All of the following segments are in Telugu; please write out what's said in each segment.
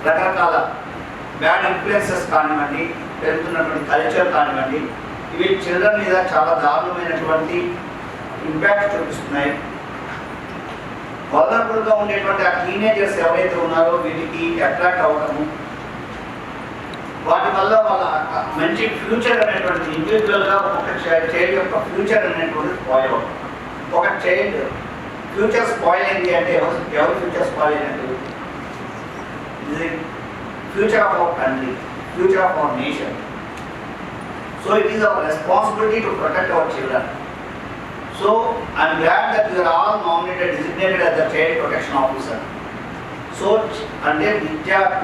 రకరకాల బ్యాడ్ ఇన్ఫ్లుయెన్సెస్ కానివ్వండి, పెరుగుతున్నటువంటి కల్చర్ కానివ్వండి, ఇవి చిల్డ్రన్ మీద చాలా దారుణమైనటువంటి ఇంపాక్ట్ చూపిస్తున్నాయి. వల్నరబుల్గా ఉండేటువంటి ఆ టీనేజర్స్ ఎవరైతే ఉన్నారో వీటికి అట్రాక్ట్ అవ్వడము, వాటి వల్ల వాళ్ళ మంచి ఫ్యూచర్ అనేటువంటి ఇండివిజువల్గా ఒక చైల్డ్ యొక్క ఫ్యూచర్ అనేటువంటి స్పాయిల్ అవుతుంది. ఒక చైల్డ్ ఫ్యూచర్ స్పాయిల్ అయింది అంటే ఎవరు ఫ్యూచర్ స్పాయిల్ అయినట్టు? ఇది future of our country, future of our nation. So it is our responsibility to protect our children. So I am glad that you are all nominated, designated as the Child Protection Officer. So అంటే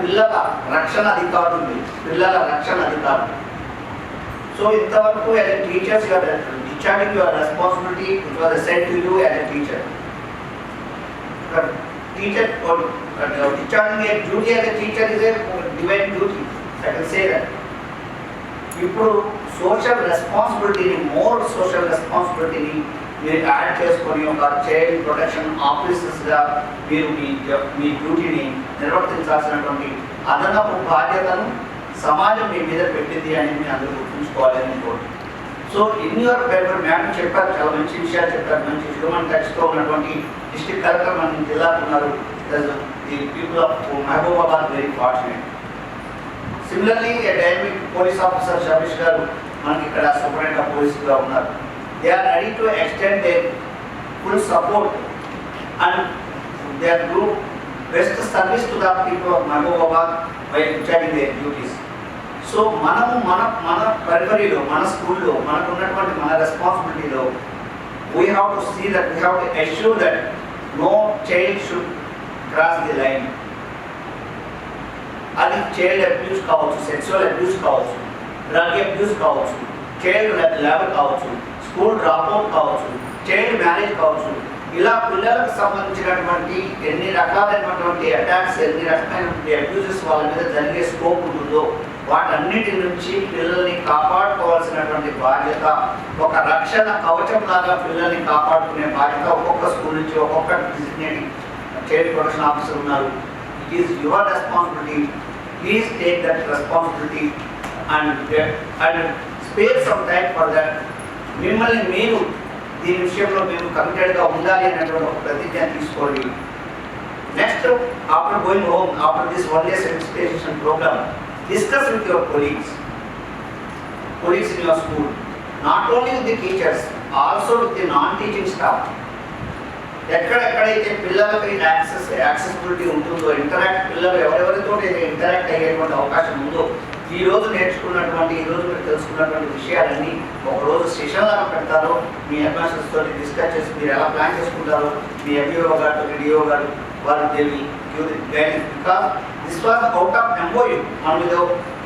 పిల్లల రక్షణ అధికారులు, పిల్లల రక్షణ అధికారులు. సో ఇంతవరకు as a teachers you are discharging your responsibility which was assigned to you as a teacher. Teacher or discharging a duty as a teacher is a divine duty. I can say that. ఇప్పుడు సోషల్ రెస్పాన్సిబిలిటీని, మోర్ సోషల్ రెస్పాన్సిబిలిటీని మీరు యాడ్ చేసుకొని ఒక చైల్డ్ ప్రొటెక్షన్ ఆఫీసర్స్గా మీరు మీ డ్యూటీని నిర్వర్తించాల్సినటువంటి అదనపు బాధ్యతను సమాజం మీ మీద పెట్టింది అని మీరు అందరూ గుర్తుంచుకోవాలని కోరుతున్నాను. So in your paper madam చెప్పారు, చాలా మంచి విషయాలు చెప్పారు, మంచి హ్యూమన్ టచ్తో ఉన్నటువంటి డిస్ట్రిక్ట్ కలెక్టర్ మన జిల్లాకు ఉన్నారు. The people of Mahabubabad very fortunate. Similarly dynamic police officer Shabeesh గారు మనకి ఇక్కడ సూపరింటెండెంట్ ఆఫ్ పోలీస్గా ఉన్నారు. They are ready to extend their full support and they are do best service to the people of Mahabubabad by discharging their duties. So మనము మన పరిపరిలో, మన స్కూల్లో మనకు ఉన్నటువంటి మన రెస్పాన్సిబిలిటీలో we have to see that we have to assure that no child should cross the line. అది చైల్డ్ అబ్యూస్ కావచ్చు, సెక్సువల్ అబ్యూస్ కావచ్చు, డ్రగ్ అబ్యూస్ కావచ్చు, చైల్డ్ లేబర్ కావచ్చు, స్కూల్ డ్రాప్అవుట్ కావచ్చు, చైల్డ్ మ్యారేజ్ కావచ్చు. ఇలా పిల్లలకు సంబంధించినటువంటి ఎన్ని రకాలైనటువంటి అటాక్స్, ఎన్ని రకమైనటువంటి అబ్యూజెస్ వాళ్ళ మీద జరిగే స్కోప్ ఉంటుందో వాటన్నిటి నుంచి పిల్లల్ని కాపాడుకోవాల్సినటువంటి బాధ్యత, ఒక రక్షణ కవచం లాగా పిల్లల్ని కాపాడుకునే బాధ్యత ఒక్కొక్క స్కూల్ నుంచి ఒక్కొక్క డిజిగ్నేటింగ్ చైల్డ్ ప్రొటెక్షన్ ఆఫీసర్ ఉన్నారు. It is your responsibility. Please take that responsibility and spare some time for that. మిమ్మల్ని మీరు దీని విషయంలో మేము కమిటెడ్గా ఉండాలి అనేటువంటి ఒక ప్రతిజ్ఞ తీసుకోండి. Next after going home, after this 1 day sensitization program, discuss with your colleagues in your school, not only with the teachers, also with the non-teaching staff. ఎక్కడెక్కడైతే పిల్లలకి యాక్సెసిబిలిటీ ఉంటుందో, పిల్లలు ఎవరెవరితో ఇంటరాక్ట్ అయ్యేటువంటి అవకాశం ఉందో, ఈరోజు నేర్చుకున్నటువంటి, ఈరోజు మీరు తెలుసుకున్నటువంటి విషయాలన్నీ ఒకరోజు సెషన్ లాగా పెడతారో, మీ అడ్మినిస్ట్రేటర్స్ తోటి డిస్కస్ చేసి మీరు ఎలా ప్లాన్ చేసుకుంటారో, మీ ఎంఈఓ గారు, డిఓ గారు వారు guidance. Because this was out of MoU. మనం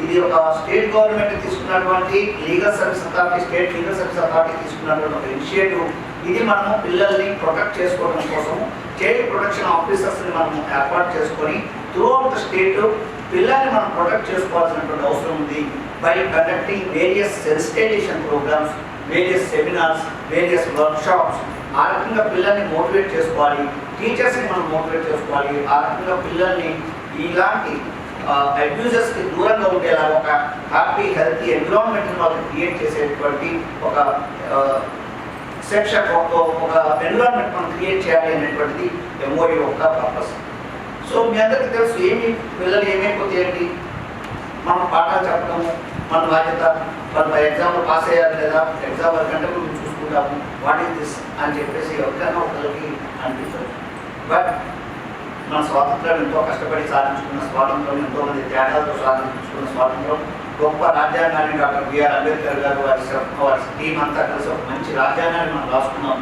ఇది ఒక స్టేట్ గవర్నమెంట్ తీసుకున్నటువంటి legal service authority, state legal service authority తీసుకున్నటువంటి ఒక ఇనిషియేటివ్. ఇది మనము పిల్లల్ని ప్రొటెక్ట్ చేసుకోవడం కోసం చైల్డ్ ప్రొటెక్షన్ ఆఫీసర్స్ని మనం ఏర్పాటు చేసుకొని త్రూఅవుట్ ద స్టేట్ పిల్లల్ని మనం ప్రొటెక్ట్ చేసుకోవాల్సినటువంటి అవసరం ఉంది. By conducting various sensitization programs, various seminars, various workshops. ఆ రకంగా పిల్లల్ని మోటివేట్ చేసుకోవాలి, టీచర్స్ని మనం మోటివేట్ చేసుకోవాలి. ఆ రకంగా పిల్లల్ని ఇలాంటి అబ్యూజెస్కి దూరంగా ఉండేలా ఒక హ్యాపీ హెల్తీ ఎన్విరాన్మెంట్ని వాళ్ళకి క్రియేట్ చేసేటువంటి ఒక సెక్షన్, ఒక ఎన్విరాన్మెంట్ మనం క్రియేట్ చేయాలి అనేటువంటిది ఎంఓయూ యొక్క పర్పస్. సో మీ అందరికీ తెలుసు, పిల్లలు ఏమైపోతే ఏంటి, మనం పాఠాలు చెప్పడము మన బాధ్యత, వాళ్ళు ఎగ్జామ్లో పాస్ అయ్యారు లేదా, ఎగ్జామ్ వరకంటే మేము చూసుకుంటాము, వాట్ ఈస్ దిస్ అని చెప్పేసి ఎవరికైనా ఒకరికి అనిపిస్తుంది. బట్ మన స్వాతంత్రం ఎంతో కష్టపడి సాధించుకున్న స్వాతంత్రం, ఎంతోమంది త్యాగాలతో సాధించుకున్న స్వాతంత్రం, గొప్ప రాజ్యాంగాన్ని డాక్టర్ బిఆర్ అంబేద్కర్ గారు వారి టీం అంతా కలిసి ఒక మంచి రాజ్యాంగాన్ని మనం రాసుకున్నాం.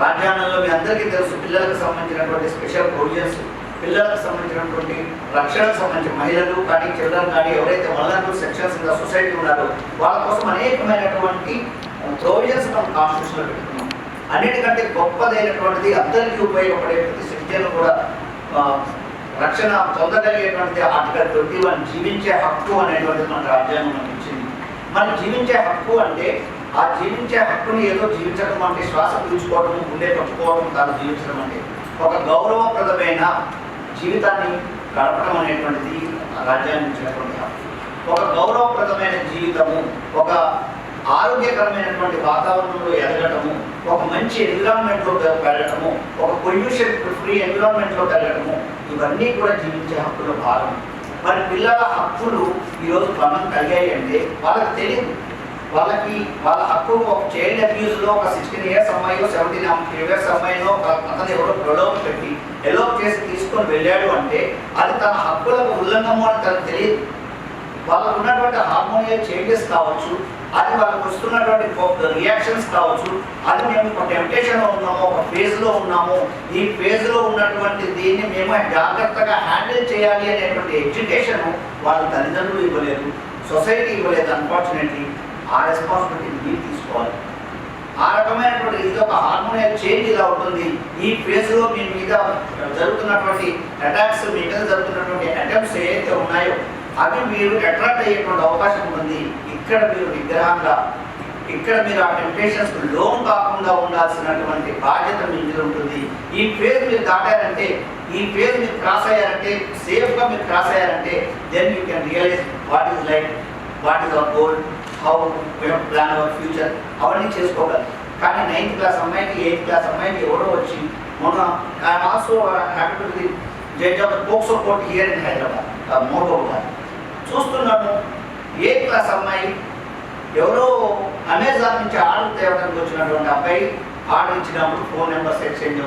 రాజ్యాంగంలో మీ అందరికీ తెలుసు పిల్లలకు సంబంధించినటువంటి స్పెషల్ ప్రొవిజన్స్, పిల్లలకు సంబంధించినటువంటి రక్షణకు సంబంధించి మహిళలు కానీ చిల్డ్రన్ కానీ ఎవరైతే vulnerable sections in the society ఉన్నారో వాళ్ళ కోసం అనేకమైనటువంటి ప్రొవిజన్స్ మనం కాన్స్టిట్యూషన్లో పెట్టుకున్నాం. అన్నిటికంటే గొప్పదైనటువంటిది, అందరికీ ఉపయోగపడే ప్రతి సిటిజన్ కూడా రక్షణ పొందగలిగేటువంటిది ఆర్టికల్ 21, జీవించే హక్కు అనేటువంటిది మన రాజ్యాంగం మనకి ఇచ్చింది. మరి జీవించే హక్కు అంటే ఆ జీవించే హక్కుని ఏదో జీవించడం అంటే శ్వాస పీల్చుకోవడం, గుండె పట్టుకోవడం కాదు. జీవించడం అంటే ఒక గౌరవప్రదమైన జీవితాన్ని గడపడం అనేటువంటిది రాజ్యాంగం ఇచ్చినటువంటి హక్కు. ఒక గౌరవప్రదమైన జీవితము, ఒక ఆరోగ్యకరమైనటువంటి వాతావరణంలో ఎదగటము, ఒక మంచి ఎన్విరాన్మెంట్లో పెరగటము, ఒక పొల్యూషన్ ఫ్రీ ఎన్విరాన్మెంట్లో పెరగటము, ఇవన్నీ కూడా జీవించే హక్కుల భాగం. మరి పిల్లల హక్కులు ఈరోజు మనం కలిగాయి అంటే వాళ్ళకి తెలియదు. వాళ్ళ హక్కు ఒక చైల్డ్ అబ్యూస్లో ఒక 16 years అమ్మాయో 17 years అమ్మాయిలో అతను ఎవరో ప్రలోభ పెట్టి ఎలోప్ చేసి తీసుకొని వెళ్ళాడు అంటే అది తన హక్కులకు ఉల్లంఘనము అని తనకు తెలియదు. వాళ్ళకు ఉన్నటువంటి హార్మోనియల్ చేంజెస్ కావచ్చు, అది వాళ్ళకు వస్తున్నటువంటి రియాక్షన్స్ కావచ్చు, అది మేము ఒక టెంప్టేషన్లో ఉన్నాము, ఒక ఫేజ్లో ఉన్నాము, ఈ ఫేజ్లో ఉన్నటువంటి దీన్ని మేము జాగ్రత్తగా హ్యాండిల్ చేయాలి అనేటువంటి ఎడ్యుకేషన్ వాళ్ళ తల్లిదండ్రులు ఇవ్వలేదు, సొసైటీ ఇవ్వలేదు. అన్ఫార్చునేట్లీ ఆ రెస్పాన్సిబిలిటీ మీరు తీసుకోవాలి. ఆ రకమైనటువంటి ఇది ఒక హార్మోనియల్ చేంజ్ ఇలా ఉంటుంది. ఈ ఫేజ్లో మీ మీద జరుగుతున్నటువంటి అటాక్స్, మీ మీద జరుగుతున్నటువంటి అటెంప్ట్స్ ఏవైతే ఉన్నాయో అవి మీరు అట్రాక్ట్ అయ్యేటువంటి అవకాశం ఉంటుంది. ఇక్కడ మీరు నిగ్రహంగా, ఇక్కడ మీరు ఆ టెంప్టేషన్స్ లోన్ కాకుండా ఉండాల్సినటువంటి బాధ్యత మీ మీద ఉంటుంది. ఈ ఫేజ్ మీరు దాటారంటే, ఈ ఫేజ్ మీరు క్రాస్ అయ్యారంటే, సేఫ్గా మీరు క్రాస్ అయ్యారంటే then you can realize what is life, what is our goal, how plan our future, అవన్నీ చేసుకోగలరు. కానీ 9th class అమ్మాయికి 8th class అమ్మాయికి ఎవరో వచ్చి మొన్న I'm also happy to the judge of the POCSO court here in Hyderabad, మోటోగా చూస్తున్నాను. 8th class అమ్మాయి ఎవరో అమెజాన్ నుంచి ఆర్డర్ తేవడానికి వచ్చినటువంటి అబ్బాయి ఆర్డర్ ఇచ్చినప్పుడు ఫోన్ నెంబర్స్ ఎక్స్చేంజ్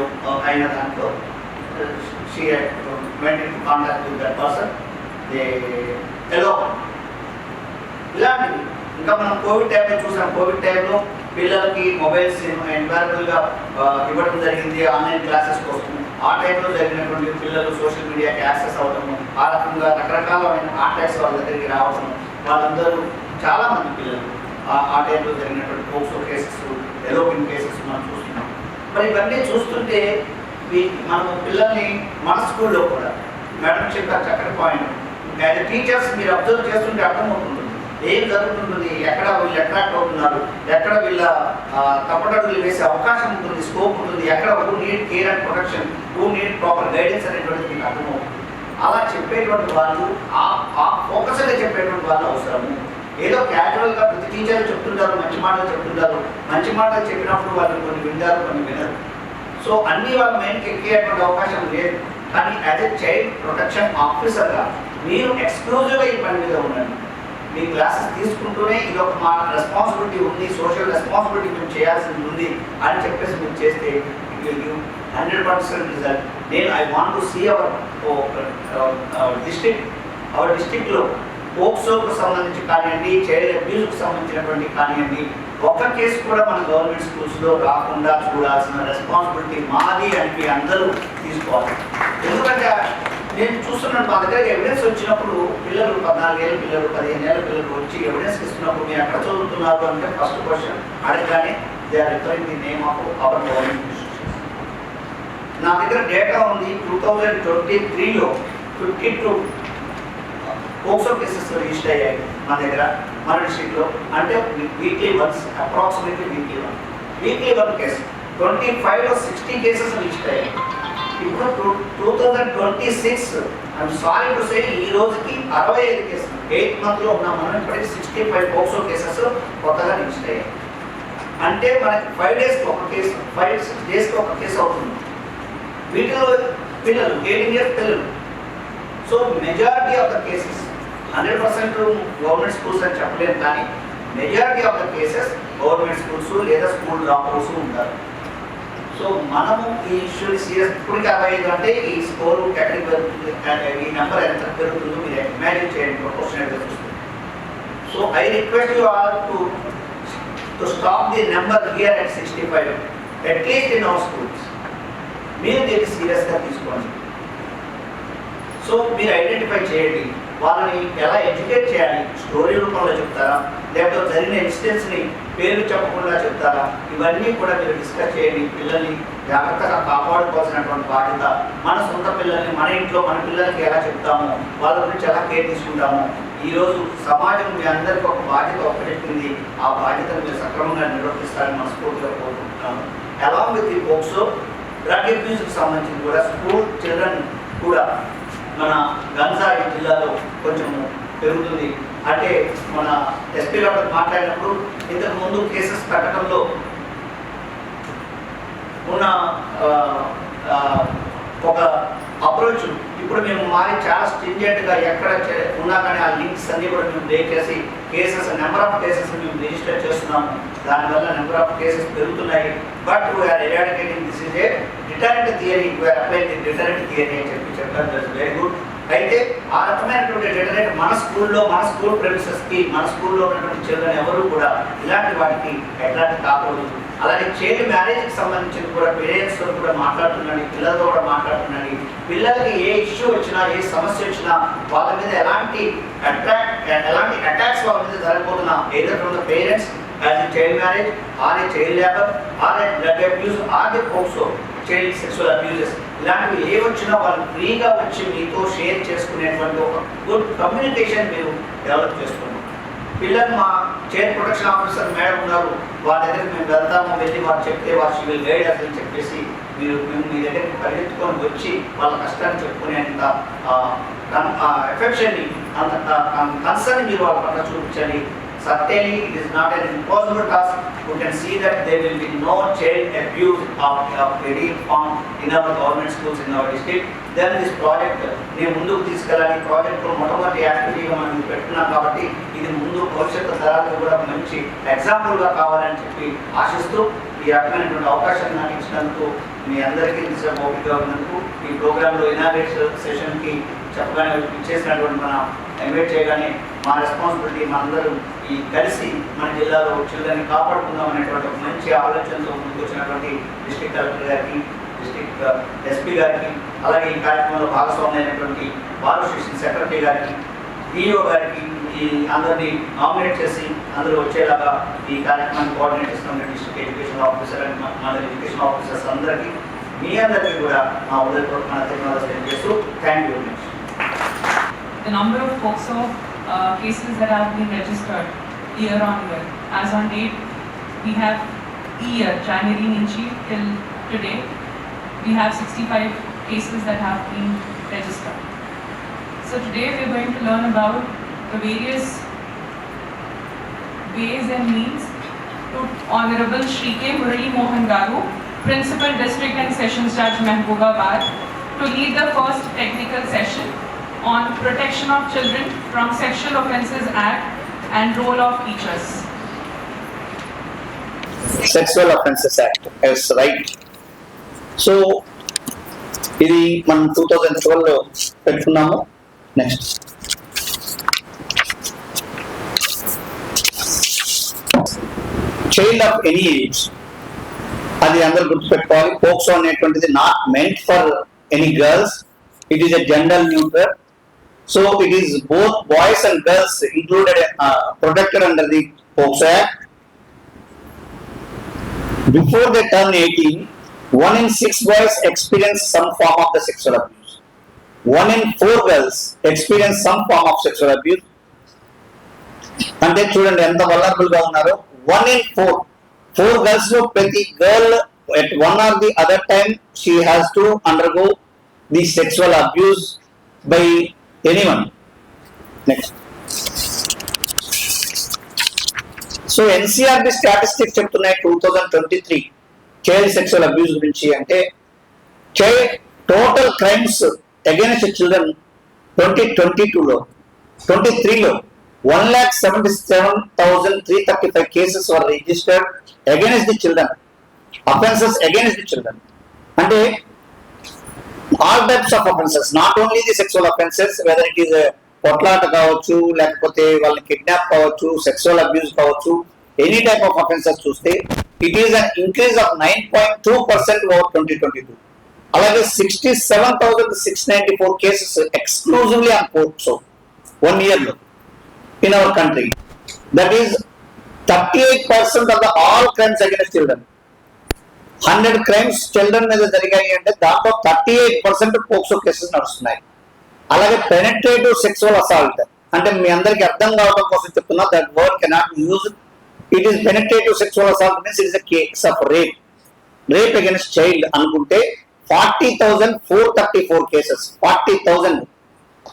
అయిన దాంట్లో షీ వెంట contact with that person, hello ఇలాంటివి. ఇంకా మనం కోవిడ్ టైంలో చూసాం. కోవిడ్ టైంలో పిల్లలకి మొబైల్స్ ఎన్వైరబుల్గా ఇవ్వడం జరిగింది ఆన్లైన్ క్లాసెస్ కోసం. ఆ టైంలో జరిగినటువంటి పిల్లలు సోషల్ మీడియాకి యాక్సెస్ అవ్వడము, ఆ రకంగా రకరకాలమైన కాంటాక్ట్స్ వాళ్ళ దగ్గరికి రావడము, వాళ్ళందరూ చాలామంది పిల్లలు ఆ టైంలో జరిగినటువంటి పోక్సో కేసెస్, ఎలోపింగ్ కేసెస్ మనం చూస్తున్నాం. మరి ఇవన్నీ చూస్తుంటే మనం పిల్లల్ని మన స్కూల్లో కూడా మేడం చెప్పారు చక్కటి పాయింట్. యాజ్ టీచర్స్ మీరు అబ్జర్వ్ చేస్తుంటే అర్థమవుతుంది ఏం జరుగుతుంటుంది, ఎక్కడ వీళ్ళు అట్రాక్ట్ అవుతున్నారు, ఎక్కడ వీళ్ళ తప్పటడుగులు వేసే అవకాశం ఉంటుంది, స్కోప్ ఉంటుంది, ఎక్కడ who need care and protection, who need proper guidance అనేటువంటిది మీకు అర్థమవుతుంది. అలా చెప్పేటువంటి వాళ్ళు, ఆ ఫోకస్గా చెప్పేటువంటి వాళ్ళు అవసరము. ఏదో క్యాజువల్గా ప్రతి టీచర్లు చెప్తుంటారు, మంచి మాటలు చెప్తుంటారు, మంచి మాటలు చెప్పినప్పుడు వాళ్ళు కొన్ని వింటారు, కొన్ని వినరు. సో అన్నీ వాళ్ళ మైండ్కి ఎక్కేటువంటి అవకాశం లేదు. కానీ యాజ్ ఎ చైల్డ్ ప్రొటెక్షన్ ఆఫీసర్గా మీరు ఎక్స్క్లూజివ్గా ఈ పని మీద ఉండండి. మీ క్లాసెస్ తీసుకుంటూనే ఇది ఒక మా రెస్పాన్సిబిలిటీ ఉంది, సోషల్ రెస్పాన్సిబిలిటీ మేము చేయాల్సింది ఉంది అని చెప్పేసి మీరు చేస్తే ఇట్ విల్ గివ్ 100% రిజల్ట్. నేను I want to see our డిస్ట్రిక్ట్లో పోక్సోకు సంబంధించి కానివ్వండి, చైల్డ్ అబ్యూస్కి సంబంధించినటువంటి కానివ్వండి, ఒక్క కేసు కూడా మన గవర్నమెంట్ స్కూల్స్లో రాకుండా చూడాల్సిన రెస్పాన్సిబిలిటీ మాది అని మీ అందరూ తీసుకోవాలి. ఎందుకంటే నేను చూస్తున్నాను మా దగ్గర ఎవిడెన్స్ వచ్చినప్పుడు పిల్లలు 14 ఏళ్ళ పిల్లలు, 15 ఏళ్ళ పిల్లలు వచ్చి ఎవిడెన్స్ ఇస్తున్నప్పుడు మీరు ఎక్కడ చదువుతున్నారు అంటే ఫస్ట్ క్వశ్చన్ అడగగానే they are referring the name of our government institutions. నా దగ్గర డేటా ఉంది. 2023లో 52 పోక్సో కేసెస్ రిజిస్టర్ అయ్యాయి మన దగ్గర, మన డిస్ట్రిక్ట్లో. అంటే weekly once, approximately weekly one case. 25లో 60 కేసెస్ రిజిస్టర్ అయ్యాయి. ఇప్పుడు 2026 ఐఎమ్ సారీ టు సే ఈ రోజుకి 65 కేసులు 8th monthలో ఉన్నాం మనం. ఇప్పటికి 65 పోక్సో కేసెస్ కొత్తగా రిజిస్టర్ అయ్యాయి. అంటే మనకి 5 daysకి ఒక కేసు, 5-6 daysకి ఒక కేసు అవుతుంది. వీటిలో పిల్లలు 18 years పిల్లలు. So majority of the cases 100% government schools అని చెప్పలేము, కానీ majority of the cases government schools లేదా స్కూల్ డ్రాపర్స్ ఉంటారు. సో మనము ఈ ఇష్యూని సీరియస్. ఇప్పటికి 65 అంటే ఈ స్కోర్ ఈ నెంబర్ ఎంత పెరుగుతుందో మీరు ఇమాజిన్ చేయండి, ప్రొపోర్షనల్గా చూస్తుంది. So I request you all to stop the number here at 65 at least in our schools. మీరు దీన్ని సీరియస్గా తీసుకోండి. సో మీరు ఐడెంటిఫై చేయండి, వాళ్ళని ఎలా ఎడ్యుకేట్ చేయాలి, స్టోరీ రూపంలో చెప్తారా, లేకపోతే జరిగిన ఇన్సిడెంట్స్ని పేరు చెప్పకుండా చెప్తారా, ఇవన్నీ కూడా మీరు డిస్కస్ చేయండి. పిల్లల్ని జాగ్రత్తగా కాపాడుకోవాల్సినటువంటి బాధ్యత మన సొంత పిల్లల్ని, మన ఇంట్లో మన పిల్లలకి ఎలా చెప్తాము, వాళ్ళ గురించి ఎలా కేర్ తీసుకుంటాము. ఈరోజు సమాజం మీ అందరికీ ఒక బాధ్యత ఒక్కటెట్టింది. ఆ బాధ్యతను మీరు సక్రమంగా నిర్వర్తిస్తారని మనస్ఫూర్తిగా కోరుకుంటున్నాను. Along with the POCSO drug అబ్యూస్కి సంబంధించి కూడా స్కూల్ చిల్డ్రన్ కూడా మన గంజాయి జిల్లాలో కొంచెం పెరుగుతుంది. అంటే మన ఎస్పీ గారు మాట్లాడినప్పుడు ఇంతకు ముందు కేసెస్ కట్టడంలో ఉన్న ఒక అప్రోచ్ ఇప్పుడు మేము మారి చాలా స్ట్రింజెంట్గా ఎక్కడ ఉన్నా కానీ ఆ లింక్స్ అన్ని కూడా మేము బ్రేక్ చేసి కేసెస్ నెంబర్ ఆఫ్ కేసెస్ మేము రిజిస్టర్ చేస్తున్నాము. దానివల్ల నెంబర్ ఆఫ్ కేసెస్ పెరుగుతున్నాయి. But we are eradicating this is a deterrent theory, we are applying deterrent theory అని చెప్పారు. That's very good. అయితే ఆ రకమైనటువంటి డిటరెంట్ మన స్కూల్ ప్రెమిసెస్కి మన స్కూల్లో ఉన్నటువంటి చిల్డ్రన్ ఎవరు కూడా ఇలాంటి వాటికి ఎట్లాంటి కాకూడదు. అలాగే చైల్డ్ మ్యారేజ్కి సంబంధించి కూడా పేరెంట్స్తో కూడా మాట్లాడుతున్నాడు, పిల్లలతో కూడా మాట్లాడుతున్నాడు. పిల్లలకి ఏ ఇష్యూ వచ్చినా ఏ సమస్య వచ్చినా వాళ్ళ మీద ఎలాంటి అటాక్స్ వాళ్ళ మీద జరగబోతున్నా either from the parents as a child marriage or a child labour or a drug abuse or the POCSO child sexual abuses ఇలాంటివి ఏ వచ్చినా వాళ్ళు ఫ్రీగా వచ్చి మీతో షేర్ చేసుకునేటువంటి ఒక గుడ్ కమ్యూనికేషన్ మీరు డెవలప్ చేసుకున్నారు. పిల్లలు మా చైల్డ్ ప్రొటెక్షన్ ఆఫీసర్ మేడం ఉన్నారు, వాళ్ళ దగ్గరికి మేము వెళ్తాము, వెళ్ళి వాళ్ళు చెప్తే వాళ్ళు షీ విల్ గైడ్ అస్ అని చెప్పేసి మేము మీ దగ్గరికి పరిగెత్తుకొని వచ్చి వాళ్ళ కష్టాన్ని చెప్పుకునేంత ఎఫెక్షన్ని అంత కన్సర్న్ మీరు వాళ్ళ పట్ల చూపించండి. Certainly, it is not an impossible task. You can see that there will be no child abuse of any form in our government schools in our district. Then this project, నేను ముందుకు తీసుకెళ్ళాలి. ప్రాజెక్ట్ మొట్టమొదటి యాక్టివిటీగా మనం పెట్టుకున్నాం కాబట్టి ఇది ముందు భవిష్యత్తు తరాలకు కూడా మంచి ఎగ్జాంపుల్గా కావాలని చెప్పి ఆశిస్తూ ఈ రకమైనటువంటి అవకాశాన్ని నాకు ఇచ్చినందుకు మీ అందరికీ ఓపికగా ఉన్నందుకు ఈ ప్రోగ్రాంలో ఇనాగ్రేషన్ సెషన్కి చెప్పగానే ఇచ్చేసినటువంటి మన ఇన్వైట్ చేయగానే మా రెస్పాన్సిబిలిటీ మనందరూ ఈ కలిసి మన జిల్లాలో చిల్డ్రన్ని కాపాడుకుందాం అనేటువంటి ఒక మంచి ఆలోచనతో ముందుకు వచ్చినటువంటి డిస్ట్రిక్ట్ కలెక్టర్ గారికి, డిస్ట్రిక్ట్ ఎస్పీ గారికి, అలాగే ఈ కార్యక్రమంలో భాగస్వామి అయినటువంటి బాలు స్టేషన్ సెక్రటరీ గారికి, డిఓ గారికి ఈ అందరినీ నామినేట్ చేసి అందరూ వచ్చేలాగా ఈ కార్యక్రమాన్ని కోఆర్డినేట్ చేస్తున్న డిస్ట్రిక్ట్ ఎడ్యుకేషన్ ఆఫీసర్ అండ్ మన ఎడ్యుకేషన్ ఆఫీసర్స్ అందరికీ మీ అందరికీ కూడా మా ఉదయపూర్వక ధన్యవాదాలు తెలియజేస్తూ thank you very much. The number of POCSO cases that have been registered year on year. As on date, we have year January Ninchi till today, we have 65 cases that have been registered. So today we are going to learn about the various ways and means to Honorable Shri K. Murali Mohan Garu, Principal District and Sessions Judge Mahbubabad, to lead the first technical session on Protection of Children from Sexual Offences Act and role of teachers. Sexual Offences Act is right. So, ఇది మనం 2012లో పెట్టుకున్నాము. Next child of any age, అది అందరూ గుర్తుపెట్టుకోవాలి. పోక్సో అనేటువంటిది not meant for any girls, it is a gender neutral. So it is both boys and girls included, protected under the POCSO Act. Before they turn 18, 1 in 6 boys experience some form of the sexual abuse. 1 in 4 girls experience some form of sexual abuse. అంటే చూడండి ఎంత వల్నరబుల్ గా ఉన్నారో. 1 in 4 girls లో ప్రతి girl at one or the other time she has to undergo the sexual abuse by anyone. Next. So NCRB statistics చెప్తున్నాయి 2023 చైల్డ్ సెక్సువల్ అబ్యూస్ గురించి. అంటే child total crimes against children 2022లో 23లో 1,77,335 cases were registered against the children, offences against the children. అంటే all types of offences, not only the sexual offences, whether it is a కొట్లాట కావచ్చు, లేకపోతే వాళ్ళని కిడ్నాప్ కావచ్చు, సెక్సువల్ అబ్యూస్ కావచ్చు, ఎనీ టైప్ ఆఫ్ అఫెన్సెస్ చూస్తే it is an increase of 9.2% over 2022. అలాగే 67,694 cases exclusively on POCSO 1 year లో in our country. That is 38% of the all crimes against children. 100 crimes children మీద జరిగాయి అంటే దాంట్లో 38% పోక్సో కేసెస్ నడుస్తున్నాయి. అలాగే పెనెట్రేటివ్ సెక్సువల్ అసాల్ట్, అంటే మీ అందరికి అర్థం కావడం కోసం చెప్తున్నా, that word cannot use. It is penetrative sexual assault means it is a case of rape against child అనుకుంటే 40,434 cases. 40,000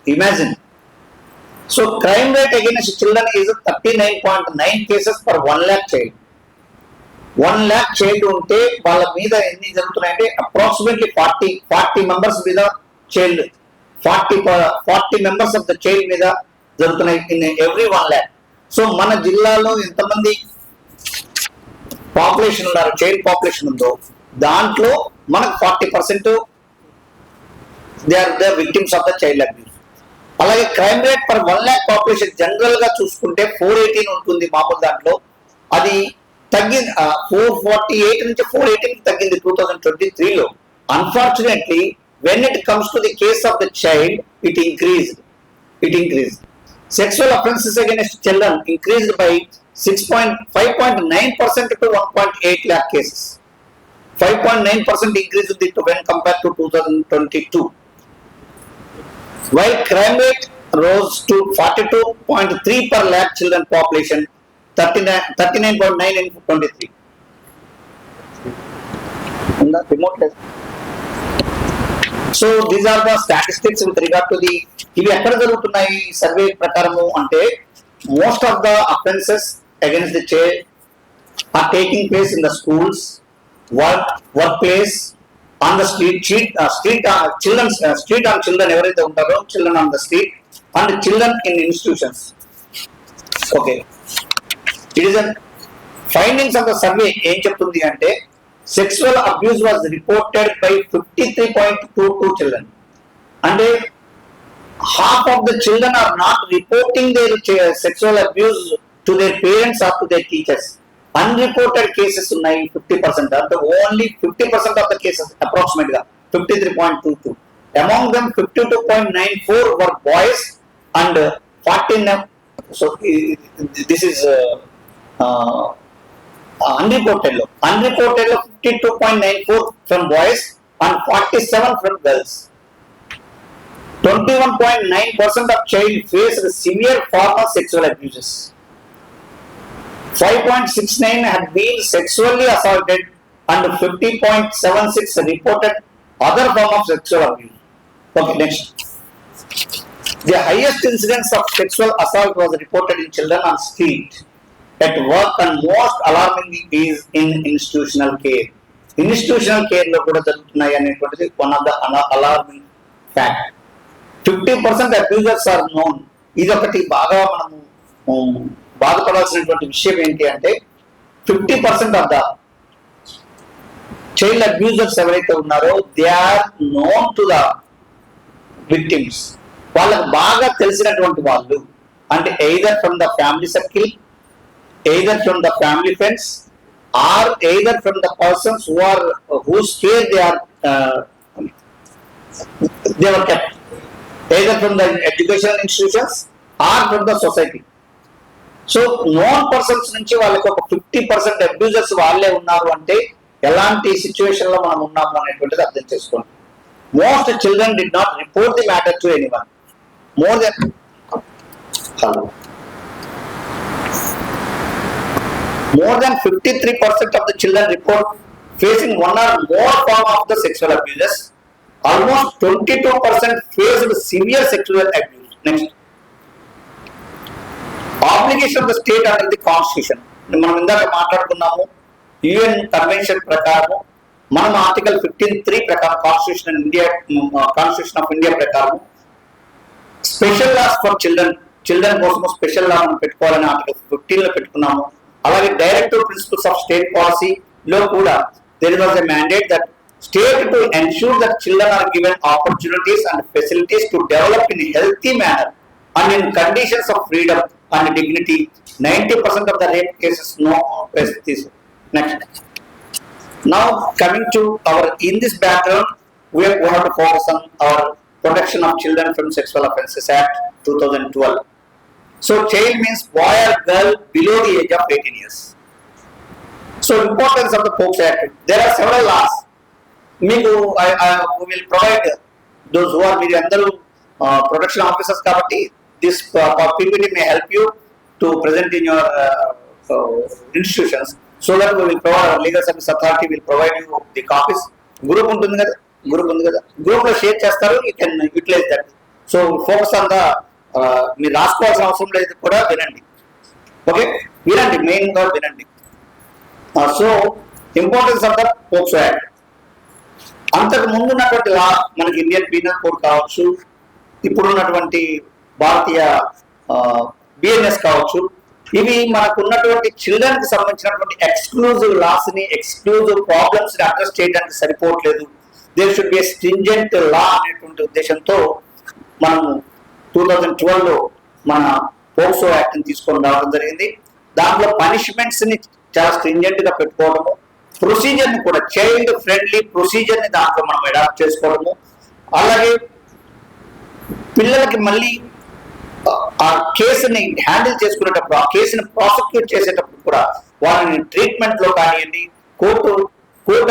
Imagine. So crime rate against children is 39.9 cases per 1 lakh child. 1 lakh child ఉంటే వాళ్ళ మీద ఎన్ని జరుగుతున్నాయంటే అప్రాక్సిమేట్లీ 40 మెంబర్స్ మీద child 40 members of the child మీద జరుగుతున్నాయి ఇన్ ఎవ్రీ 1 lakh. సో మన జిల్లాలో ఎంతమంది పాపులేషన్ ఉన్నారు, చైల్డ్ పాపులేషన్ ఉందో దాంట్లో మనకు 40% they are the victims of the child abuse. అలాగే crime rate per 1 lakh population general గా చూసుకుంటే 418 ఉంటుంది మామూలు దాంట్లో. అది తగ్గింది 448 నుంచి 418 తగ్గింది 2023లో. Unfortunately when it comes to the case of the child it increased. Sexual offences against children increased by 5.9% to 1.8 lakh cases. 5.9% increase when compared to 2022. While crime rate rose to 42.3 per lakh children population, 39.9 in 23. So these are the statistics with regard to the ఇవి ఎక్కడ జరుగుతున్నాయి సర్వే ప్రకారము అంటే most of the offences against the child or taking place in the schools, work place, on the street children ఎవరైతే ఉంటారో children on the street and children in institutions. Okay, it is findings of the survey ఏం చెప్తుంది అంటే sexual abuse was reported by 53.22 children. అంటే half of the children are not reporting their sexual abuse to their parents or to their teachers. Unreported cases ఉన్నాయి 50%. అంటే only 50% of the cases approximately 53.22. Among them 52.94 were boys and 14. So this is unreported లో 52.94 from boys and 47 from girls. 21.9% of child faced severe form of sexual abuses. 5.69 had been sexually assaulted and 50.76 reported other form of sexual abuse. Okay, next. The highest incidence of sexual assault was reported in children on street, at work, and most alarmingly is in institutional care. Institutional care lo kuda jarugutunnayi అనేటువంటిది one of the alarming fact. 50% abusers are known. ఇది ఒకటి బాగా మనము బాధపడాల్సినటువంటి విషయం ఏంటి అంటే 50% ఆఫ్ ద చైల్డ్ అబ్యూజర్స్ ఎవరైతే ఉన్నారో they are known to the victims. వాళ్ళకు బాగా తెలిసినటువంటి వాళ్ళు అంటే either from the family circle, either from the family friends, or either from the persons whose care they were kept. Either from the educational institutions or from the society. So known persons నుంచి వాళ్ళకి ఒక 50% అబ్యూజర్స్ వాళ్ళే ఉన్నారు అంటే ఎలాంటి సిచ్యువేషన్ లో మనం ఉన్నాము అనేటువంటిది అర్థం చేసుకోండి. Most children did not report the matter to anyone. More than 53% of the children report facing one or more form of the sexual abuses. Almost 22% faced severe sexual abuse. Next. Obligation of the state under the constitution. మనం ఇందాక మాట్లాడుకున్నాము UN కన్వెన్షన్ ప్రకారం మనం ఆర్టికల్ 15(3) ప్రకారం కాన్స్టిట్యూషన్ ఆఫ్ ఇండియా ప్రకారం స్పెషల్ లాస్ ఫర్ చిల్డ్రన్ కోసం స్పెషల్ లా మనం పెట్టుకోవాలని ఆర్టికల్ 15 లో పెట్టుకున్నాము. అలాగే directive principles of state policy లో కూడా there was a mandate that state to ensure that children are given opportunities and facilities to develop in a healthy manner and in conditions of freedom and dignity. 90% of the rape cases no this. Next. Now coming to in this background we have to focus on our Protection of Children from Sexual Offences Act 2012. So child means boy or girl below the age of 18 years. So importance of the POCSO Act. There are several laws. We will provide those who are మీరు అందరూ ప్రొటెక్షన్ ఆఫీసర్స్ కాబట్టి this PPT may help you to present in your institutions so that we will provide our legal service authority will provide you the copies. Group ఉంటుంది కదా, గ్రూప్ లో షేర్ చేస్తారు, you can utilize that. So focus on the మీరు రాసుకోవాల్సిన అవసరం లేదు కూడా వినండి. ఓకే, వినండి, మెయిన్గా వినండి. So importance of the POCSO act. అంతకు ముందు ఉన్నటువంటి లా మనకి ఇండియన్ పీనల్ కోడ్ కావచ్చు, ఇప్పుడున్నటువంటి భారతీయ బిఎన్ఎస్ కావచ్చు, ఇవి మనకు ఉన్నటువంటి చిల్డ్రన్ కి సంబంధించినటువంటి ఎక్స్క్లూజివ్ లాస్ ని, ఎక్స్క్లూజివ్ ప్రాబ్లమ్స్ ని అడ్రస్ చేయడానికి సరిపోవట్లేదు. There should be a stringent law అనేటువంటి ఉద్దేశంతో మనం 2012లో మన పోక్సో యాక్ట్ ని తీసుకొని రావడం జరిగింది. దాంట్లో పనిష్మెంట్స్ ని చాలా స్ట్రింజెంట్ గా పెట్టుకోవడము, ప్రొసీజర్ ని కూడా చైల్డ్ ఫ్రెండ్లీ ప్రొసీజర్ ని దాంట్లో మనం అడాప్ట్ చేసుకోవడము, అలాగే పిల్లలకి మళ్ళీ ఆ కేసుని హ్యాండిల్ చేసుకునేటప్పుడు, ఆ కేసుని ప్రాసిక్యూట్ చేసేటప్పుడు కూడా వాళ్ళని ట్రీట్మెంట్ లో కానివ్వండి, కోర్టు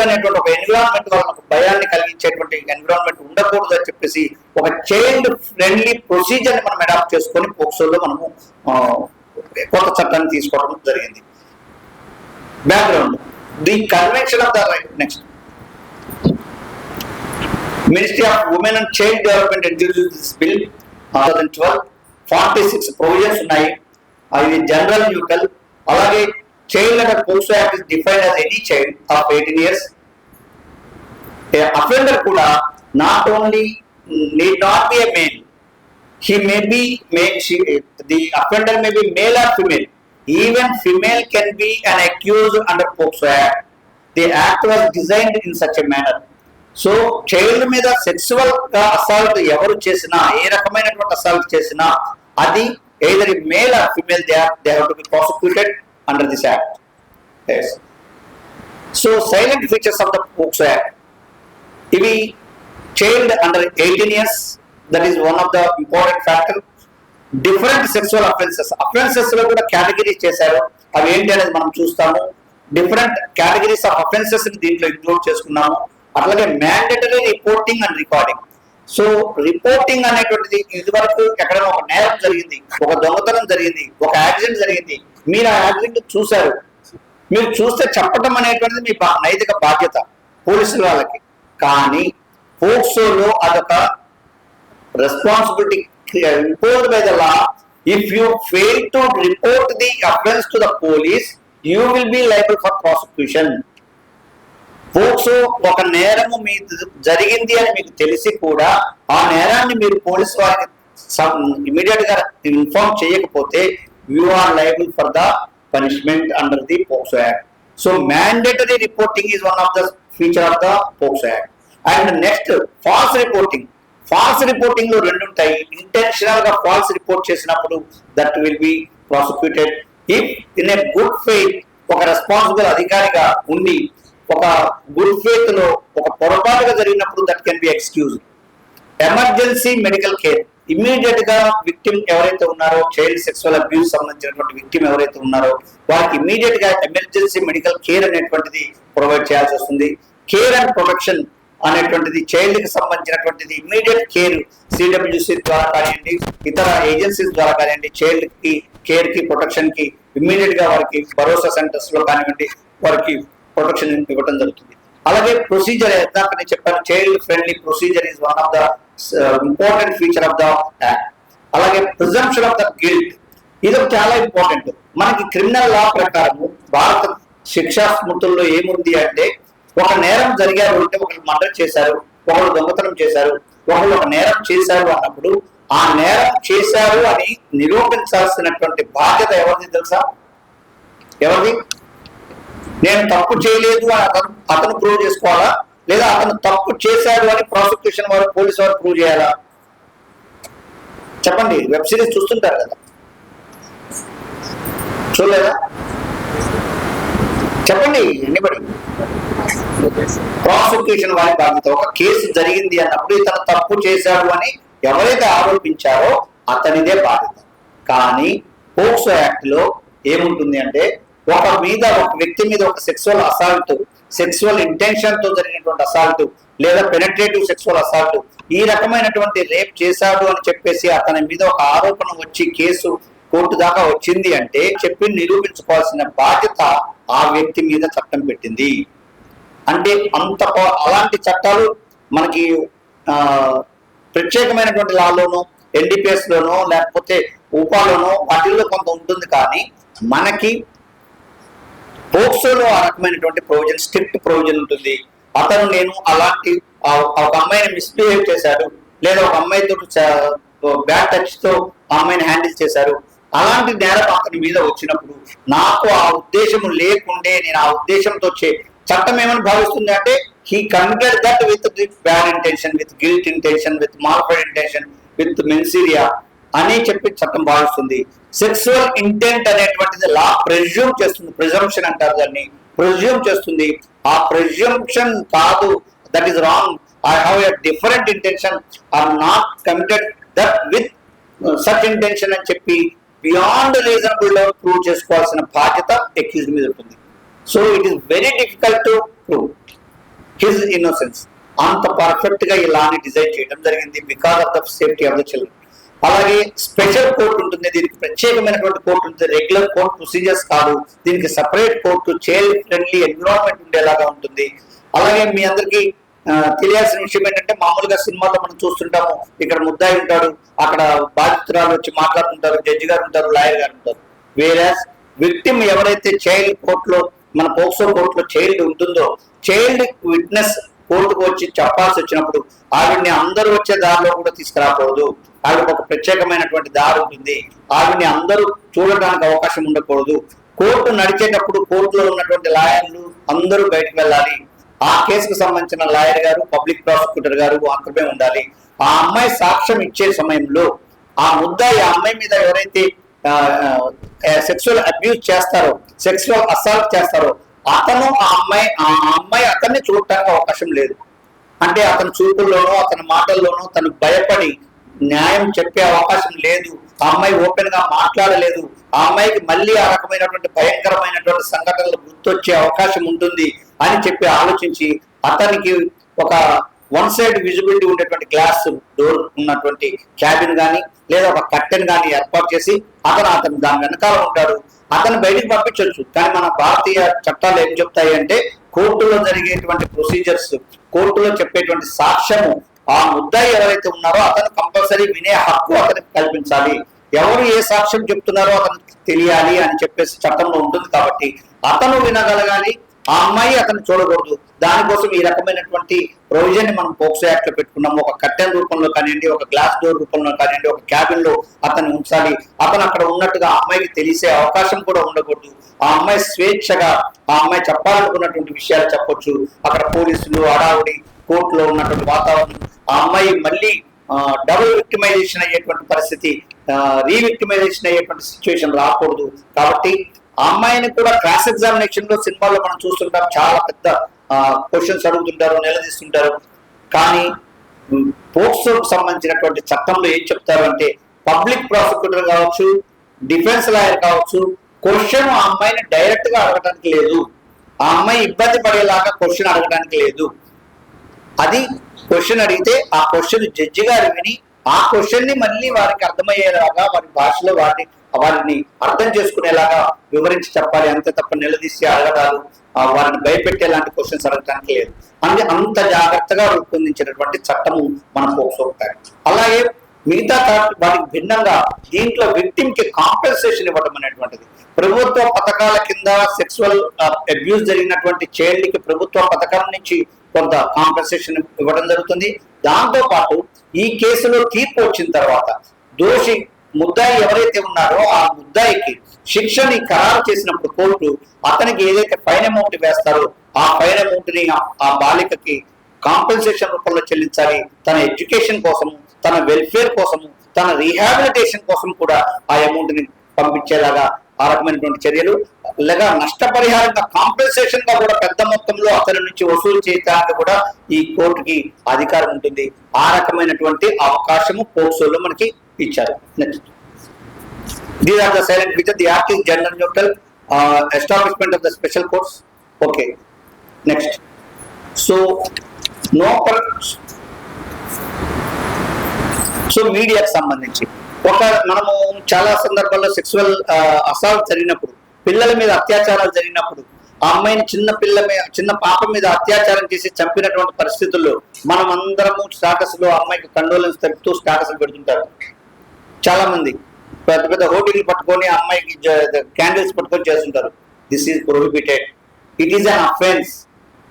అనేటువంటి ఒక ఎన్విరాన్మెంట్ వాళ్ళకి భయాన్ని కలిగించేటువంటి ఎన్విరాన్మెంట్ ఉండకూడదు అని చెప్పేసి ఒక చైల్డ్ ఫ్రెండ్లీ ప్రొసీజర్ ని మనం అడాప్ట్ చేసుకొని పోక్సోలో మనము కొత్త చట్టాన్ని తీసుకోవడం జరిగింది. Background, the convention of the right. Next, ministry of women and child development introduce this bill 2012. 46 provisions ఉన్నాయి. అవి జనరల్, న్యూట్రల్. అలాగే child under POCSO act is defined as any child of 18 years. Offender కూడా not only need not be a male, he may be the offender may be male or female. Even female can be an accused under POCSO Act. The act was designed in such a manner. So child మీద సెక్సువల్ గా అసాల్ట్ ఎవరు చేసినా, ఏ రకమైనటువంటి అసాల్ట్ చేసినా, అది either male or female, they have to be prosecuted under this act. Yes. So silent features of the POCSO Act. ఇవి child under 18 years, that is one of the important factor. Different sexual offences లో కూడా కేటగిరీస్ చేశారు. అవి ఏంటి అనేది మనం చూస్తాము. డిఫరెంట్ కేటగిరీస్ ఆఫ్ అఫెన్సెస్ ని దీంట్లో ఇంక్లూడ్ చేసుకున్నాము. అట్లాగే mandatory reporting and recording. So reporting అనేటువంటిది, ఇదివరకు ఎక్కడైనా ఒక నేరం జరిగింది, ఒక దొంగతనం జరిగింది, ఒక యాక్సిడెంట్ జరిగింది, మీరు ఆ యాక్సిడెంట్ చూశారు, మీరు చూస్తే చెప్పడం అనేటువంటిది మీ నైతిక బాధ్యత పోలీసుల వాళ్ళకి. కానీ పోక్సోలో అదొక responsibility imposed by the law. If you fail to report the offence to the police, you will be liable for prosecution. POCSO ఒక నేరము మీకు జరిగింది అని మీకు తెలిసి కూడా ఆ నేరాన్ని మీరు పోలీసు వారికి ఇమీడియట్ గా ఇన్ఫార్మ్ చేయకపోతే you are liable for the punishment under the POCSO act. So mandatory reporting is one of the feature of the POCSO act. And next, false reporting. False reporting లో రెండు ఉంటాయి. ఇంటెన్షనల్ గా ఫాల్స్ రిపోర్ట్ చేసినప్పుడు that will be prosecuted. If in a good faith, ఒక రెస్పాన్సిబుల్ అధికారిగా ఉండి ఒక గుడ్ ఫెయిత్ లో ఒక పొరపాటుగా జరిగినప్పుడు that can be excuse. Emergency medical care, immediate గా విక్టిమ్ ఎవరైతే ఉన్నారో, చైల్డ్ సెక్సువల్ అబ్యూస్ సంబంధించినటువంటి విక్టిమ్ ఎవరైతే ఉన్నారో వారికి ఇమ్మీడియట్ గా ఎమర్జెన్సీ మెడికల్ కేర్ అనేటువంటిది ప్రొవైడ్ చేయాల్సి వస్తుంది. కేర్ అండ్ ప్రొటెక్షన్ అనేటువంటిది చైల్డ్ కి సంబంధించినటువంటిది ఇమ్మీడియట్ కేర్ సిడబ్ల్యూసి ద్వారా కానివ్వండి, ఇతర ఏజెన్సీస్ ద్వారా కానివ్వండి, చైల్డ్ కి కేర్ కి ప్రొటెక్షన్ కి ఇమ్మీడియట్ గా వారికి భరోసా సెంటర్స్ లో కానివ్వండి వారికి ప్రొటెక్షన్ ఇవ్వడం జరుగుతుంది. అలాగే ప్రొసీజర్, ఇందాక నేను చెప్పాను, child friendly procedure is one of the important feature of the act. అలాగే ప్రిజంప్షన్ ఆఫ్ ద గిల్ట్, ఇది చాలా ఇంపార్టెంట్. మనకి క్రిమినల్ లా ప్రకారం భారత శిక్షా స్మృతుల్లో ఏముంది అంటే, ఒక నేరం జరిగారు అంటే, ఒకరు మర్డర్ చేశారు, ఒకరు దొంగతనం చేశారు, ఒకరు ఒక నేరం చేశారు అన్నప్పుడు ఆ నేరం చేశారు అని నిరూపించాల్సినటువంటి బాధ్యత ఎవరిది తెలుసా? ఎవరిది? నేను తప్పు చేయలేదు అని అతను ప్రూవ్ చేసుకోవాలా, లేదా అతను తప్పు చేశాడు అని ప్రాసిక్యూషన్ వారు, పోలీసు వారు ప్రూవ్ చేయాలా? చెప్పండి. వెబ్ సిరీస్ చూస్తుంటారు కదా, చూడలేదా? చెప్పండి. ఎన్నిబడి ప్రాసిక్యూషన్ వారి బాధ్యత. ఒక కేసు జరిగింది అన్నప్పుడు ఇతను తప్పు చేశాడు అని ఎవరైతే ఆరోపించారో అతనిదే బాధ్యత. కానీ పోక్సో యాక్ట్ లో ఏముంటుంది అంటే, ఒక వ్యక్తి మీద ఒక సెక్సువల్ అసాల్ట్, సెక్సువల్ ఇంటెన్షన్ తో జరిగినటువంటి అసాల్ట్, లేదా పెనట్రేటివ్ సెక్సువల్ అసాల్ట్, ఈ రకమైనటువంటి రేప్ చేశాడు అని చెప్పేసి అతని మీద ఒక ఆరోపణ వచ్చి కేసు కోర్టు దాకా వచ్చింది అంటే చెప్పి నిరూపించుకోవాల్సిన బాధ్యత ఆ వ్యక్తి మీద చట్టం పెట్టింది. అంటే అలాంటి చట్టాలు మనకి ప్రత్యేకమైనటువంటి లాలోనో ఎన్డీపీఎస్ లోనో లేకపోతే ఊపాలోనో వాటిల్లో కొంత ఉంటుంది, కానీ మనకి పోక్సోలో ఆ రకమైనటువంటి ప్రొవిజన్, స్ట్రిక్ట్ ప్రొవిజన్ ఉంటుంది. అతను నేను అలాంటి ఒక అమ్మాయిని మిస్బిహేవ్ చేశాడు, లేదా ఒక అమ్మాయితో బ్యాడ్ టచ్ తో ఆ అమ్మాయిని హ్యాండిల్ చేశారు, అలాంటి నేరం అతని మీద వచ్చినప్పుడు నాకు ఆ ఉద్దేశం లేకుండే, నేను ఆ ఉద్దేశంతో చట్టం ఏమని భావిస్తుంది అంటే he committed that with bad intention, with guilt intention, with mala fide intention, with mens rea అని చెప్పి చట్టం భావిస్తుంది. సెక్సువల్ ఇంటెంట్ అనేటువంటిది లా ప్రెజ్యూమ్ చేస్తుంది, ప్రిజంప్షన్ అంటారు దాన్ని, ప్రెజ్యూమ్ చేస్తుంది. ఆ ప్రెజ్యూమ్షన్ కాదు, that is wrong, I have a different intention, or not committed that with such intention అని చెప్పి బియాండ్ రీజనబుల్ డౌట్ ప్రూవ్ చేసుకోవాల్సిన బాధ్యత అక్యూజ్డ్ మీద ఉంటుంది. So it is very difficult to prove his innocence. అంత పర్ఫెక్ట్ గా ఈ లాని డిజైన్ చేయడం జరిగింది because of the safety of the children. అలాగే స్పెషల్ కోర్టు ఉంటుంది, దీనికి ప్రత్యేకమైనటువంటి కోర్టు ఉంటుంది, రెగ్యులర్ కోర్ట్ ప్రొసీజర్స్ కాదు, దీనికి separate court, child friendly environment ఉండేలాగా ఉంటుంది. అలాగే మీ అందరికీ తెలియాల్సిన విషయం ఏంటంటే, మామూలుగా సినిమాలో మనం చూస్తుంటాము, ఇక్కడ ముద్దాయి ఉంటాడు, అక్కడ బాధితురాలు వచ్చి మాట్లాడుతుంటారు, జడ్జి గారు ఉంటారు, లాయర్ గారు ఉంటారు. వేరాస్ విక్టిమ్ ఎవరైతే చైల్డ్ కోర్టులో, మన పోక్సో కోర్టులో చైల్డ్ ఉంటుందో, చైల్డ్ విట్నెస్ కోర్టుకు వచ్చి చెప్పాల్సి వచ్చినప్పుడు ఆవిడ్ని అందరూ వచ్చే దారిలో కూడా తీసుకురాకూడదు, ఆవిడకి ఒక ప్రత్యేకమైనటువంటి దారి ఉంటుంది, ఆవిడ్ని అందరూ చూడడానికి అవకాశం ఉండకూడదు. కోర్టు నడిచేటప్పుడు కోర్టులో ఉన్నటువంటి లాయర్లు అందరూ బయటకు వెళ్ళాలి, ఆ కేసుకు సంబంధించిన లాయర్ గారు, పబ్లిక్ ప్రాసిక్యూటర్ గారు మాత్రమే ఉండాలి. ఆ అమ్మాయి సాక్ష్యం ఇచ్చే సమయంలో ఆ ముద్దాయి ఆ అమ్మాయి మీద ఎవరైతే సెక్సువల్ అబ్యూజ్ చేస్తారో, సెక్సువల్ అసాల్ట్ చేస్తారో, అతను ఆ అమ్మాయి అతన్ని చూడటానికి అవకాశం లేదు. అంటే అతని చూపుల్లోనో అతని మాటల్లోనో తను భయపడి న్యాయం చెప్పే అవకాశం లేదు, ఆ అమ్మాయి ఓపెన్ గా మాట్లాడలేదు, ఆ అమ్మాయికి మళ్ళీ ఆ రకమైనటువంటి భయంకరమైనటువంటి సంఘటనలు గుర్తొచ్చే అవకాశం ఉంటుంది అని చెప్పి ఆలోచించి అతనికి ఒక వన్ సైడ్ విజిబిలిటీ ఉండేటువంటి గ్లాస్ డోర్ ఉన్నటువంటి క్యాబిన్ కానీ లేదా ఒక కర్టెన్ కానీ ఏర్పాటు చేసి అతను దాని వెనకాల ఉంటాడు, అతను బయటికి పంపించవచ్చు. కానీ మన భారతీయ చట్టాలు ఏం చెప్తాయి అంటే, కోర్టులో జరిగేటువంటి ప్రొసీజర్స్, కోర్టులో చెప్పేటువంటి సాక్ష్యము ఆ ముద్దాయి ఎవరైతే ఉన్నారో అతను కంపల్సరీ వినే హక్కు అతనికి కల్పించాలి, ఎవరు ఏ సాక్ష్యం చెప్తున్నారో అతనికి తెలియాలి అని చెప్పేసి చట్టంలో ఉంటుంది. కాబట్టి అతను వినగలగాలి, ఆ అమ్మాయి అతను చూడకూడదు. దానికోసం ఈ రకమైనటువంటి ప్రొవిజన్ ని మనం పోక్సో యాక్ట్ లో పెట్టుకున్నాము. ఒక కర్టెన్ రూపంలో కానివ్వండి, ఒక గ్లాస్ డోర్ రూపంలో కానివ్వండి, ఒక క్యాబిన్ లో అతను ఉంచాలి, అతను అక్కడ ఉన్నట్టుగా ఆ అమ్మాయికి తెలిసే అవకాశం కూడా ఉండకూడదు. ఆ అమ్మాయి స్వేచ్ఛగా ఆ అమ్మాయి చెప్పాలనుకున్నటువంటి విషయాలు చెప్పొచ్చు. అక్కడ పోలీసులు, హడావుడి, కోర్టులో ఉన్నటువంటి వాతావరణం, ఆ అమ్మాయి మళ్ళీ డబుల్ విక్టిమైజేషన్ అయ్యేటువంటి పరిస్థితి, రీవిక్టిమైజేషన్ అయ్యేటువంటి సిచ్యువేషన్ రాకూడదు. కాబట్టి ఆ అమ్మాయిని కూడా క్రాస్ ఎగ్జామినేషన్ లో సినిమాల్లో మనం చూస్తుంటాం, చాలా పెద్ద క్వశ్చన్స్ అడుగుతుంటారు, నిలదీస్తుంటారు. కానీ పోక్సోకు సంబంధించినటువంటి చట్టంలో ఏం చెప్తారు అంటే, పబ్లిక్ ప్రాసిక్యూటర్ కావచ్చు, డిఫెన్స్ లాయర్ కావచ్చు, క్వశ్చన్ ఆ అమ్మాయిని డైరెక్ట్ గా అడగడానికి లేదు, ఆ అమ్మాయి ఇబ్బంది పడేలాగా క్వశ్చన్ అడగడానికి లేదు. అది క్వశ్చన్ అడిగితే ఆ క్వశ్చన్ జడ్జి గారు విని ఆ క్వశ్చన్ ని మళ్ళీ వారికి అర్థమయ్యేలాగా వారి భాషలో వారిని అర్థం చేసుకునేలాగా వివరించి చెప్పాలి, అంతే తప్ప నిలదీసి అడగడాలు, వారిని భయపెట్టేలాంటి క్వశ్చన్స్ అడగడానికి లేదు. అంటే అంత జాగ్రత్తగా రూపొందించినటువంటి చట్టము మన పోక్సో యాక్ట్. అలాగే మిగతా వాటికి భిన్నంగా దీంట్లో విక్టిమ్ కి కాంపెన్సేషన్ ఇవ్వడం అనేటువంటిది, ప్రభుత్వ పథకాల కింద సెక్సువల్ అబ్యూస్ జరిగినటువంటి చైల్డ్ కి ప్రభుత్వ పథకం నుంచి కొంత కాంపెన్సేషన్ ఇవ్వడం జరుగుతుంది. దాంతో పాటు ఈ కేసులో తీర్పు వచ్చిన తర్వాత దోషి ముద్దాయి ఎవరైతే ఉన్నారో ఆ ముద్దాయికి శిక్షని ఖరారు చేసినప్పుడు కోర్టు అతనికి ఏదైతే ఫైన్ అమౌంట్ వేస్తారో ఆ ఫైన్ అమౌంట్ ని ఆ బాలికకి కాంపెన్సేషన్ రూపంలో చెల్లించాలి. తన ఎడ్యుకేషన్ కోసము, తన వెల్ఫేర్ కోసము, తన రీహాబిలిటేషన్ కోసం కూడా ఆ అమౌంట్ ని పంపించేలాగా ఆ రకమైనటువంటి చర్యలు, లేదా నష్టపరిహారంగా కాంపెన్సేషన్ గా కూడా పెద్ద మొత్తంలో అతని నుంచి వసూలు చేయడానికి కూడా ఈ కోర్టుకి అధికారం ఉంటుంది. ఆ రకమైనటువంటి అవకాశము పోక్సోలో మనకి ఇచ్చారు. Next, these are the salient feature. The act is gender neutral, establishment of the special courts. Okay, next. So మీడియాకి సంబంధించి మనము చాలా సందర్భాల్లో సెక్సువల్ అసాల్ట్ జరిగినప్పుడు, పిల్లల మీద అత్యాచారాలు జరిగినప్పుడు ఆ అమ్మాయిని చిన్న పాప మీద అత్యాచారం చేసి చంపినటువంటి పరిస్థితుల్లో మనం అందరము స్టాటస్ లో అమ్మాయికి కండోలెన్స్ తెలుపుతూ స్టాటస్ పెడుతుంటారు. చాలా మంది పెద్ద పెద్ద హోటల్ పట్టుకొని అమ్మాయికి క్యాండిల్స్ పట్టుకొని చేస్తుంటారు. This is prohibited. It is an offence.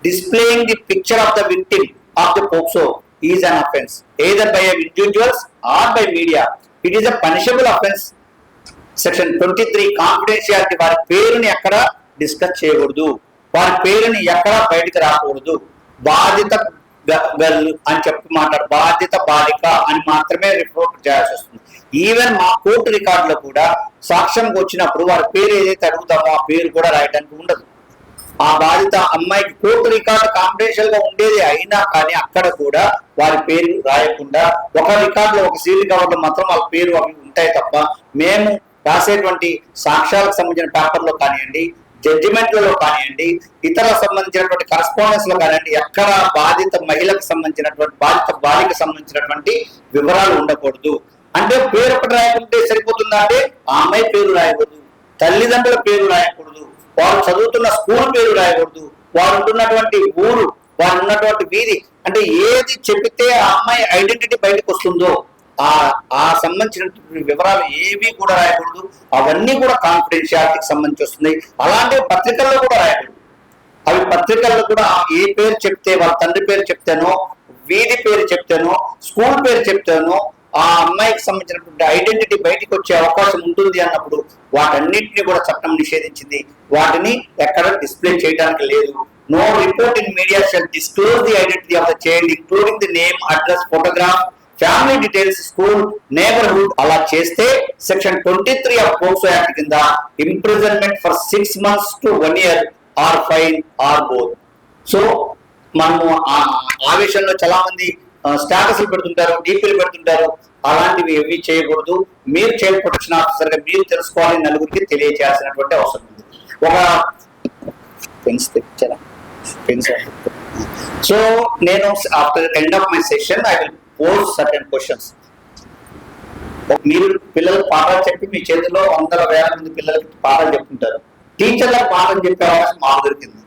Displaying the picture of the victim of the POCSO is an offence, either by individuals or by media. It is a punishable offence. Section 23 confidentiality. వారి పేరుని ఎక్కడ డిస్కస్ చేయకూడదు, వారి పేరుని ఎక్కడ బయటకు రాకూడదు. బాధిత గర్ల్ అని చెప్పి మాట్లాడు, బాధిత బాలిక అని మాత్రమే రిపోర్ట్ చేయాల్సి వస్తుంది. ఈవెన్ మా కోర్టు రికార్డులో కూడా సాక్ష్యంకి వచ్చినప్పుడు వారి పేరు ఏదైతే అడుగుతామో ఆ పేరు కూడా రాయడానికి ఉండదు. ఆ బాధిత అమ్మాయికి కోర్టు రికార్డు కాన్ఫిడెన్షియల్ గా ఉండేది అయినా కానీ అక్కడ కూడా వారి పేరు రాయకుండా ఒక రికార్డులో ఒక సీల్ కవర్లో మాత్రం వాళ్ళ పేరు అవి ఉంటాయి తప్ప మేము రాసేటువంటి సాక్ష్యాలకు సంబంధించిన పేపర్లో కానివ్వండి, జడ్జిమెంట్లలో కానివ్వండి, ఇతర సంబంధించినటువంటి కరస్పాండెన్స్ లో కానివ్వండి, ఎక్కడ బాధిత మహిళకు సంబంధించినటువంటి బాధిత బాలికకు సంబంధించినటువంటి వివరాలు ఉండకూడదు. అంటే పేరు ఒకటి రాయకుంటే సరిపోతుందా అంటే ఆ అమ్మాయి పేరు రాయకూడదు, తల్లిదండ్రుల పేరు రాయకూడదు, వారు చదువుతున్న స్కూల్ పేరు రాయకూడదు, వారు ఉంటున్నటువంటి ఊరు, వారు ఉన్నటువంటి వీధి, అంటే ఏది చెబితే ఆ అమ్మాయి ఐడెంటిటీ బయటకు వస్తుందో ఆ సంబంధించినటువంటి వివరాలు ఏవి కూడా రాయకూడదు. అవన్నీ కూడా కాన్ఫిడెన్షియాలిటీకి సంబంధించి వస్తుంది. అలాంటి పత్రికల్లో కూడా రాయకూడదు. అవి పత్రికల్లో కూడా ఏ పేరు చెప్తే, వాళ్ళ తండ్రి పేరు చెప్తేనో, వీధి పేరు చెప్తేనో, స్కూల్ పేరు చెప్తేనో ఆ అమ్మాయికి సంబంధించినటువంటి ఐడెంటిటీ బయటికి వచ్చే అవకాశం ఉంటుంది అన్నప్పుడు వాటన్నిటిని కూడా చట్టం నిషేధించింది. వాటిని ఎక్కడ డిస్ప్లే చేయడానికి లేదు. No report in media shall disclose the identity of the child including the name, address, photograph, family details, school, neighbourhood. అలా చేస్తే సెక్షన్ 23 ఆఫ్ పోక్సో యాక్ట్ కింద imprisonment for 6 months to 1 year or fine or both. So మనము ఆ విషయంలో చాలా మంది స్టాటస్లు పెడుతుంటారు, డీపీలు పెడుతుంటారు. అలాంటివి ఏవి చేయకూడదు. మీరు చైల్డ్ ప్రొటెక్షన్ ఆఫీసర్గా మీరు తెలుసుకోవాలి, నలుగురికి తెలియజేయాల్సినటువంటి అవసరం ఉంది. ఒక పెన్స్ తెచ్చారా? పెన్స్. సో నేను after end of my session I will pose certain questions. మీరు పిల్లలకు పాఠాలు చెప్పి మీ చేతిలో 100,000 మంది పిల్లలకి పాఠాలు చెప్తుంటారు. టీచర్లకు పాఠం చెప్పే అవకాశం మాకు దొరికింది.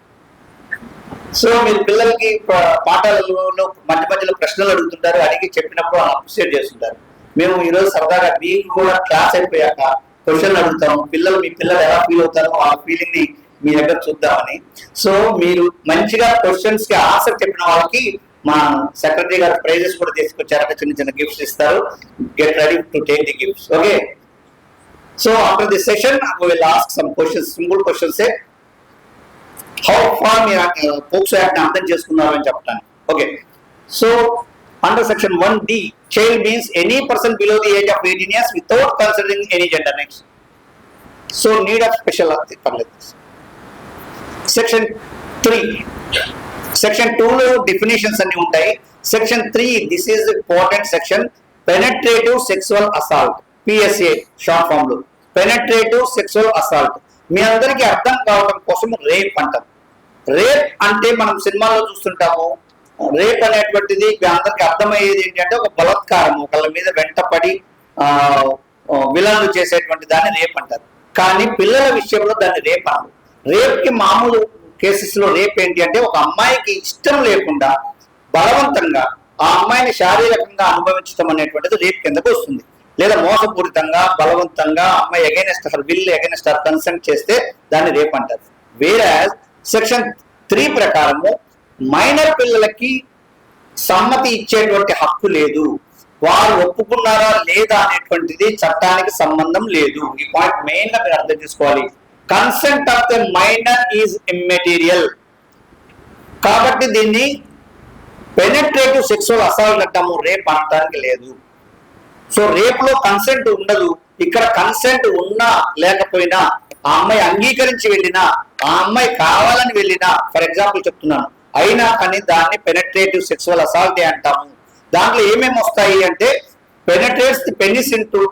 సో మీరు పిల్లలకి పాఠాలలో మధ్య మధ్యలో ప్రశ్నలు అడుగుతుంటారు, అడిగి చెప్పినప్పుడు అప్రిషియేట్ చేస్తుంటారు. మేము ఈరోజు సరదాగా మీకు కూడా క్లాస్ అయిపోయాక క్వశ్చన్లు అడుగుతాము. మీ పిల్లలు ఎలా ఫీల్ అవుతారో ఆ ఫీలింగ్ ని మీ దగ్గర చూద్దామని. సో మీరు మంచిగా క్వశ్చన్స్ కి ఆన్సర్ చెప్పిన వాళ్ళకి మా సెక్రటరీ గారు ప్రైజెస్ కూడా తీసుకొచ్చారట, చిన్న చిన్న గిఫ్ట్స్ ఇస్తారు. Get ready to take the gifts. Okay. So after this session we will ask some questions, simple questions. How far మీరు పోక్సో యాక్ట్ అర్థం చేసుకున్నారు అని చెప్పడానికి. Okay. So under section 1D, child means any person below the age of 18 years without considering any gender. Next. So need of special పర్లేదు. సెక్షన్ 3, సెక్షన్ 2లో డెఫినేషన్స్ అన్ని ఉంటాయి. Section 3, this is important section, penetrative sexual assault, PSA short form లో. పెనెట్రేటివ్ సెక్సువల్ అసాల్ట్ మీ అందరికీ అర్థం కావడం కోసం రేప్ అంటాం. రేప్ అంటే మనం సినిమాల్లో చూస్తుంటాము. రేప్ అనేటువంటిది మీ అందరికి అర్థమయ్యేది ఏంటంటే ఒక బలత్కారం, ఒకళ్ళ మీద వెంటపడి విలన్లు చేసేటువంటి దాన్ని రేప్ అంటారు. కానీ పిల్లల విషయంలో దాన్ని రేప్ అన్నారు. రేప్ కి మామూలు కేసెస్ లో రేప్ ఏంటి అంటే ఒక అమ్మాయికి ఇష్టం లేకుండా బలవంతంగా ఆ అమ్మాయిని శారీరకంగా అనుభవించడం అనేటువంటిది రేప్ కిందకు వస్తుంది. లేదా మోసపూరితంగా బలవంతంగా అమ్మాయి against her will, against her consent చేస్తే దాన్ని రేప్ అంటారు. వేరే సెక్షన్ 3 ప్రకారము మైనర్ పిల్లలకి సమ్మతి ఇచ్చేటువంటి హక్కు లేదు. వారు ఒప్పుకున్నారా లేదా అనేటువంటిది చట్టానికి సంబంధం లేదు. ఈ పాయింట్ మెయిన్ గా మీరు అర్థం చేసుకోవాలి. Consent of the minor is immaterial. కాబట్టి దీన్ని పెనెట్రేటివ్ సెక్సువల్ అసాల్ట్ అంటాము, రేప్ అనడానికి లేదు. సో రేప్ లో కన్సెంట్ ఉండదు. ఇక్కడ కన్సెంట్ ఉన్నా లేకపోయినా, ఆ అమ్మాయి అంగీకరించి వెళ్ళినా, ఆ అమ్మాయి కావాలని వెళ్ళినా, ఫర్ ఎగ్జాంపుల్ చెప్తున్నాను, అయినా కానీ దాన్ని పెనెట్రేటివ్ సెక్సువల్ అసాల్ట్ అంటాము. దాంట్లో ఏమేమి వస్తాయి అంటే penetrates the penis into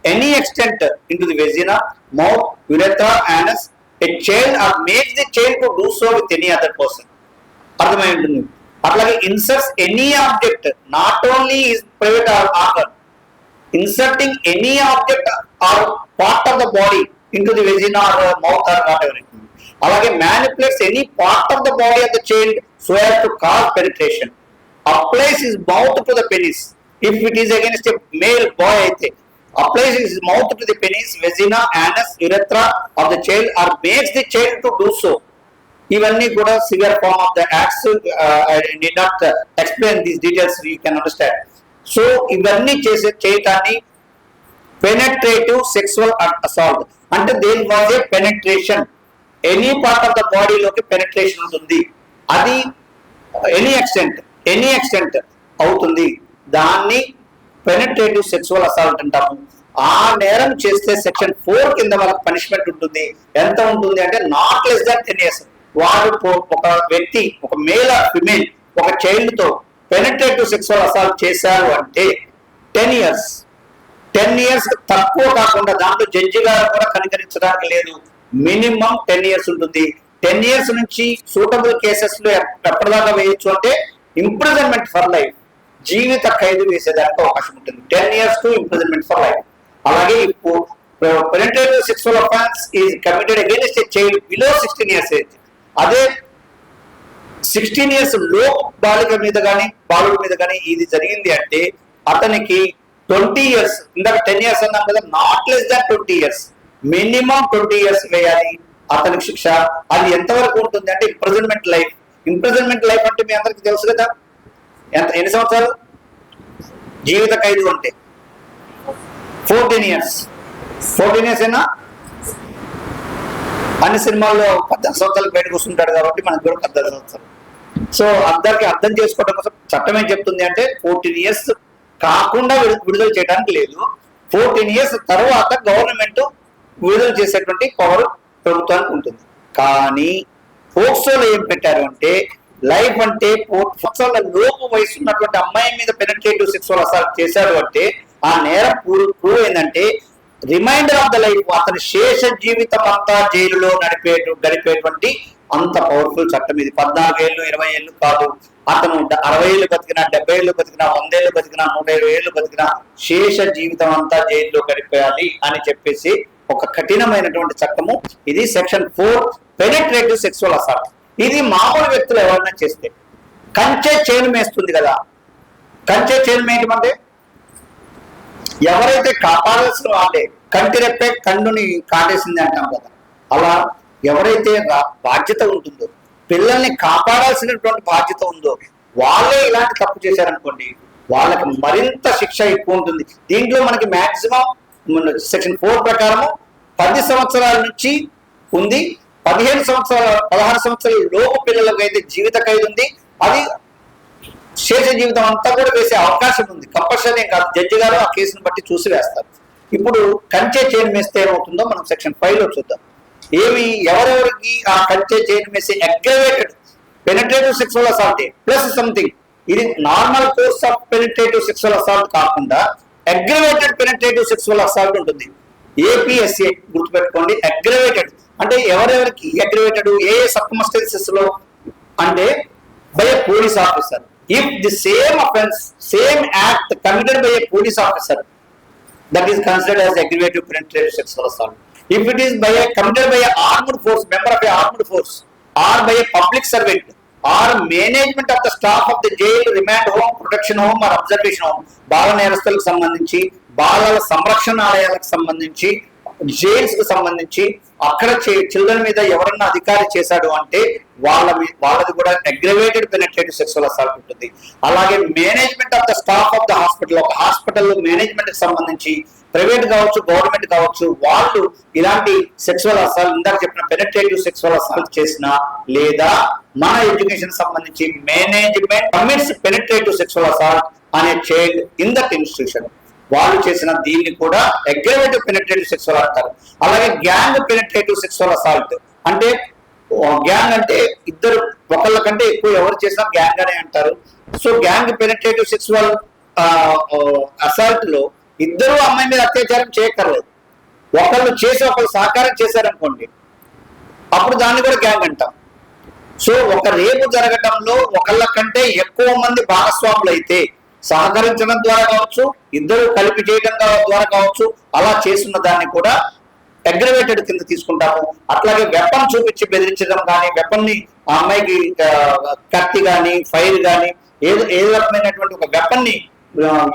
any extent into the vagina, mouth, urethra, anus a child or makes the child to do so with any other person. అర్థమై ఉంటుంది. అట్లాగే inserts any object, not only his private organ, inserting any object or part of the body into the vagina or mouth or whatever it may be. అలాగే manipulates any part of the body of the child so as to cause penetration, applies his mouth to the penis if it is against a male boy అయితే, applies his mouth to the penis, vagina, anus, urethra of the child or makes the child to do so. ఇవన్నీ కూడా severe form of the acts. I need not explain these details, you can understand. So ఇవన్నీ చేయటాన్ని పెనట్రేటివ్ సెక్సువల్ అసాల్ట్ అంటే దేని was a penetration, any part of the బాడీలోకి పెనట్రేషన్ ఉంటుంది, అది ఎనీ ఎక్స్టెంట్ అవుతుంది, దాన్ని పెనట్రేటివ్ సెక్సువల్ అసాల్ట్ అంటాము. ఆ నేరం చేస్తే సెక్షన్ 4 కింద వాళ్ళకి పనిష్మెంట్ ఉంటుంది. ఎంత ఉంటుంది అంటే నాట్ లెస్ దాన్ 10 years. వాడు ఒక వ్యక్తి, ఒక మేల్ ఆర్ ఫిమేల్, ఒక చైల్డ్ తో పెనట్రేటివ్ సెక్సువల్ అసాల్ట్ చేశారు అంటే 10 years. 10 years తక్కువ కాకుండా, దాంట్లో జడ్జి గారు కూడా కనికరించడానికి లేదు, మినిమం 10 years ఉంటుంది. 10 years నుంచి సూటబుల్ కేసెస్ లో ఎప్పటిదాకా వేయొచ్చు అంటే ఇంప్రిజన్మెంట్ ఫర్ లైఫ్, జీవిత ఖైదు వేసేదానికి అవకాశం ఉంటుంది. 10 years to imprisonment for life. అలాగే ఇప్పుడు penetrative sexual offence is committed against a child below 16 years age. అదే 16 years లో బాలిక మీద కానీ బాలుడి మీద కానీ ఇది జరిగింది అంటే అతనికి 20 years, ఇందాక 10 years అన్నాం కదా, not less than 20 years, minimum 20 years వేయాలి అతనికి శిక్ష. అది ఎంతవరకు ఉంటుంది అంటే ఇంప్రిజన్మెంట్ లైఫ్. ఇంప్రిజన్మెంట్ లైఫ్ అంటే మీ అందరికి తెలుసు కదా, ఎన్ని సంవత్సరాలు? జీవిత ఖైదు అంటే 14 years. 14 years అయినా అన్ని సినిమాల్లో 14 సంవత్సరాలు బయటకు వస్తుంటాడు కాబట్టి మనకు కూడా 14 సంవత్సరాలు. సో అందరికి అర్థం చేసుకోవడం కోసం చట్టం ఏం చెప్తుంది అంటే 14 years కాకుండా విడుదల చేయడానికి లేదు. 14 years తర్వాత గవర్నమెంట్ విడుదల చేసేటువంటి పవర్ ప్రభుత్వానికి ఉంటుంది. కానీ పోక్సోలో ఏం పెట్టారు అంటే లైఫ్ అంటే 4 సంవత్సరాల లోపు వయసు ఉన్నటువంటి అమ్మాయి మీద పెనట్రేటివ్ సెక్సువల్ అసాల్ట్ చేశాడు అంటే ఆ నేరం ప్రూవ్ ఏంటంటే రిమైండర్ ఆఫ్ ద లైఫ్, అతని శేష జీవితం అంతా జైలులో గడిపేటువంటి అంత పవర్ఫుల్ చట్టం ఇది. 14 ఏళ్ళు 20 ఏళ్ళు కాదు, అతను 60 ఏళ్ళు బతికినా, 70 ఏళ్ళు బతికినా, 100 ఏళ్ళు బతికినా, 120 ఏళ్ళు బతికినా శేష జీవితం అంతా జైల్లో గడిపేయాలి అని చెప్పేసి ఒక కఠినమైనటువంటి చట్టము ఇది. Section 4 penetrative sexual assault. ఇది మామూలు వ్యక్తులు ఎవరైనా చేస్తే కంచె చైన్ మేస్తుంది కదా, కంచె చైన్ మేయటం ఎవరైతే కాపాడాల్సిన వాళ్ళే, కంటి రెప్పే కన్నుని కాటేసింది అంటాం కదా, అలా ఎవరైతే బాధ్యత ఉంటుందో, పిల్లల్ని కాపాడాల్సినటువంటి బాధ్యత ఉందో వాళ్ళే ఇలాంటి తప్పు చేశారనుకోండి, వాళ్ళకి మరింత శిక్ష ఎక్కువ ఉంటుంది. దీంట్లో మనకి మాక్సిమం సెక్షన్ 4 ప్రకారము 10 సంవత్సరాల నుంచి ఉంది, 16 సంవత్సరాల లోపు పిల్లలకు అయితే జీవిత ఖైదు ఉంది. అది శేష జీవితం అంతా కూడా వేసే అవకాశం ఉంది, కంపల్సరీ కాదు, జడ్జి గారు ఆ కేసును బట్టి చూసి వేస్తారు. ఇప్పుడు కంచె చైన్ వేస్తే ఏమవుతుందో మనం సెక్షన్ 5లో చూద్దాం. ఎవరెవరికి ఆ కంచె చైన్ వేసి aggravated penetrative sexual assault plus something, ఇది normal course of penetrative sexual assault కాకుండా అగ్రవేటెడ్ పెనట్రేటివ్ సెక్సువల్ అసాల్ట్ ఉంటుంది. APSA గుర్తుపెట్టుకోండి. అగ్రవేటెడ్ అంటే ఎవరెవరికి అగ్రవేటెడ్, ఏ సర్కమ్స్టాన్సెస్ లో అంటే by a police officer. If the same offense, same act committed by a police officer, that is considered as aggravated penetrative sexual assault. If it is committed by an armed force, member of a armed force, or by a public servant, or management of the staff of the jail, remand home, protection home, or observation home, బాల నేరస్తులకు సంబంధించి, బాలల సంరక్షణాలయాలకు సంబంధించి, జైల్స్ కు సంబంధించి అక్కడ చిల్డ్రన్ మీద ఎవరన్నా అధికారి చేశాడు అంటే వాళ్ళది కూడా అగ్రవేటెడ్ పెనట్రేటివ్ సెక్సువల్ అసాల్ట్ ఉంటుంది. అలాగే management of the staff of the hospital, ఒక హాస్పిటల్లో మేనేజ్మెంట్ కి సంబంధించి ప్రైవేట్ కావచ్చు, గవర్నమెంట్ కావచ్చు, వాళ్ళు ఇలాంటి సెక్సువల్ అసాల్ట్, ఇందాక చెప్పిన పెనట్రేటివ్ సెక్సువల్ అసాల్ట్ చేసినా, లేదా మన ఎడ్యుకేషన్ సంబంధించి management commits penetrative sexual assault అనే చైల్డ్ ఇన్ దట్ ఇన్స్టిట్యూషన్, వాళ్ళు చేసిన దీన్ని కూడా అగ్రవేటివ్ పెనట్రేటివ్ సెక్సువల్ అంటారు. అలాగే గ్యాంగ్ పెనట్రేటివ్ సెక్సువల్ అసాల్ట్ అంటే, గ్యాంగ్ అంటే ఇద్దరు ఒకళ్ళ కంటే ఎక్కువ ఎవరు చేసినా గ్యాంగ్ అనే అంటారు. So gang penetrative sexual assault లో ఇద్దరు అమ్మాయి మీద అత్యాచారం చేయక్కర్లేదు, ఒకళ్ళు చేసి ఒకళ్ళు సహకారం చేశారనుకోండి, అప్పుడు దాన్ని కూడా గ్యాంగ్ అంటాం. సో ఒక రేపు జరగటంలో ఒకళ్ళ కంటే ఎక్కువ మంది భాగస్వాములు అయితే, సహకరించడం ద్వారా కావచ్చు, ఇద్దరు కలిపి చేయడం ద్వారా కావచ్చు, అలా చేస్తున్న దాన్ని కూడా అగ్రవేటెడ్ కింద తీసుకుంటాము. అట్లాగే వెపన్ చూపించి బెదిరించడం కానీ, వెపన్ ని ఆ అమ్మాయికి కత్తి కానీ, ఫైర్ కానీ ఏ రకమైనటువంటి ఒక వెపన్ ని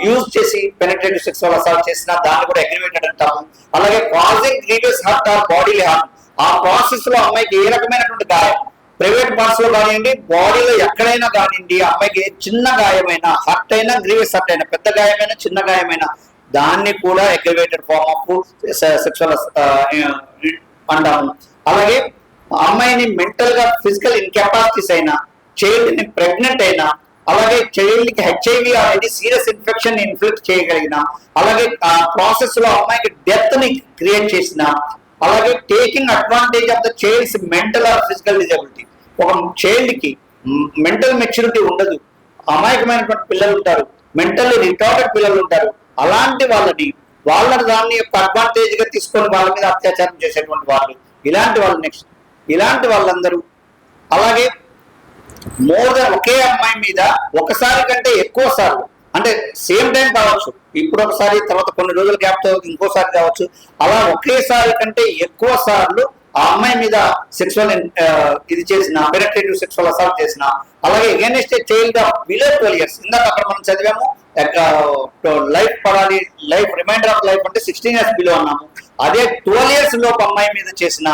యూజ్ చేసి పెనిట్రేటివ్ సెక్సువల్ అసాల్ట్ చేసినా దాన్ని కూడా అగ్రివేటెడ్ అంటాము. అలాగే causing grievous hurt or bodily harm, ఆ ప్రాసెస్ లో అమ్మాయికి ఏ రకమైనటువంటి గాయం, ప్రైవేట్ పార్ట్స్ లో కానివ్వండి, బాడీలో ఎక్కడైనా కానివ్వండి, అమ్మాయికి చిన్న గాయమైనా, హర్ట్ అయినా, గ్రీవియస్ హర్ట్ అయినా, పెద్ద గాయమైనా, చిన్న గాయమైనా, దాన్ని కూడా అగ్రివేటెడ్ ఫార్మ్ ఆఫ్ సెక్సువల్ అంటాము. అలాగే అమ్మాయిని మెంటల్ గా ఫిజికల్ ఇన్కెపాసిటీస్ అయినా, చైల్డ్ ని ప్రెగ్నెంట్ అయినా, అలాగే చైల్డ్ కి హెచ్ఐవి అనేది సీరియస్ ఇన్ఫెక్షన్ ఇన్ఫ్లిక్ట్ చేయగలిగిన, అలాగే ఆ ప్రాసెస్ లో అమ్మాయికి డెత్ ని క్రియేట్ చేసిన, అలాగే taking advantage of the child's mental or physical disability. ఒక చైల్డ్ కి మెంటల్ మెచ్యూరిటీ ఉండదు, అమాయకమైనటువంటి పిల్లలు ఉంటారు, మెంటల్లీ రిటార్డెడ్ పిల్లలు ఉంటారు. అలాంటి వాళ్ళ దాన్ని యొక్క అడ్వాంటేజ్ గా తీసుకొని వాళ్ళ మీద అత్యాచారం చేసేటువంటి వాళ్ళు, ఇలాంటి వాళ్ళు నెక్స్ట్ ఇలాంటి వాళ్ళందరూ. అలాగే మోర్ దెన్ ఒకే అమ్మాయి మీద ఒకసారి కంటే ఎక్కువ సార్లు, అంటే సేమ్ టైం కావచ్చు, ఇప్పుడు ఒకసారి తర్వాత కొన్ని రోజుల గ్యాప్ తో ఇంకోసారి కావచ్చు, అలా ఒకేసారి కంటే ఎక్కువ సార్లు ఆ అమ్మాయి మీద సెక్సువల్ ఇది చేసిన, పెనిట్రేటివ్ సెక్సువల్ అసాల్ట్ చేసిన, అలాగే against a child of below 12 years, ఇందాక అక్కడ మనం చదివాము లైఫ్ పడాలి, లైఫ్ రిమైండర్ ఆఫ్ లైఫ్ అంటే 16 years బిలో అన్నాము. అదే 12 years లోపు అమ్మాయి మీద చేసిన,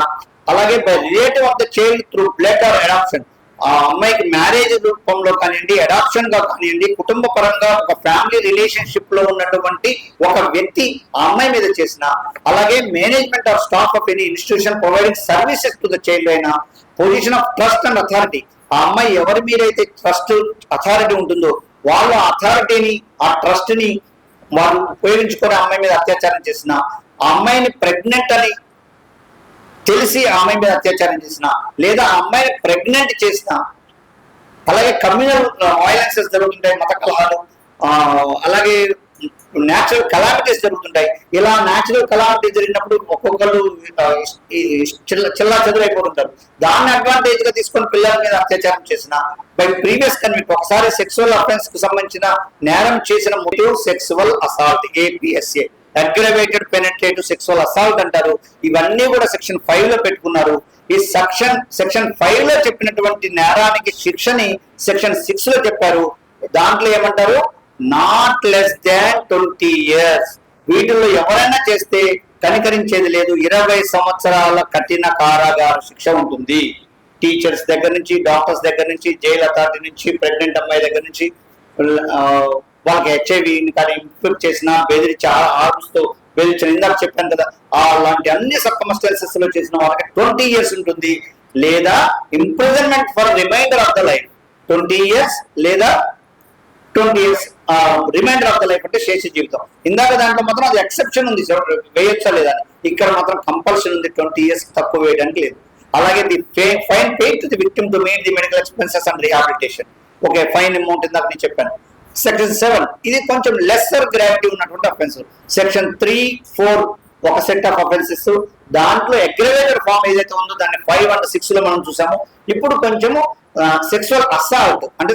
అలాగే by relative of the child through blood or adoption, ఆ అమ్మాయికి మ్యారేజ్ రూపంలో కానివ్వండి, అడాప్షన్ గా కానివ్వండి, కుటుంబ పరంగా ఒక ఫ్యామిలీ రిలేషన్షిప్ లో ఉన్నటువంటి ఒక వ్యక్తి ఆ అమ్మాయి మీద చేసిన, అలాగే management of staff of any institution providing services to the child అయినా, position of trust and authority, ఆ అమ్మాయి ఎవరి మీద అయితే ట్రస్ట్ అథారిటీ ఉంటుందో వాళ్ళ అథారిటీని, ఆ ట్రస్ట్ ని వారు ఉపయోగించుకొని అమ్మాయి మీద అత్యాచారం చేసిన, ఆ అమ్మాయిని ప్రెగ్నెంట్ అని తెలిసి ఆ అమ్మాయి మీద అత్యాచారం చేసిన, లేదా ఆ అమ్మాయిని ప్రెగ్నెంట్ చేసిన, అలాగే కమ్యూనల్ వైలెన్సెస్ జరుగుతుంటాయి, మత కలహాలు, అలాగే న్యాచురల్ కలామిటీస్ జరుగుతుంటాయి. ఇలా న్యాచురల్ కలామిటీ జరిగినప్పుడు ఒక్కొక్కరు చిల్లా చెదురైపోతుంటారు. దాన్ని అడ్వాంటేజ్ గా తీసుకొని పిల్లల మీద అత్యాచారం చేసిన, బై ప్రీవియస్ కన్విక్ట్, ఒకసారి సెక్సువల్ అఫెన్స్ కు సంబంధించిన నేరం చేసిన motive sexual assault, APSA, aggravated penetrative sexual assault అంటారు. ఇవన్నీ కూడా సెక్షన్ 5 లో పెట్టుకున్నారు. ఈ సెక్షన్ 5 లో చెప్పినటువంటి నేరానికి శిక్షని సెక్షన్ 6 లో చెప్పారు. దాంట్లో ఏమంటారు, నాట్ లెస్ దాన్ 20 years. వీటిల్లో ఎవరైనా చేస్తే కనికరించేది లేదు, 20 సంవత్సరాల కఠిన కారాగార శిక్ష ఉంటుంది. టీచర్స్ దగ్గర నుంచి, డాక్టర్స్ దగ్గర నుంచి, జైలు అథారిటీ నుంచి, ప్రెగ్నెంట్ అమ్మాయి దగ్గర నుంచి, వాళ్ళకి హెచ్ఐవి కానీ ఇన్ఫెక్ట్ చేసిన, బెదిరించి ఆర్మ్స్ తో బెదిరించిన, ఇందాక చెప్పాను కదా, అలాంటి అన్ని సర్కమ్స్టాన్సెస్ లో చేసిన వాళ్ళకి 20 years ఉంటుంది, లేదా imprisonment for remainder of the life 20 years, లేదా 20 years remainder of the life అంటే శేష జీవితం. ఇందాక దాంట్లో మాత్రం అది ఎక్సెప్షన్ ఉంది, వేయొచ్చా లేదా, ఇక్కడ మాత్రం కంపల్షన్ ఉంది, 20 years తక్కువ వేయడానికి లేదు. అలాగే the fine paid to the victim to meet the medical expenses and rehabilitation. Okay, fine amount ఇందాక నేను చెప్పాను. సెక్షన్ 7 ఇది కొంచెం లెస్సర్ గ్రావిటీ ఉన్నటువంటి అఫెన్స్. సెక్షన్ 3, 4 ఒక సెట్ ఆఫ్ అఫెన్సెస్. దాంట్లో అగ్రవేటెడ్ ఫామ్ ఏదైతే ఉందో దాన్ని 5 and 6 లో మనం చూసాము. ఇప్పుడు కొంచెము సెక్సువల్ అసాల్ట్ అంటే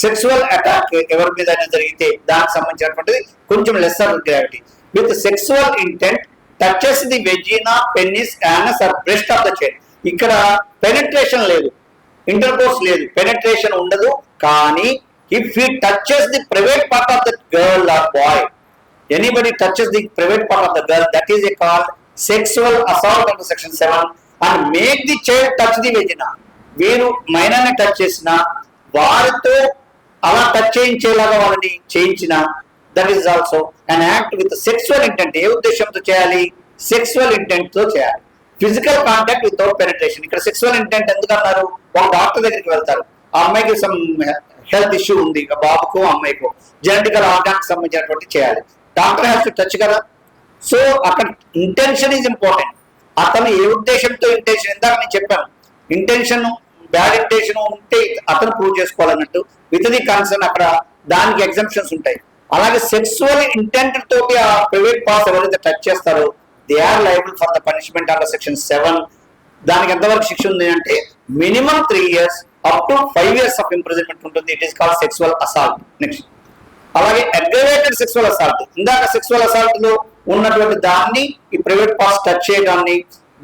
సెక్సువల్ అటాక్ ఎవరి మీద జరిగితే దానికి సంబంధించినటువంటిది కొంచెం lesser gravity. With sexual intent touches the vagina, penis, anus or breast of the child. ఇక్కడ పెనెట్రేషన్ లేదు, ఇంటర్కోర్స్ లేదు, పెనెట్రేషన్ ఉండదు. కానీ if he touches the private part of the girl or boy, anybody touches the private part of the girl, that is called sexual assault under section 7 and make the child touch the vagina. వీరు మైనర్ ని టచ్ చేసిన, వారితో అలా టచ్ చేయించేలాగా వాళ్ళని చేయించిన, that is also an act with sexual intent. ఏ ఉద్దేశంతో చేయాలి, సెక్సువల్ ఇంటెంట్ తో చేయాలి. Physical contact without penetration. ఇక్కడ సెక్సువల్ ఇంటెంట్ ఎందుకన్నారు, ఒక డాక్టర్ దగ్గరికి వెళ్తారు, ఆ అమ్మాయికి సమ్ హెల్త్ ఇష్యూ ఉంది, బాబుకు అమ్మాయికు జెనెటికల్ ఆర్గాన్ సంబంధించినటువంటి చేయాలి, డాక్టర్ హ్యాస్ టు టచ్ కదా. సో అక్కడ ఇంటెన్షన్ ఈజ్ ఇంపార్టెంట్. అతను ఏ ఉద్దేశంతో ఇంటెన్షన్, ఇందాక నేను చెప్పాను, ఇంటెన్షన్ బ్యాడ్ ఇంటెన్షన్ ఉంటే అతను ప్రూవ్ చేసుకోవాలన్నట్టు. విత్ ది కన్సర్న్ అక్కడ దానికి ఎగ్జంప్షన్స్ ఉంటాయి. అలాగే సెక్సువల్ ఇంటెంట్ తోటి ఆ ప్రైవేట్ పార్ట్స్ ఎవరైతే టచ్ చేస్తారో they are liable for the punishment under section 7. దానికి ఎంతవరకు శిక్ష ఉంది అంటే minimum 3 years up to 5 years of imprisonment ఉంటుంది. It is called sexual assault. Next అలాగే అగ్రవేటెడ్ సెక్సువల్ అసాల్ట్, ఇందాక సెక్సువల్ అసాల్ట్ లో ఉన్నటువంటి దాన్ని ఈ ప్రైవేట్ పార్ట్స్ టచ్ చేయడాన్ని,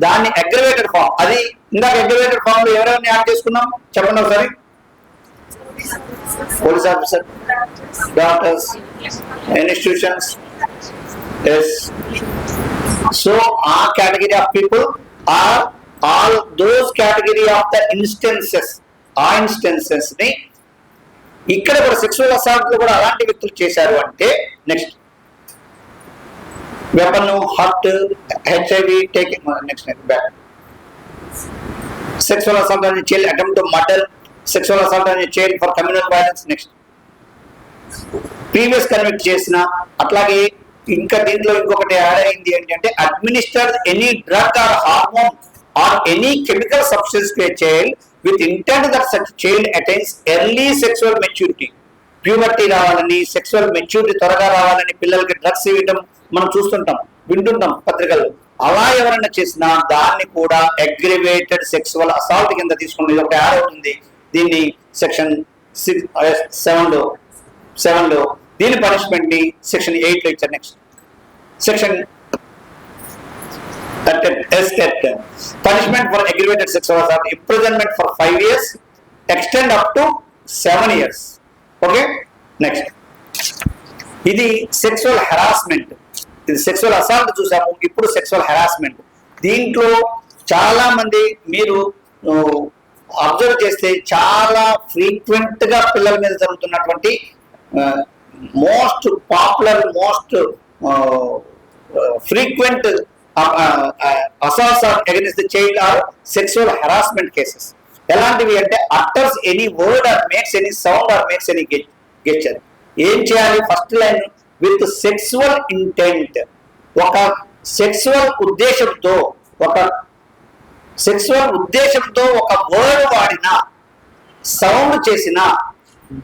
దాన్ని అగ్రవేటెడ్ ఫామ్, అది ఇందాక అగ్రవేటెడ్ ఫామ్ లో ఎవరెవరిని యాడ్ చేసుకున్నాం చెప్పండి ఒకసారి. Police officer, doctors, institutions. Yes, so ఆ category of people are all those category of the instances, ఆ ఇన్స్టెన్సెస్ ని ఇక్కడ కూడా సెక్సువల్ అసాల్ట్ లో కూడా అలాంటి వ్యక్తులు చేశారు అంటే next weapon, hurt, HIV, taking, next back sexual assault అని child, attempt to murder, sexual assault అని child for communal violence, next previous convict చేసిన. అట్లాగే ఇంకా దీంట్లో ఇంకొకటి యాడ్ అయింది ఏంటంటే administer any drug or hormone or any chemical substance to a child with intent that such child attains early sexual maturity. Puberty రావాలని, సెక్సువల్ మెచ్యూరిటీ త్వరగా రావాలని పిల్లలకి డ్రగ్స్ ఇవ్వడం మనం చూస్తుంటాం, వింటుంటాం పత్రికల్లో. అలా ఎవరైనా చేసినా దాన్ని కూడా అగ్రివేటెడ్ సెక్సువల్ అసాల్ట్ కింద తీసుకుని ఇది ఒకటి యాడ్ అవుతుంది. దీన్ని సెక్షన్ 7లో దీని పనిష్మెంట్ ని సెక్షన్ 8 లో ఇచ్చారు. Next section punishment for aggravated sexual assault, imprisonment for 5 years, extend up to 7 years. Okay, next ఇది సెక్సువల్ హెరాస్మెంట్. ఇది సెక్సువల్ అసాల్ట్ చూసాము, ఇప్పుడు సెక్సువల్ హెరాస్మెంట్. దీంట్లో చాలా మంది మీరు అబ్జర్వ్ చేస్తే చాలా ఫ్రీక్వెంట్ గా పిల్లల మీద జరుగుతున్నటువంటి most popular, most frequent assaults against the child are sexual harassment cases. ఎలాంటివి అంటే utters any word or makes any sound or makes any gesture. ఏం చేయాలి? First line with sexual intent, ఒక సెక్సువల్ ఉద్దేశంతో, ఒక వర్డ్ వాడినా, సౌండ్ చేసిన,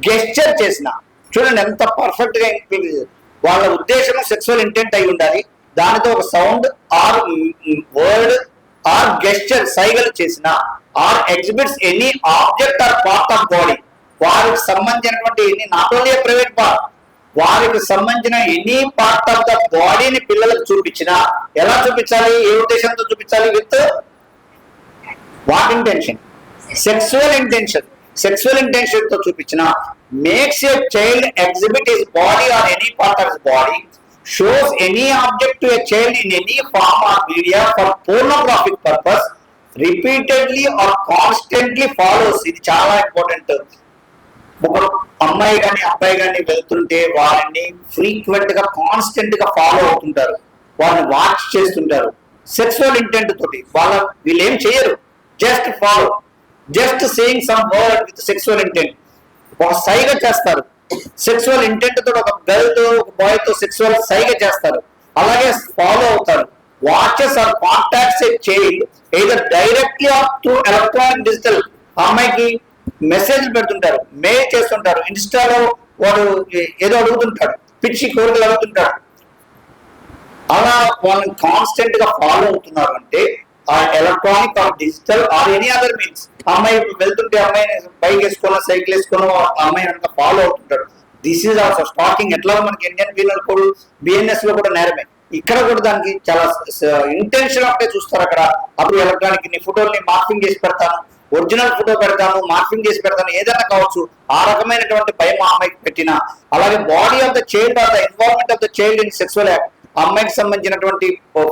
గెస్చర్ చేసిన, చూడండి ఎంత పర్ఫెక్ట్ గా వాళ్ళ ఉద్దేశం సెక్సువల్ ఇంటెంట్ అయి ఉండాలి. దానితో ఒక sound or word or gesture సైగలు చేసిన, or exhibits any object or part of body, వారికి సంబంధించినటువంటి any, not only private part, వారికి సంబంధించిన ఎనీ పార్ట్ ఆఫ్ ద బాడీని పిల్లలకు చూపించిన, ఎలా చూపించాలి? ఏ ఉద్దేశంతో చూపించాలి? With what intention? Sexual intention. Sexual intention తో చూపించిన, makes a child exhibit his body or any part of his body, shows any object to a child in any form or media for pornographic purpose, repeatedly or constantly follows. ఇది చాలా ఇంపార్టెంట్. ఒక అమ్మాయి కానీ అబ్బాయి కానీ వెళ్తుంటే వారిని ఫ్రీక్వెంట్ గా, కాన్స్టెంట్ గా ఫాలో అవుతుంటారు, వారిని వాచ్ చేస్తుంటారు సెక్సువల్ ఇంటెంట్ తోటి. వీళ్ళు ఏం చేయరు, just follow, just saying some word with sexual intent. ఒక సైగ చేస్తారు సెక్సువల్ ఇంటెంట్ తో, ఒక గర్ల్ తో, ఒక బాయ్ తో సెక్సువల్ సైగ చేస్తారు, అలాగే ఫాలో అవుతారు. Watches or contacts a child either directly or through electronic, digital. అమ్మాయికి మెసేజ్లు పెడుతుంటారు, మెయిల్ చేస్తుంటారు, ఇన్స్టాలో వాడు ఏదో అడుగుతుంటాడు, పిచ్చి కోరికలు అడుగుతుంటాడు. అలా వాళ్ళని కాన్స్టెంట్ గా ఫాలో అవుతున్నారు అంటే ఆ electronic or digital or any other means. అమ్మాయి వెళ్తుంటే అమ్మాయిని బైక్ వేసుకోనో, సైకిల్ వేసుకోనో అమ్మాయిని అంతా ఫాలో అవుతుంటాడు. This is also stalking. ఎట్లా మనకి ఇండియన్ పీనల్ కోడ్, బిఎన్ఎస్ లో కూడా నేరమే. ఇక్కడ కూడా దానికి చాలా ఇంటెన్షన్ ఒకటే చూస్తారు అక్కడ. అప్పుడు ఎలక్ట్రానిక్ నీ ఫోటోని మార్ఫింగ్ చేసి పెడతాను, ఒరిజినల్ ఫోటో పెడతాను, మార్ఫింగ్ చేసి పెడతాను, ఏదైనా కావచ్చు. ఆ రకమైనటువంటి భయం ఆ అమ్మాయికి పెట్టిన, అలాగే body of the child or the involvement of the child in sexual act, అమ్మాయికి సంబంధించినటువంటి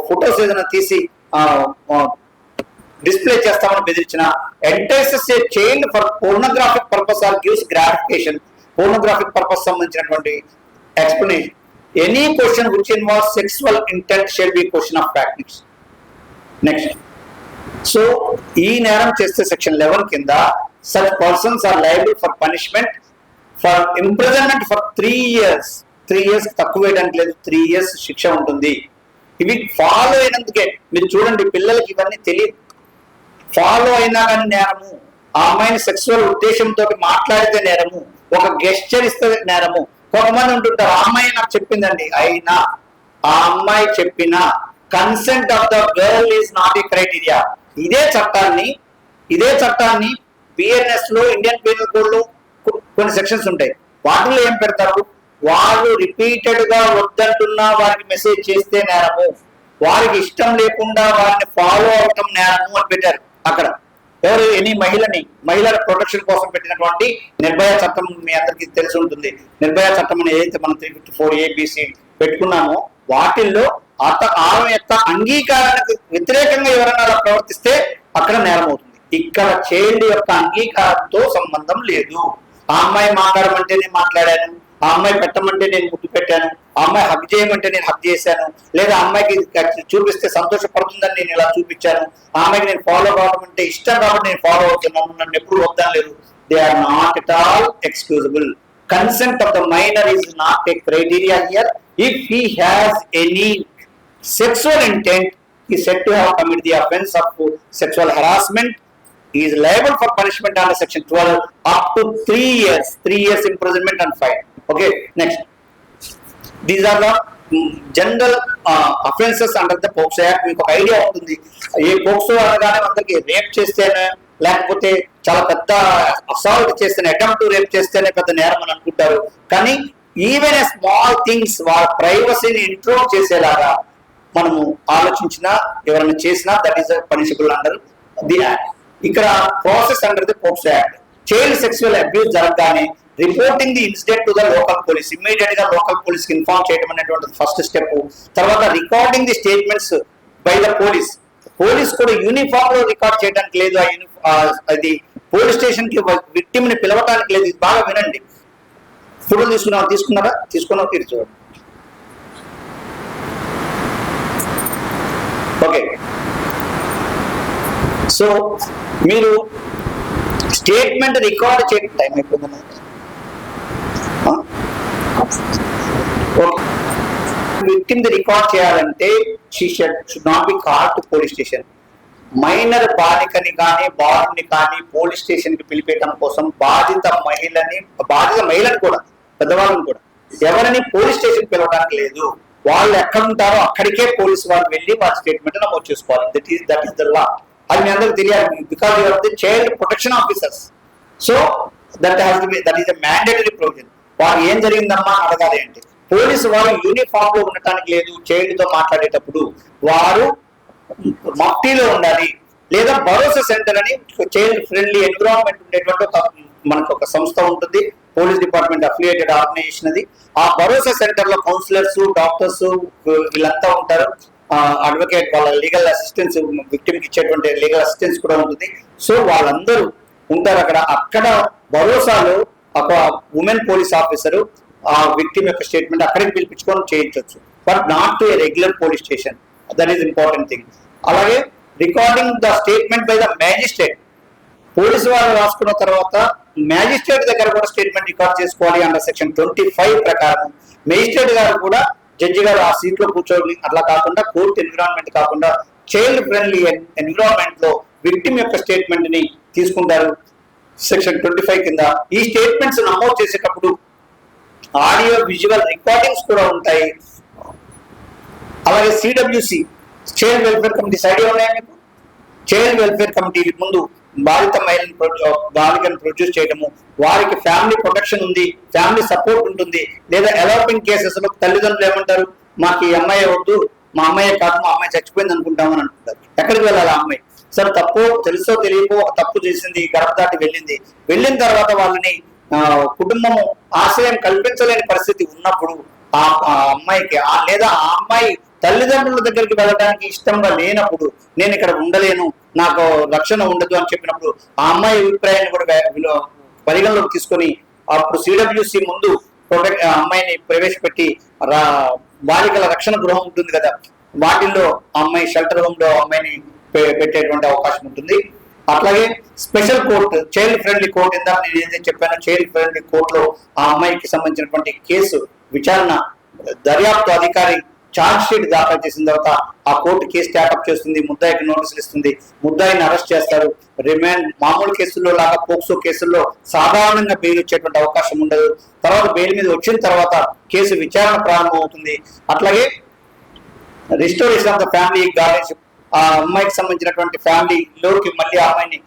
ఫోటోస్ ఏదైనా తీసి డిస్ప్లే చేస్తామని బెదిరించిన, entices a child for pornographic purpose or gives gratification, pornographic purpose సంబంధించినటువంటి explanation. Any question which involve sexual intent shall be question of fact. Next, so ఈ నేరం చేస్తే సెక్షన్ 11 కింద such persons are liable for punishment for imprisonment for 3 years. 3 years తక్కువ వేయడానికి లేదు, 3 years శిక్ష ఉంటుంది. ఇవి ఫాలో అయినందుకే. మీరు చూడండి, పిల్లలకి ఇవన్నీ తెలియదు. ఫాలో అయినా కానీ నేరము, ఆ అమ్మాయిని సెక్సువల్ ఉద్దేశంతో మాట్లాడితే నేరము, ఒక గెస్చర్ ఇస్తే నేరము. కొంతమంది ఉంటుంటారు, ఆ అమ్మాయి నాకు చెప్పిందండి, అయినా ఆ అమ్మాయి చెప్పిన consent of the girl is not a criteria. ఇదే చట్టాన్ని బిఎన్ఎస్ లో, ఇండియన్ పీనల్ కోడ్ లో కొన్ని సెక్షన్స్ ఉంటాయి. వాటిలో ఏం పెడతారు? వాళ్ళు రిపీటెడ్ గా వద్దంటున్నా వారికి మెసేజ్ చేస్తే నేరము, వారికి ఇష్టం లేకుండా వారిని ఫాలో అవటం నేరము అని పెట్టారు అక్కడ. ఎవరు? ఎనీ మహిళల ప్రొటెక్షన్ కోసం పెట్టినటువంటి నిర్భయ చట్టం మీ అందరికీ తెలిసి ఉంటుంది. నిర్భయ చట్టం అని ఏదైతే మనం 354 ABC పెట్టుకున్నామో వాటిల్లో ఆమె యొక్క అంగీకారానికి వ్యతిరేకంగా ఎవరైనా అలా ప్రవర్తిస్తే అక్కడ నేరం అవుతుంది. ఇక్కడ చైల్డ్ యొక్క అంగీకారంతో సంబంధం లేదు. ఆ అమ్మాయి మాట్లాడమంటే నేను మాట్లాడాను, ఆ అమ్మాయి పెట్టమంటే నేను ముద్దు పెట్టాను, ఆ అమ్మాయి హగ్ చేయమంటే నేను హగ్ చేశాను, లేదా అమ్మాయికి చూపిస్తే సంతోషపడుతుందని నేను ఇలా చూపించాను, ఆ అమ్మాయికి నేను ఫాలో కావడం అంటే ఇష్టం కాబట్టి నేను ఫాలో అవుతున్నాను, నన్ను ఎప్పుడు వద్దలేదు. They are not at all excusable. Consent of the minor is not a criteria here. If he has any sexual intent, he is said to have committed the offence of sexual harassment. He is liable for punishment under section 12 up to 3 years. 3 years imprisonment and fine. Okay, next. These are the general offences under the POCSO Act. మీకు ఒక ఐడియా ఉంటుంది. ఏ పోక్సో అనగానే అందరికి రేప్ చేస్తేనే, లేకపోతే చాలా పెద్ద అసాల్ట్ చేస్తేనే, అటెంప్ట్ టు రేప్ చేస్తేనే పెద్ద నేరం అని అనుకుంటారు. కానీ ఈవెన్ ఏ స్మాల్ థింగ్స్ వాళ్ళ ప్రైవసీని ఇంట్రోడ్ చేసేలాగా మనము ఆలోచించినా ఎవరైనా చేసినా that is punishable under the act. ఇక్కడ process under the POCSO act. Child sexual abuse జరగగానే reporting the incident to the local police, immediate గా లోకల్ పోలీస్ కి ఇన్ఫార్మ్ చేయడం అనేటువంటి ఫస్ట్ స్టెప్. తర్వాత recording the statements by the police. Police కూడా యూనిఫామ్ లో రికార్డ్ చేయడానికి లేదు, అది పోలీస్ స్టేషన్ కి విక్టిమ్ ని పిలవటానికి లేదు. ఇది బాగా వినండి. ఫోటోలు తీసుకున్నారా? తీరు చూడండి. ఓకే, సో మీరు స్టేట్మెంట్ రికార్డ్ చేయడం టైం అయిపోయింది. ఓకే, విక్టిమ్ ది రికార్డ్ చేయాలంటే she should not be called to police station. Minor బాలికని కానీ బాలుని కానీ పోలీస్ స్టేషన్ కి పిలిపేయడం కోసం బాధిత మహిళని కూడా, పెద్దవాళ్ళని కూడా ఎవరిని పోలీస్ స్టేషన్ పిలవడానికి లేదు. వాళ్ళు ఎక్కడ ఉంటారో అక్కడికే పోలీసు వాళ్ళు వెళ్ళి వాళ్ళ స్టేట్మెంట్ నమోదు చేసుకోవాలి. That is the law. అది మీ అందరికి తెలియాలి. Because you are the child protection officers. So that is a mandatory provision. వారు ఏం జరిగిందమ్మా అడగాలి అంటే, పోలీసు వారు యూనిఫామ్ లో ఉండటానికి లేదు. చైల్డ్ తో మాట్లాడేటప్పుడు వారు మఫ్టీలో ఉండాలి, లేదా భరోసా సెంటర్ అని చైల్డ్ ఫ్రెండ్లీ ఎన్విరాన్మెంట్ ఉండేటువంటి మనకు ఒక సంస్థ ఉంటుంది, పోలీస్ డిపార్ట్మెంట్ అఫిలియేటెడ్ ఆర్గనైజేషన్ అది. ఆ భరోసా సెంటర్ లో కౌన్సిలర్స్, డాక్టర్స్ వీళ్ళంతా ఉంటారు. అడ్వకేట్, వాళ్ళ లీగల్ అసిస్టెన్స్, విక్టిమ్ కి ఇచ్చేటువంటి లీగల్ అసిస్టెన్స్ కూడా ఉంటుంది. సో వాళ్ళందరూ ఉంటారు అక్కడ భరోసాలో ఒక ఉమెన్ పోలీస్ ఆఫీసరు ఆ విక్టిమ్ యొక్క స్టేట్మెంట్ అక్కడికి పిలిపించుకొని చేయించవచ్చు, but not to a regular police station. That is important thing. అలాగే recording the statement by the magistrate. Police వారు రాసుకున్న తర్వాత మ్యాజిస్ట్రేట్ దగ్గర కూడా స్టేట్మెంట్ రికార్డ్ చేసుకోవాలి అండర్ సెక్షన్ 25 ప్రకారం. మేజిస్ట్రేట్ గారు కూడా, జడ్జి గారు ఆ సీట్ లో కూర్చోని అట్లా కాకుండా కోర్టు ఎన్విరాన్మెంట్ కాకుండా చైల్డ్ ఫ్రెండ్లీ ఎన్విరాన్మెంట్ లో విక్టిమ్ యొక్క స్టేట్మెంట్ ని తీసుకుంటారు సెక్షన్ 25 కింద. ఈ స్టేట్మెంట్స్ నమోదు చేసేటప్పుడు ఆడియో విజువల్ రికార్డింగ్స్ కూడా ఉంటాయి. అలాగే CWC, child welfare committees idea ఉన్నాయా మీకు? చైల్డ్ వెల్ఫేర్ కమిటీ ముందు బాలికను ప్రొడ్యూస్ చేయడము, వారికి ఫ్యామిలీ ప్రొటెక్షన్ ఉంది, ఫ్యామిలీ సపోర్ట్ ఉంటుంది. లేదా ఎలాపింగ్ కేసెస్ లో తల్లిదండ్రులు ఏమంటారు, మాకు ఈ అమ్మాయి వద్దు, మా అమ్మాయి కాదు, మా అమ్మాయి చచ్చిపోయింది అనుకుంటామని అంటుంటారు. ఎక్కడికి వెళ్ళాలి ఆ అమ్మాయి? సార్ తప్పు తెలుసో తెలియకో తప్పు చేసింది, గడప దాటి వెళ్ళిన తర్వాత వాళ్ళని కుటుంబము ఆశ్రయం కల్పించలేని పరిస్థితి ఉన్నప్పుడు ఆ అమ్మాయికి లేదా ఆ అమ్మాయి తల్లిదండ్రుల దగ్గరికి వెళ్ళడానికి ఇష్టంగా లేనప్పుడు, నేను ఇక్కడ ఉండలేను, నాకు రక్షణ ఉండదు అని చెప్పినప్పుడు ఆ అమ్మాయి అభిప్రాయాన్ని కూడా పరిగణలోకి తీసుకొని అప్పుడు సిడబ్ల్యూసి ముందు అమ్మాయిని ప్రవేశపెట్టి బాలికల రక్షణ గృహం ఉంటుంది కదా, వాటిల్లో అమ్మాయి షెల్టర్ హోమ్ లో అమ్మాయిని పెట్టేటువంటి అవకాశం ఉంటుంది. అట్లాగే special court, child friendly court, ఇందాక నేను ఏదైతే చెప్పానో చైల్డ్ ఫ్రెండ్లీ కోర్టులో ఆ అమ్మాయికి సంబంధించినటువంటి కేసు విచారణ దర్యాప్తు అధికారి ఛార్జ్ షీట్ దాఖలు చేసిన తర్వాత ఆ కోర్టు కేసు ట్యాకప్ చేస్తుంది, ముద్దాయికి నోటీసులు ఇస్తుంది, ముద్దాయిని అరెస్ట్ చేస్తారు. రిమాండ్ మామూలు కేసుల్లో లాగా పోక్సో కేసుల్లో సాధారణంగా బెయిల్ వచ్చేటువంటి అవకాశం ఉండదు. తర్వాత బెయిల్ మీద వచ్చిన తర్వాత కేసు విచారణ ప్రారంభం అవుతుంది. అట్లాగే రిస్టోరేషన్ ఆఫ్ ద ఫ్యామిలీ గార్డెన్షిప్, ఆ అమ్మాయికి సంబంధించినటువంటి ఫ్యామిలీలోకి మళ్ళీ ఆ అమ్మాయిని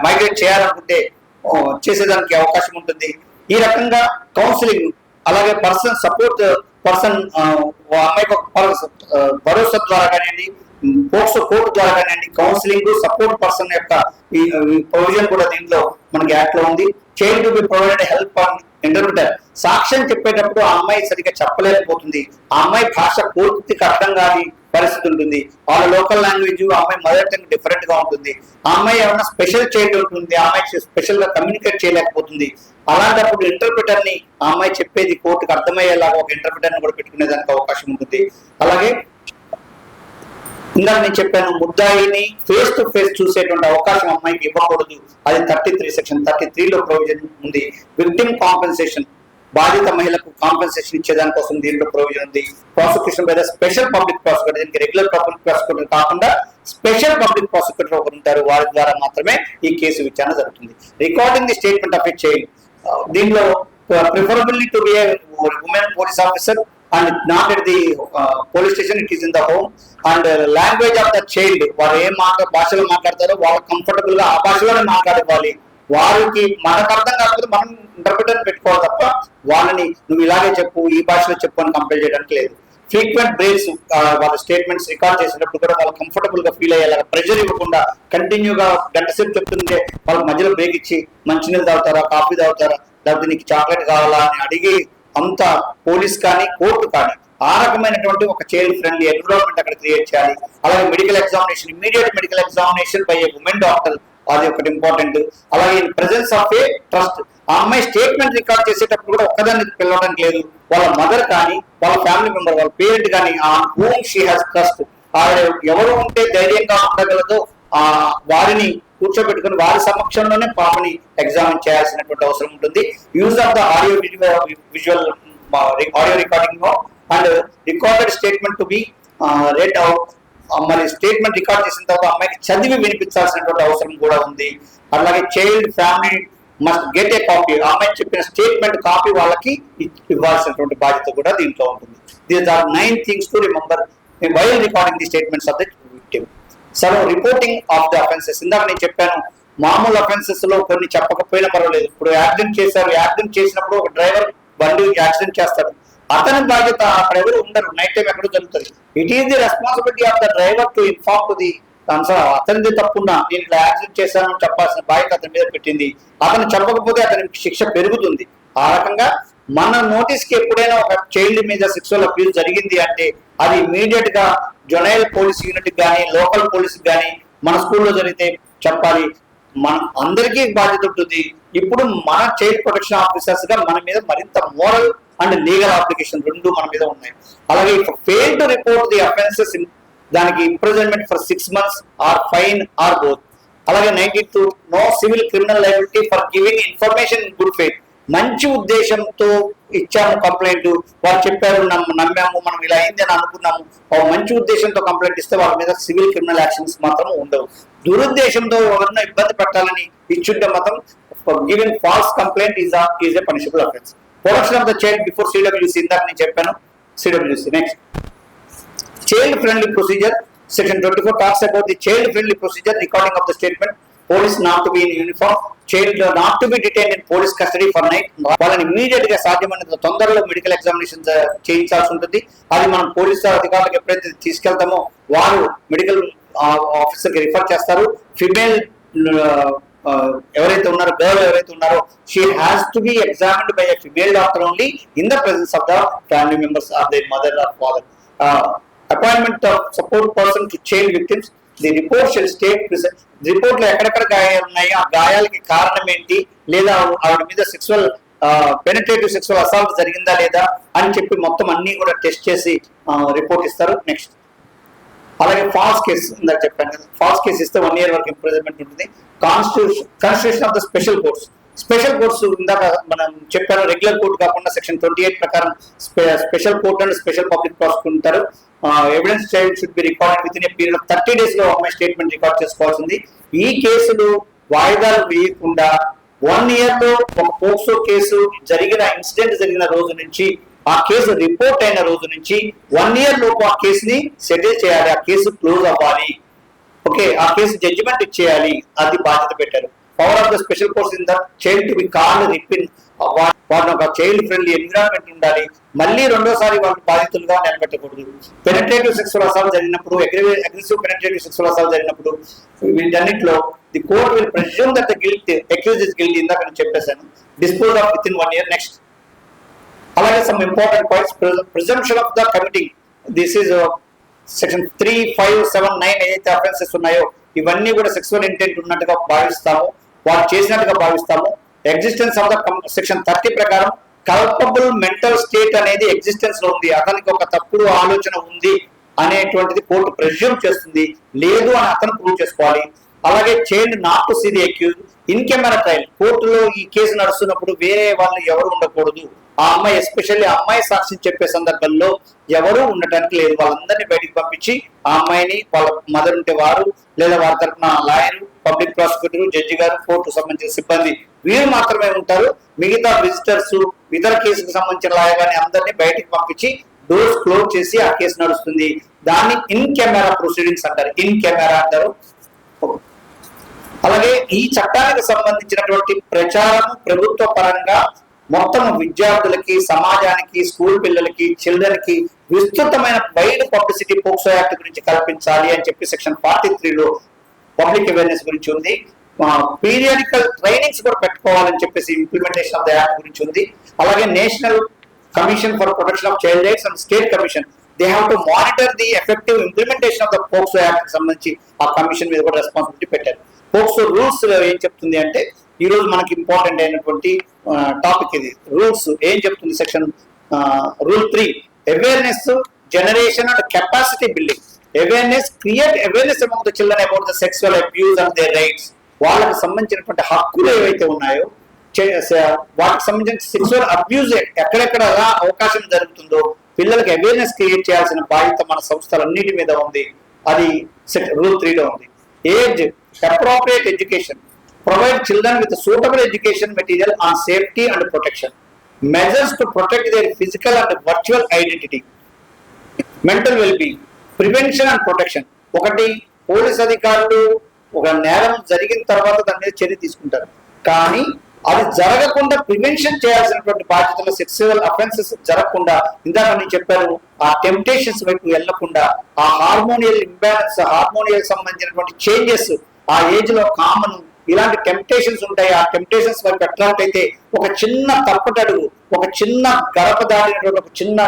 మైగ్రేట్ చేయాలనుకుంటే చేసేదానికి అవకాశం ఉంటుంది. ఈ రకంగా కౌన్సిలింగ్, అలాగే పర్సన్ సపోర్ట్ పర్సన్ అమ్మాయికి భరోసా ద్వారా కానివ్వండి, పోక్సో కోర్టు ద్వారా కానివ్వండి, కౌన్సిలింగ్ సపోర్ట్ పర్సన్ యొక్క ఈ ప్రొవిజన్ కూడా దీంట్లో మనకి యాక్ట్ లో ఉంది. Child to be provided help on interpreter. సాక్ష్యం చెప్పేటప్పుడు ఆ అమ్మాయి సరిగ్గా చెప్పలేకపోతుంది, ఆ అమ్మాయి భాష పూర్తిగా అర్థం కాని పరిస్థితి ఉంటుంది, వాళ్ళ లోకల్ లాంగ్వేజ్ ఆ అమ్మాయి మదర్ టంగ్ డిఫరెంట్ గా ఉంటుంది, ఆ అమ్మాయి ఏమన్నా స్పెషల్ చైల్డ్ ఉంటుంది, ఆ అమ్మాయి స్పెషల్ గా కమ్యూనికేట్ చేయలేకపోతుంది. అలాంటప్పుడు ఇంటర్ప్రిటర్ ని ఆ అమ్మాయి చెప్పేది కోర్టుకు అర్థమయ్యేలాగా ఒక ఇంటర్ప్రిటర్ ని కూడా పెట్టుకునేదానికి అవకాశం ఉంటుంది. అలాగే ఇందాక నేను చెప్పాను, ముద్దాయిని ఫేస్ టు ఫేస్ చూసేటువంటి అవకాశం అమ్మాయికి ఇవ్వకూడదు, అది 33 సెక్షన్ 33లో ప్రొవిజన్ ఉంది. విక్టిమ్ కాంపెన్సేషన్, బాధిత మహిళకు కాంపెన్సేషన్ ఇచ్చేదాని కోసం దీంట్లో ప్రొవిజన్ ఉంది. Prosecution by the special public prosecutor, దీనికి రెగ్యులర్ పబ్లిక్ ప్రాసిక్యూటర్ కాకుండా స్పెషల్ పబ్లిక్ ప్రాసిక్యూటర్ ఒకరు ఉంటారు, వారి ద్వారా మాత్రమే ఈ కేసు విచారణ జరుగుతుంది. Recording the statement of a child, దీనిలో preferably to be a women police officer and not at the police station, it is in the home, and language of the child, వారు ఏ భాషలో మాట్లాడతారో వాళ్ళు కంఫర్టబుల్ గా ఆ భాషలోనే మాట్లాడుకోవాలి. వారికి మనకు అర్థం కాకపోతే మనం ఇంటర్ప్రిటర్ పెట్టుకోవాలి తప్ప వాళ్ళని నువ్వు ఇలాగే చెప్పు ఈ భాషలో చెప్పు అని కంపేర్ చేయడానికి లేదు. ఫ్రీక్వెంట్ బ్రేక్స్, వాళ్ళ స్టేట్మెంట్స్ రికార్డ్ చేసినప్పుడు కూడా వాళ్ళు కంఫర్టబుల్ గా ఫీల్ అయ్యేలాగా, ప్రెషర్ ఇవ్వకుండా కంటిన్యూగా గంట సేపు చెప్తుంటే వాళ్ళకి మధ్యలో బ్రేక్ ఇచ్చి మంచినీళ్ళు తాగుతారా, కాఫీ తాగుతారా, లేకపోతే నీకు చాక్లెట్ కావాలా అని అడిగి అంత పోలీస్ కానీ కోర్టు కానీ ఆ రకమైనటువంటి ఒక చైల్డ్ ఫ్రెండ్లీ ఎన్విరాన్మెంట్ అక్కడ క్రియేట్ చేయాలి. అలాగే medical examination, immediate medical examination by A women doctor, అది ఒకటి ఇంపార్టెంట్. అలాగే in presence of A trust, ఆ అమ్మాయి స్టేట్మెంట్ రికార్డ్ చేసేటప్పుడు కూడా ఒక్కదాన్ని పిలవడానికి లేదు, వాళ్ళ మదర్ కానీ వాళ్ళ ఫ్యామిలీ మెంబర్ వాళ్ళ పేరెంట్ కానీ on whom she has trust, ఆవిడ ఎవరు ఉంటే ధైర్యంగా ఉండగలదో ఆ వారిని కూర్చోబెట్టుకుని వారి సమక్షంలోనే పాపని ఎగ్జామిన్ చేయాల్సినటువంటి అవసరం ఉంటుంది. Use of the audio visual audio recording and recorded statement to be red out, మరి స్టేట్మెంట్ రికార్డ్ చేసిన తర్వాత అమ్మాయికి చదివి వినిపించాల్సినటువంటి అవసరం కూడా ఉంది. అలాగే child family must get a copy, ఆ అమ్మాయి చెప్పిన స్టేట్మెంట్ కాపీ వాళ్ళకి ఇవ్వాల్సినటువంటి బాధ్యత కూడా దీంట్లో ఉంటుంది. These are 9 things to remember while recording the statements of the victim. సరే, రిపోర్టింగ్ ఆఫ్ ద అఫెన్సెస్, ఇందాక నేను చెప్పాను మామూలు అఫెన్సెస్ లో కొన్ని చెప్పకపోయినా పర్వాలేదు. ఇప్పుడు యాక్సిడెంట్ చేశారు, యాక్సిడెంట్ చేసినప్పుడు ఒక డ్రైవర్ బండి యాక్సిడెంట్ చేస్తాడు, అతని బాధ్యత అక్కడ ఎవరు ఉండరు, నైట్ టైం ఎక్కడో జరుగుతుంది. It is the responsibility of the driver to inform to the concern. అతనిది తప్పున్నా నేను ఇలా యాక్సిడెంట్ చేశాను చెప్పాల్సిన బాధ్యత అతని మీద పెట్టింది, అతను చెప్పకపోతే అతనికి శిక్ష పెరుగుతుంది. ఆ రకంగా మన నోటీస్ కి ఎప్పుడైనా ఒక చైల్డ్ మీద సెక్సువల్ అబ్యూస్ జరిగింది అంటే అది ఇమీడియట్ గా జొనైల్ పోలీస్ యూనిట్ కానీ లోకల్ పోలీస్ కానీ మన స్కూల్లో జరిగితే చెప్పాలి. మన అందరికీ బాధ్యత ఉంటుంది. ఇప్పుడు మన చైల్డ్ ప్రొటెక్షన్ ఆఫీసర్స్ గా మన మీద మరింత మోరల్ అండ్ లీగల్ అప్లికేషన్ రెండు మన మీద ఉన్నాయి. అలాగే fail to report the offences, దానికి imprisonment for 6 months or fine or both. అలాగే 92 no civil criminal liability for giving information in good faith. మంచి ఉద్దేశంతో ఇచ్చాము కంప్లైంట్, వాళ్ళు చెప్పారు నమ్మాము, మనం ఇలా అయింది అని అనుకున్నాము, మంచి ఉద్దేశంతో కంప్లైంట్ ఇస్తే వాళ్ళ మీద సివిల్ క్రిమినల్ యాక్షన్స్ మాత్రం ఉండవు. దురుద్దేశంతో ఎవరినో ఇబ్బంది పెట్టాలని ఇచ్చుంటే మాత్రం giving falls complaint is a punishable offence. Protection of the child before CWC, ఇందాక నేను చెప్పాను CWC. Next, child friendly procedure. Section 24 talks about the child friendly procedure, recording of the statement, police not to be in uniform, child not to be detained in police custody for night. వాళ్ళని ఇమీడియట్ గా సాధ్యమైనంత తొందరలో మెడికల్ ఎగ్జామినేషన్ చేయించాల్సి ఉంటుంది. అది మనం పోలీసు అధికారులకు ఎప్పుడైతే తీసుకెళ్తామో వారు మెడికల్ ఆఫీసర్ కి రిఫర్ చేస్తారు. ఫిమేల్ ఎవరైతే ఉన్నారో, గర్ల్ ఎవరైతే ఉన్నారో, she has to be examined by a female doctor only in the presence of the family members of the mother or father. Appointment of support person to child victims. The report shall state report లో ఎక్కడెక్కడ గాయాలు ఉన్నాయి, ఆ గాయాలకి కారణం ఏంటి, లేదా ఆవిడ మీద సెక్సువల్ పెనిట్రేటివ్ సెక్సువల్ అసాల్ట్ జరిగిందా లేదా అని చెప్పి మొత్తం అన్ని కూడా టెస్ట్ చేసి రిపోర్ట్ ఇస్తారు. నెక్స్ట్, అలాగే ఫాల్స్ కేసు, ఇందాక చెప్పాను కదా, ఫాల్స్ కేసు ఇస్తే 1 year వరకు ఇంప్రిజన్మెంట్ ఉంటుంది. Constitution of the special courts. Special courts ఇందాక మనం చెప్పాను, రెగ్యులర్ కోర్టు కాకుండా సెక్షన్ 28 ప్రకారం special court and special public prosecutor ఉంటారు. Evidence child should be recorded within a period of 30 days లో అమ్మాయి స్టేట్మెంట్ రికార్డ్ చేసుకోవాల్సింది. ఈ కేసులు వాయిదాలు వేయకుండా 1 year లో ఒక పోక్సో కేసు ఇన్సిడెంట్ జరిగిన రోజు నుంచి, ఆ కేసు రిపోర్ట్ అయిన రోజు నుంచి 1 year లోపు ఆ కేసుని సెటిల్ చేయాలి, ఆ కేసు క్లోజ్ అవ్వాలి. ఓకే, ఆ కేసు జడ్జిమెంట్ ఇచ్చేయాలి, అది బాధ్యత పెట్టారు. Power of the special courts in the child to be called రిపిన్, వాళ్ళని ఒక చైల్డ్ ఫ్రెండ్లీ ఎన్విరాన్మెంట్ ఉండాలి. మళ్ళీ రెండోసారి వాళ్ళు బాధితులుగా నిలబెట్టకూడదు. పెనట్రేటివ్ సెక్సువల్ అసాల్ట్ జరిగినప్పుడు, అగ్రెసివ్ పెనట్రేటివ్ సెక్సువల్ అసాల్ట్ జరిగినప్పుడు వీటన్నిటిలో the court will presume that the guilt accused is guilty. ఇందాక నేను చెప్పేశాను. Dispose of within 1 year. Next అలాగే some important points, presumption of the committing. This is section 3, 5, 7, 9 ఏదైతే అఫెన్సెస్ ఉన్నాయో ఇవన్నీ కూడా సెక్సువల్ ఇంటెంట్ ఉన్నట్టుగా భావిస్తాము, వాళ్ళు చేసినట్టుగా భావిస్తాము. ఎగ్జిస్టెన్స్ ఆఫ్ ద సెక్షన్ 30 ప్రకారం కల్పబుల్ మెంటల్ స్టేట్ అనేది ఎగ్జిస్టెన్స్ లో ఉంది, అతనికి ఒక తప్పుడు ఆలోచన ఉంది అనేటువంటిది కోర్టు ప్రెజ్యూమ్ చేస్తుంది. లేదు అని అతను ప్రూవ్ చేసుకోవాలి. అలాగే child not to see the accused in camera trial. కోర్టులో ఈ కేసు నడుస్తున్నప్పుడు వేరే వాళ్ళు ఎవరు ఉండకూడదు. ఆ అమ్మాయి ఎస్పెషల్లీ అమ్మాయి సాక్షి చెప్పే సందర్భంలో ఎవరు ఉండటానికి లేదు. వాళ్ళందరినీ బయటికి పంపించి ఆ అమ్మాయిని, వాళ్ళ మదర్ ఉంటే వారు, లేదా వారి తరఫున లాయర్, పబ్లిక్ ప్రాసిక్యూటర్, జడ్జి గారు, కోర్టుకు సంబంధించిన సిబ్బంది వీరు మాత్రమే ఉంటారు. మిగతా విజిటర్స్, ఇతర కేసుకు సంబంధించిన లాయర్ గాని అందరినీ బయటికి పంపించి డోర్స్ క్లోజ్ చేసి ఆ కేసు నడుస్తుంది. దాన్ని ఇన్ కెమెరా ప్రొసీడింగ్స్ అంటారు. ఇన్ కెమెరా అంటారు. అలాగే ఈ చట్టానికి సంబంధించినటువంటి ప్రచారము ప్రభుత్వ పరంగా మొత్తం విద్యార్థులకి, సమాజానికి, స్కూల్ పిల్లలకి, చిల్డ్రన్ కి విస్తృతమైన వైడ్ పబ్లిసిటీ పోక్సో యాక్ట్ గురించి కల్పించాలి అని చెప్పి సెక్షన్ 43లో పబ్లిక్ అవేర్నెస్ గురించి ఉంది. పీరియాడికల్ ట్రైనింగ్స్ కూడా పెట్టుకోవాలని చెప్పేసి ఇంప్లిమెంటేషన్ ఆఫ్ ద యాక్ట్ గురించి ఉంది. అలాగే national commission for protection of child rights and state commission they have to monitor the effective implementation of the POCSO act సంబంధించి ఆ కమిషన్ మీద కూడా రెస్పాన్సిబిలిటీ పెట్టారు. పోక్సో రూల్స్ ఏం చెప్తుంది అంటే, ఈ రోజు మనకి ఇంపార్టెంట్ అయినటువంటి టాపిక్ ఇది. రూల్స్ ఏం చెప్తుంది? Section rule 3 awareness generation and capacity building. Awareness, create awareness amount the children about the sexual abuse and there rights. వాళ్ళకి సంబంధించినటువంటి హక్కులు ఏవైతే ఉన్నాయో, వాటికి సంబంధించిన సెక్సువల్ అబ్యూజ్ ఎక్కడెక్కడ ఎలా అవకాశం జరుగుతుందో పిల్లలకి అవేర్నెస్ క్రియేట్ చేయాల్సిన బాధ్యత మన సంస్థలన్నిటి మీద ఉంది. అది రూల్ 3లో ఉంది. Age appropriate education, provide children with suitable education material on safety and protection, measures to protect their physical and virtual identity, mental well-being, prevention and protection. ఒకటి, పోలీస్ అధికారులు ఒక నేరం జరిగిన తర్వాత దాని మీద చర్య తీసుకుంటారు, కానీ అది జరగకుండా ప్రివెన్షన్ చేయాల్సినటువంటి బాధ్యతలు, సెక్సువల్ అఫెన్సెస్ జరగకుండా, ఇందాక నేను చెప్పాను, ఆ టెంప్టేషన్స్ వైపు వెళ్లకుండా, ఆ హార్మోనియల్ ఇంబ్యాలెన్స్, హార్మోనియల్ సంబంధించినటువంటి చేంజెస్ ఆ ఏజ్ లో కామన్, ఇలాంటి టెంప్టేషన్స్ ఉంటాయి. ఆ టెంప్టేషన్స్ వైపు అట్రాక్ట్ అయితే ఒక చిన్న తప్పటడుగు, ఒక చిన్న గడప దాటినటువంటి ఒక చిన్న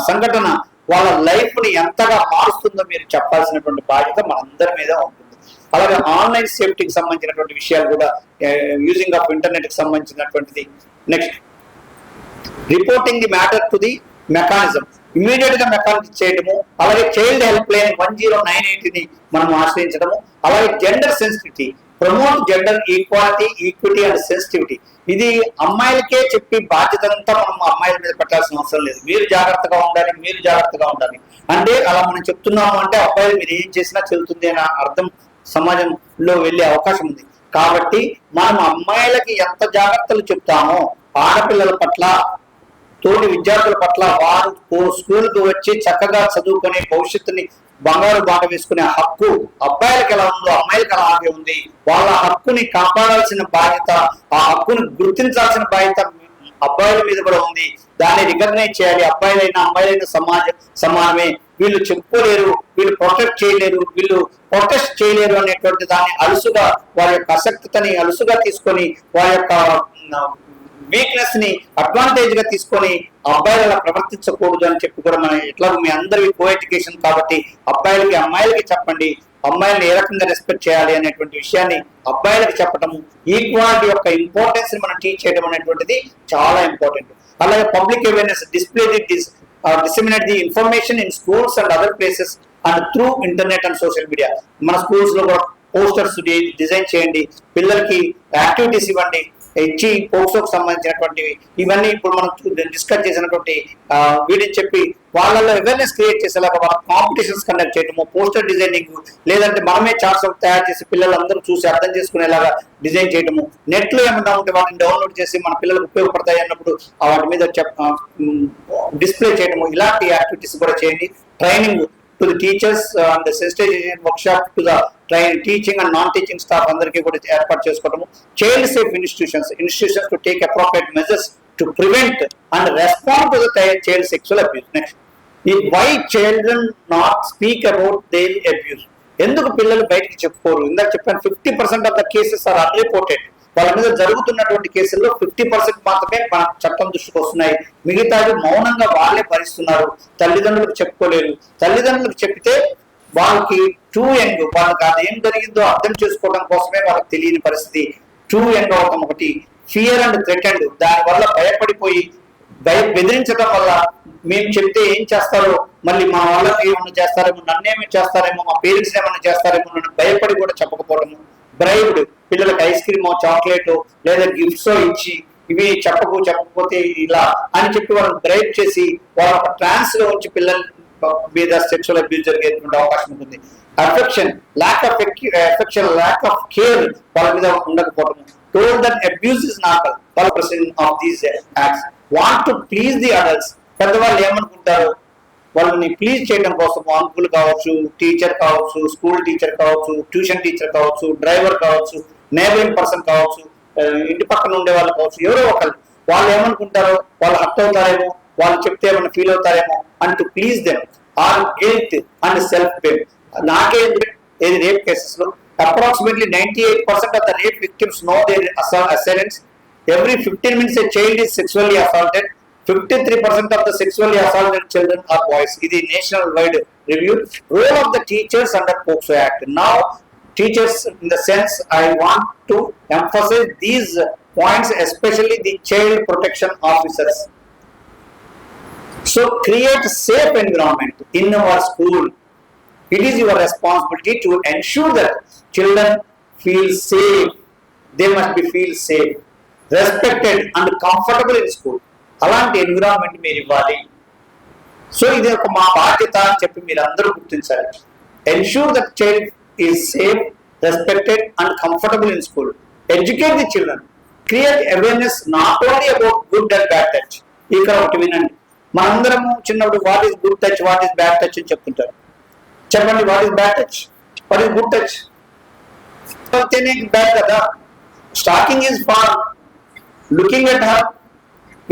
సంఘటన వాళ్ళ లైఫ్ ని ఎంతగా మారుస్తుందో మీరు చెప్పాల్సినటువంటి బాధ్యత మనందరి మీద ఉంటుంది. అలాగే ఆన్లైన్ సేఫ్టీకి సంబంధించినటువంటి విషయాలు కూడా, యూజింగ్ ఆఫ్ ఇంటర్నెట్ కి సంబంధించినటువంటిది. Next, reporting the matter to the mechanism, immediate గా మెకానిజం చేయడము. అలాగే చైల్డ్ హెల్ప్ లైన్ 1098ని మనం ఆశ్రయించడము. అలాగే gender sensitivity, promote gender equality, equity and sensitivity. ఇది అమ్మాయిలకే చెప్పి బాధ్యత అంతా మనం అమ్మాయిల మీద పెట్టాల్సిన అవసరం లేదు. మీరు జాగ్రత్తగా ఉండాలి, మీరు జాగ్రత్తగా ఉండాలి అంటే అలా మనం చెప్తున్నాము అంటే అబ్బాయిలు మీరు ఏం చేసినా చెల్లుతుంది అనే అర్థం సమాజంలో వెళ్ళే అవకాశం ఉంది. కాబట్టి మనం అమ్మాయిలకి ఎంత జాగ్రత్తలు చెప్తామో ఆడపిల్లల పట్ల, తోటి విద్యార్థుల పట్ల, వారు స్కూల్కి వచ్చి చక్కగా చదువుకునే భవిష్యత్తుని బంగారు బాట వేసుకునే హక్కు అబ్బాయిలకు ఎలా ఉందో అమ్మాయిలకు అలాగే ఉంది. వాళ్ళ హక్కుని కాపాడాల్సిన బాధ్యత, ఆ హక్కుని గుర్తించాల్సిన బాధ్యత అబ్బాయిల మీద కూడా ఉంది. దాన్ని రికగ్నైజ్ చేయాలి. అబ్బాయిలైనా అమ్మాయిలైనా సమానమే. వీళ్ళు చెప్పుకోలేరు, వీళ్ళు ప్రొటెక్ట్ చేయలేరు, వీళ్ళు ప్రొటెస్ట్ చేయలేరు అనేటువంటి దాన్ని అలుసుగా, వారి యొక్క అసక్తని అలుసుగా తీసుకొని, వారి యొక్క వీక్నెస్ ని అడ్వాంటేజ్ గా తీసుకొని అబ్బాయిలు అలా ప్రవర్తించకూడదు అని చెప్పి కూడా మనం ఎట్లా మీ అందరి కో ఎడ్యుకేషన్ కాబట్టి అబ్బాయిలకి అమ్మాయిలకి చెప్పండి, అమ్మాయిలను ఏ రకంగా రెస్పెక్ట్ చేయాలి అనేటువంటి విషయాన్ని అబ్బాయిలకు చెప్పడం, ఈక్వాలిటీ యొక్క ఇంపార్టెన్స్ ని మనం టీచ్ చేయడం అనేటువంటిది చాలా ఇంపార్టెంట్. అలాగే public awareness, disseminate the information in schools and other places and through internet and social media. మన స్కూల్స్ లో కూడా పోస్టర్స్ డిజైన్ చేయండి, పిల్లలకి యాక్టివిటీస్ ఇవ్వండి, ఇచ్చి పోక్సోకి సంబంధించినటువంటివి ఇవన్నీ ఇప్పుడు మనం డిస్కస్ చేసినటువంటి వీడిని చెప్పి వాళ్ళలో అవేర్నెస్ క్రియేట్ చేసేలాగా వాళ్ళ కాంపిటీషన్స్ కండక్ట్ చేయడము, పోస్టర్ డిజైనింగ్, లేదంటే మనమే చార్ట్స్ తయారు చేసి పిల్లలందరూ చూసి అర్థం చేసుకునేలాగా డిజైన్ చేయడము, నెట్ లో ఏమన్నా ఉంటే వాటిని డౌన్లోడ్ చేసి మన పిల్లలకు ఉపయోగపడతాయి అన్నప్పుడు వాటి మీద డిస్ప్లే చేయడము, ఇలాంటి యాక్టివిటీస్ కూడా చేయండి. Training to the teachers and the sensitization workshop to the teaching and non teaching staff అందరికీ కూడా ఏర్పాటు చేసుకోవడము. Child safe institutions to take appropriate measures to prevent and respond to the child sexual abuse. Next, ఈ why children not speak about their abuse. ఎందుకు పిల్లలు బయటికి చెప్పుకోరు? ఇందాక చెప్పాను 50% of the cases are unreported. వాళ్ళ మీద జరుగుతున్నటువంటి కేసుల్లో 50% మాత్రమే మన చట్టం దృష్టికి వస్తున్నాయి. మిగతావి మౌనంగా వాళ్ళే భరిస్తున్నారు. తల్లిదండ్రులకు చెప్పుకోలేరు. తల్లిదండ్రులకు చెప్తే వాళ్ళకి టూ యంగ్, వాళ్ళకి అది ఏం జరిగిందో అర్థం చేసుకోవడం కోసమే వాళ్ళకి తెలియని పరిస్థితి. టూ యంగ్ అవటం ఒకటి, ఫియర్ అండ్ థ్రెటెండ్, దాని వల్ల భయపడిపోయి బెదిరించడం వల్ల మేము చెప్తే ఏం చేస్తారో, మళ్ళీ మా వాళ్ళకి ఏమన్నా చేస్తారేమో, నన్నేమి చేస్తారేమో, మా పేరెంట్స్ ఏమన్నా చేస్తారేమో నన్ను భయపడి కూడా చెప్పకపోవడము. బ్రైవ్డ్, పిల్లలకి ఐస్ క్రీమో చాక్లెటో లేదా గిఫ్ట్సో ఇచ్చి ఇవి చెప్పకపోతే ఇలా అని చెప్పి వాళ్ళని బ్రైవ్ చేసి వాళ్ళ ఒక ట్రాన్స్ లో ఉంచి పిల్లల మీద సెక్సువల్ అబ్యూస్ జరిగేటువంటి అవకాశం ఉంటుంది. ల్యాక్ ఆఫ్ కేర్ వాళ్ళ మీద ఉండకపోవడం. told that abuse is normal. 12% of these acts want to please the adults. పెద్దవాళ్ళు ఏమనుకుంటారు, వాళ్ళని ప్లీజ్ చేయడం కోసం అంకుల్ కావచ్చు, టీచర్ కావచ్చు, స్కూల్ టీచర్ కావచ్చు, ట్యూషన్ టీచర్ కావచ్చు, డ్రైవర్ కావచ్చు, నేబరింగ్ పర్సన్ కావచ్చు, ఇంటి పక్కన ఉండే వాళ్ళు కావచ్చు, ఎవరో ఒకరు వాళ్ళు ఏమనుకుంటారో, వాళ్ళు హర్ట్ అవుతారేమో, వాళ్ళు చెప్తే ఏమైనా ఫీల్ అవుతారేమో and to please them or guilt and self blame. నాకే ఏది రేప్ కేసెస్ లో approximately 98% of the rape victims know their assailants. Every 15 minutes a child is sexually assaulted. 53% of the sexually assaulted children are boys. This is national wide review. Role of the teachers under POCSO Act. Now, teachers in the sense I want to emphasize these points, especially the child protection officers. So, create safe environment in our school. It is your responsibility to ensure that children feel safe. They must be feel safe, respected and comfortable in school. అలాంటి ఎన్విరాన్మెంట్ మీరు ఇవ్వాలి. సో ఇది ఒక మా బాధ్యత అని చెప్పి మీరు అందరూ గుర్తించాలి. Ensure that child is safe, respected and comfortable in school. Educate the children. Create awareness not only about good and bad touch. ఇక్కడ ఒకటి వినండి, మనందరము చిన్నప్పుడు what is good touch, what is bad touch అని చెప్తుంటారు. చెప్పండి, what is bad touch, what is good touch? Bad కదా. Stalking is far, looking at her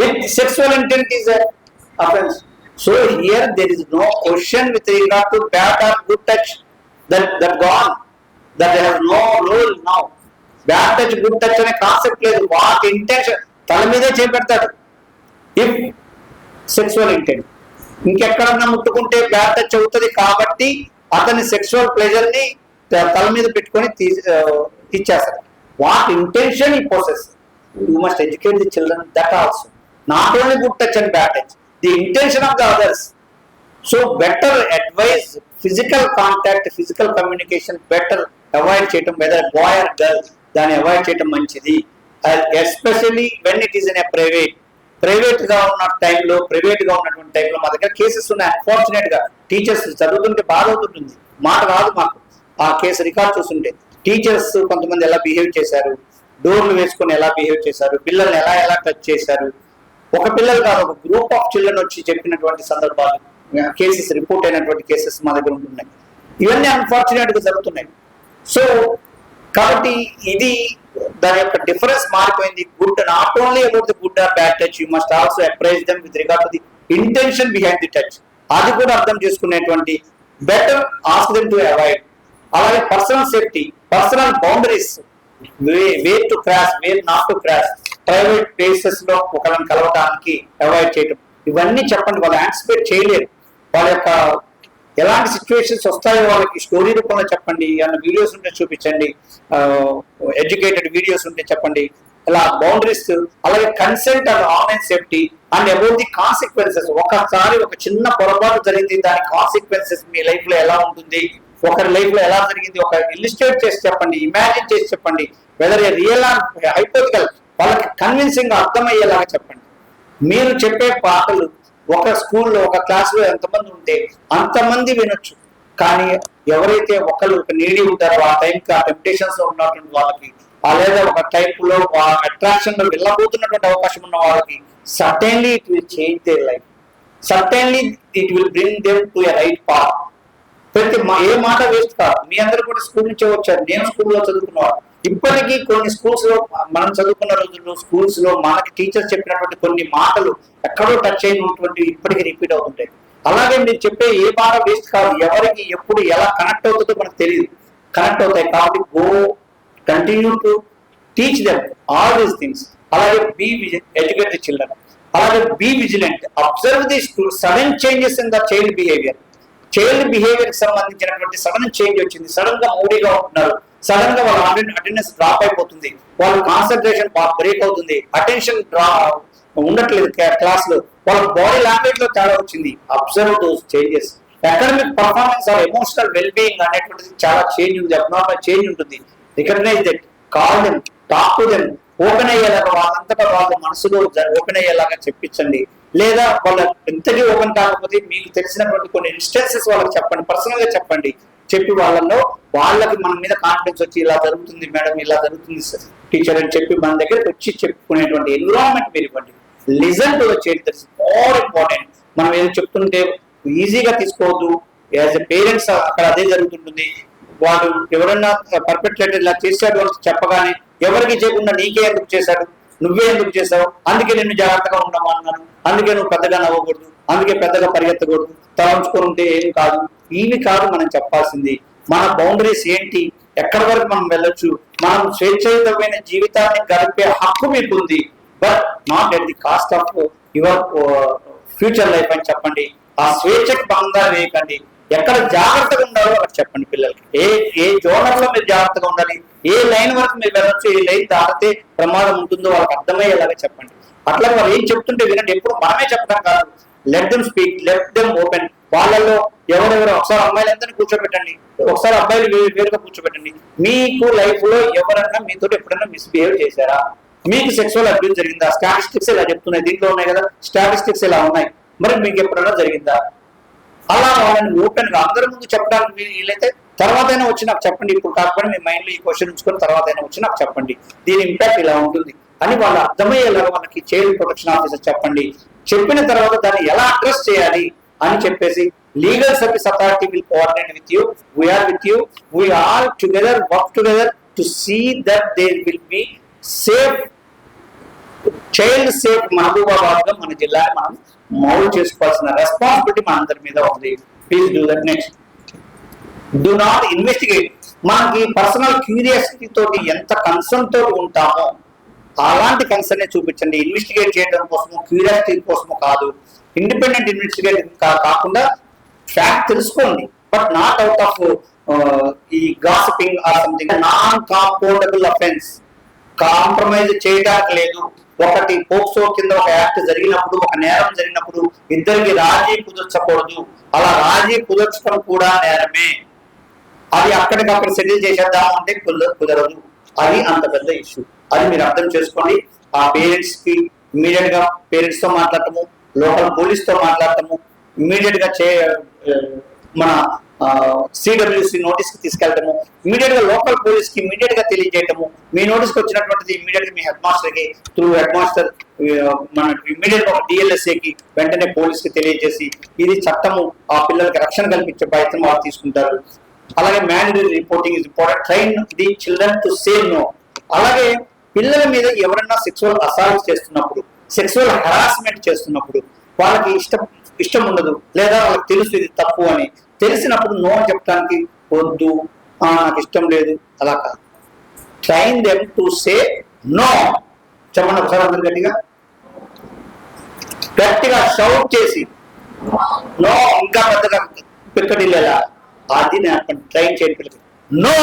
with sexual intent is a offense. So here there is no question with regard to bad or good touch. That gone. That has no role now. Bad touch, good touch అనే కాన్సెప్ట్ లేదు. వాట్ ఇంటెన్షన్ తల మీదే చేపెడతాడు. ఇఫ్ సెక్సువల్ ఇంటెంట్ ఇంకెక్కడన్నా ముట్టుకుంటే బ్యాడ్ టచ్ అవుతుంది కాబట్టి అతని సెక్సువల్ ప్లెజర్ ని తల మీద పెట్టుకొని ఇచ్చేస్తాడు. వాట్ ఇంటెన్షన్ ఈ possess. You must educate the children that also. Not only good touch and bad touch, the intention of the others. So better advise physical contact, physical communication, better avoid చేయటం, whether boy or girl, దాన్ని అవాయిడ్ చేయటం మంచిది. Especially when it is in a private గా ఉన్న టైంలో, ఉన్నటువంటి టైంలో మా దగ్గర కేసెస్ ఉన్నాయి. అన్ఫార్చునేట్ గా టీచర్స్ చదువుతుంటే బాధ అవుతుంటుంది, మాట రాదు మాకు. ఆ కేసు రికార్డ్ చూస్తుంటే టీచర్స్ కొంతమంది ఎలా బిహేవ్ చేశారు, డోర్లు వేసుకొని ఎలా బిహేవ్ చేశారు, పిల్లల్ని ఎలా టచ్ చేశారు. ఒక పిల్లలు కాదు, ఒక గ్రూప్ ఆఫ్ చిల్డ్రన్ వచ్చి చెప్పినటువంటి సందర్భాలు, కేసెస్ రిపోర్ట్ అయినటువంటి కేసెస్ మా దగ్గర ఉంటున్నాయి. ఇవన్నీ అన్ఫార్చునేట్ గా జరుగుతున్నాయి. సో కాబట్టి ఇది దాని యొక్క డిఫరెన్స్ మారిపోయింది. Good not only about the good or bad touch, you must also apprise them with regard to the intention behind the touch. అది కూడా అర్థం చేసుకునేటువంటి better ask them to avoid. అలాగే personal safety, personal boundaries, where to cross, where not to cross, private places లో ఒకరిని కలవటానికి అవాయిడ్ చేయటం, ఇవన్నీ చెప్పండి. వాళ్ళు యాంటిసిపేట్ చేయలేరు. వాళ్ళ యొక్క ఎలాంటి సిచ్యువేషన్స్ వస్తాయో వాళ్ళకి స్టోరీ రూపంలో చెప్పండి. ఏమైనా వీడియోస్ ఉంటే చూపించండి, ఎడ్యుకేటెడ్ వీడియోస్ ఉంటే చెప్పండి. ఇలా బౌండరీస్, అలాగే consent and online safety and about the consequences. ఒకసారి ఒక చిన్న పొరపాటు జరిగింది, దాని కాన్సిక్వెన్సెస్ మీ లైఫ్ లో ఎలా ఉంటుంది, ఒకరి లైఫ్ లో ఎలా జరిగింది, ఒక ఇల్లుస్ట్రేట్ చేసి చెప్పండి, ఇమాజిన్ చేసి చెప్పండి. వెదర్ ఏ రియల్ ఆర్ హైపోథికల్, వాళ్ళకి కన్విన్సింగ్ గా అర్థమయ్యేలాగా చెప్పండి. మీరు చెప్పే పాటలు ఒక స్కూల్లో, ఒక క్లాస్లో ఎంతమంది ఉంటే అంతమంది వినొచ్చు. కానీ ఎవరైతే ఒకరు ఒక నీడి ఉంటారో ఆ టైంకి, ఆ టెంప్టేషన్స్ లో ఉన్నటువంటి వాళ్ళకి, లేదా ఒక టైప్ లో అట్రాక్షన్ లో వెళ్ళబోతున్నటువంటి అవకాశం ఉన్న వాళ్ళకి, certainly it will change their life. Certainly it will bring them to a right path. ఏ మాట వేస్ట్ కాదు. మీ అందరూ కూడా స్కూల్ నుంచే వచ్చారు, నేను స్కూల్లో చదువుకున్నాను. ఇప్పటికీ కొన్ని స్కూల్స్ లో మనం చదువుకున్న రోజుల్లో స్కూల్స్ లో మనకి టీచర్స్ చెప్పినటువంటి కొన్ని మాటలు ఎక్కడో టచ్ అయినటువంటి ఇప్పటికీ రిపీట్ అవుతుంటాయి. అలాగే మీరు చెప్పే ఏ మాట వేస్ట్ కాదు. ఎవరికి ఎప్పుడు ఎలా కనెక్ట్ అవుతుందో మనకు తెలియదు, కనెక్ట్ అవుతాయి. కాబట్టి go continue to teach them all these things. అలాగే ఎడ్యుకేట్ ది చిల్డ్రన్. అలాగే be vigilant, observe the sudden changes in the child behaviour. Child behaviour కి సంబంధించినటువంటి సడన్ చేంజ్ వచ్చింది, సడన్ గా మూడీగా ఉంటున్నారు, సడన్ గా వాళ్ళ అటెండెన్స్ డ్రాప్ అయిపోతుంది, వాళ్ళ కాన్సన్ట్రేషన్ బ్రేక్ అవుతుంది, అటెన్షన్ ఉండట్లేదు క్లాస్ లో, వాళ్ళ బాడీ లాంగ్వేజ్ లో తేడా వచ్చింది. Observe those changes. Academic performance or emotional well being అనేటువంటిది చాలా చేంజ్ ఉంది, అబ్నార్మల్ చేంజ్ ఉంటుంది. Recognise that, call them, talk to them. Open అయ్యేలాగా వాళ్ళంతటా వాళ్ళ మనసులో ఓపెన్ అయ్యేలాగా చెప్పించండి. లేదా వాళ్ళ ఎంతగా ఓపెన్ కాకపోతే మీకు తెలిసినటువంటి కొన్ని ఇన్స్టెన్సెస్ వాళ్ళకి చెప్పండి, పర్సనల్ గా చెప్పండి. చెప్పి వాళ్ళకి మన మీద కాన్ఫిడెన్స్ వచ్చి ఇలా జరుగుతుంది మేడం, ఇలా జరుగుతుంది టీచర్ అని చెప్పి మన దగ్గరికి వచ్చి చెప్పుకునేటువంటి ఎన్విరాన్మెంట్ మీరు ఇవ్వండి. Listen to the child, that's more important. మనం ఏదో చెప్తుంటే ఈజీగా తీసుకోవద్దు. యాజ్ ఎ పేరెంట్స్ అక్కడ అదే జరుగుతుంటుంది. వాడు ఎవరన్నా పర్ఫెక్ట్ ఇలా చేశాడు అని చెప్పగానే ఎవరికి చేయకుండా నీకే ఎందుకు చేశాడు, నువ్వే ఎందుకు చేసావు, అందుకే నిన్ను జాగ్రత్తగా ఉండమన్నాను, అందుకే నువ్వు పెద్దగా నవ్వకూడదు, అందుకే పెద్దగా పరిగెత్తకూడదు, తలంచుకొని ఉంటే ఏం కాదు. ఇవి కాదు మనం చెప్పాల్సింది. మన బౌండరీస్ ఏంటి, ఎక్కడి వరకు మనం వెళ్ళొచ్చు, మనం స్వేచ్ఛయుతమైన జీవితాన్ని గడిపే హక్కు మీకు ఉంది. But not at the cost of your future life అని చెప్పండి. ఆ స్వేచ్ఛకి భంగా వేయకండి. ఎక్కడ జాగ్రత్తగా ఉండాలో వాళ్ళకి చెప్పండి. పిల్లలకి ఏ జోనర్ లో మీరు జాగ్రత్తగా ఉండాలి, ఏ లైన్ వరకు మీరు వెళ్ళొచ్చు, ఏ లైన్ దాటితే ప్రమాదం ఉంటుందో వాళ్ళకి అర్థమయ్యేలాగా చెప్పండి. అట్లా వాళ్ళు ఏం చెప్తుంటే వినండి. ఎప్పుడు మనమే చెప్పడం కాదు. Let them speak, let them open. వాళ్ళలో ఎవరెవరు ఒకసారి అమ్మాయిలందరినీ కూర్చోబెట్టండి, ఒకసారి అబ్బాయిలు వేరుగా కూర్చోబెట్టండి. మీకు లైఫ్ లో ఎవరన్నా మీతో ఎప్పుడైనా మిస్బిహేవ్ చేశారా, మీకు సెక్సువల్ అబ్యూస్ జరిగిందా? స్టాటిస్టిక్స్ ఇలా చెప్తున్నాయి, దీంట్లో ఉన్నాయి కదా స్టాటిస్టిక్స్ ఇలా ఉన్నాయి. మరి మీకు ఎప్పుడైనా జరిగిందా? అలా వాళ్ళని ఓపెన్ గా అందరి ముందు చెప్పడానికి వీలైతే తర్వాత అయినా వచ్చి నాకు చెప్పండి. ఇప్పుడు కాకపోతే మీ మైండ్ లో ఈ క్వశ్చన్ ఉంచుకొని తర్వాత అయినా వచ్చి నాకు చెప్పండి, దీని ఇంపాక్ట్ ఇలా ఉంటుంది అని వాళ్ళు అర్థమయ్యేలాగా వాళ్ళకి చైల్డ్ ప్రొటెక్షన్ ఆఫీసర్ చెప్పండి. చెప్పిన తర్వాత దాన్ని ఎలా అడ్రస్ చేయాలి అని చెప్పేసి legal service authority will coordinate with you. We are with you. We all together work together to see that there will be safe child safe Mahabubabad గా మన జిల్లాని మనం మౌల్డ్ చేసుకోవాల్సిన రెస్పాన్సిబిలిటీ మన అందరి మీద ఉంది. Please do that. Next, do not investigate. మనకి పర్సనల్ క్యూరియాసిటీ తోటి ఎంత కన్సర్న్ తోటి ఉంటామో అలాంటి కన్సర్న్ చూపించండి. ఇన్వెస్టిగేట్ చేయడం కోసము, క్యూరియాసిటీ కోసము కాదు. ఇండిపెండెంట్ ఇన్వెస్టిగేట్ కాకుండా ఫ్యాక్ట్ తెలుసుకోండి, బట్ నాట్ అవుట్ ఆఫ్ ఈ gossiping or something. Non compoundable offence, compromise చేయడానికి లేదు. ఒకటి పోక్సో కింద ఒక యాక్ట్ జరిగినప్పుడు, ఒక నేరం జరిగినప్పుడు ఇద్దరికి రాజీ కుదర్చకూడదు. అలా రాజీ కుదర్చడం కూడా నేరమే. అది అక్కడికక్కడ సెటిల్ చేసేద్దాం అంటే కుదరదు. అది అంత పెద్ద ఇష్యూ. అది మీరు అర్థం చేసుకోండి. ఆ పేరెంట్స్ కి ఇమీడియట్ గా పేరెంట్స్ తో మాట్లాడటము, లోకల్ పోలీస్ తో మాట్లాడటము, ఇమీడియట్ గా మన సిడబ్ల్యూసి నోటీస్ కి తీసుకెళ్తాము, ఇమీడియట్ గా లోకల్ పోలీస్ కి ఇమీడియట్ గా తెలియజేయటము. మీ నోటీస్ కి వచ్చినటువంటిది ఇమీడియట్ గా మీ హెడ్ మాస్టర్ కి త్రూ హెడ్ మాస్టర్ మన ఇమీడియట్ గా డిఎల్ఎస్ఏ కి వెంటనే పోలీస్ కి తెలియజేసి ఇది చట్టము, ఆ పిల్లలకి రక్షణ కల్పించే ప్రయత్నం వాళ్ళు తీసుకుంటారు. అలాగే mandatory reporting is important. Train the children to say no. అలాగే పిల్లల మీద ఎవరైనా సెక్సువల్ అసాల్ట్ చేస్తున్నప్పుడు, సెక్సువల్ హెరాస్మెంట్ చేస్తున్నప్పుడు వాళ్ళకి ఇష్టం ఉండదు, లేదా వాళ్ళకి తెలుసు ఇది తప్పు అని తెలిసినప్పుడు నో చెప్పడానికి వద్దు, నాకు ఇష్టం లేదు, అలా కాదు. Train them to say no. చెప్పండి ఒకసారి అందరు గట్టిగా షౌట్ చేసి నో, ఇంకా పెద్దగా పిక్కడిల్లేలా, అది నేను ట్రైన్ చేయండి. నో.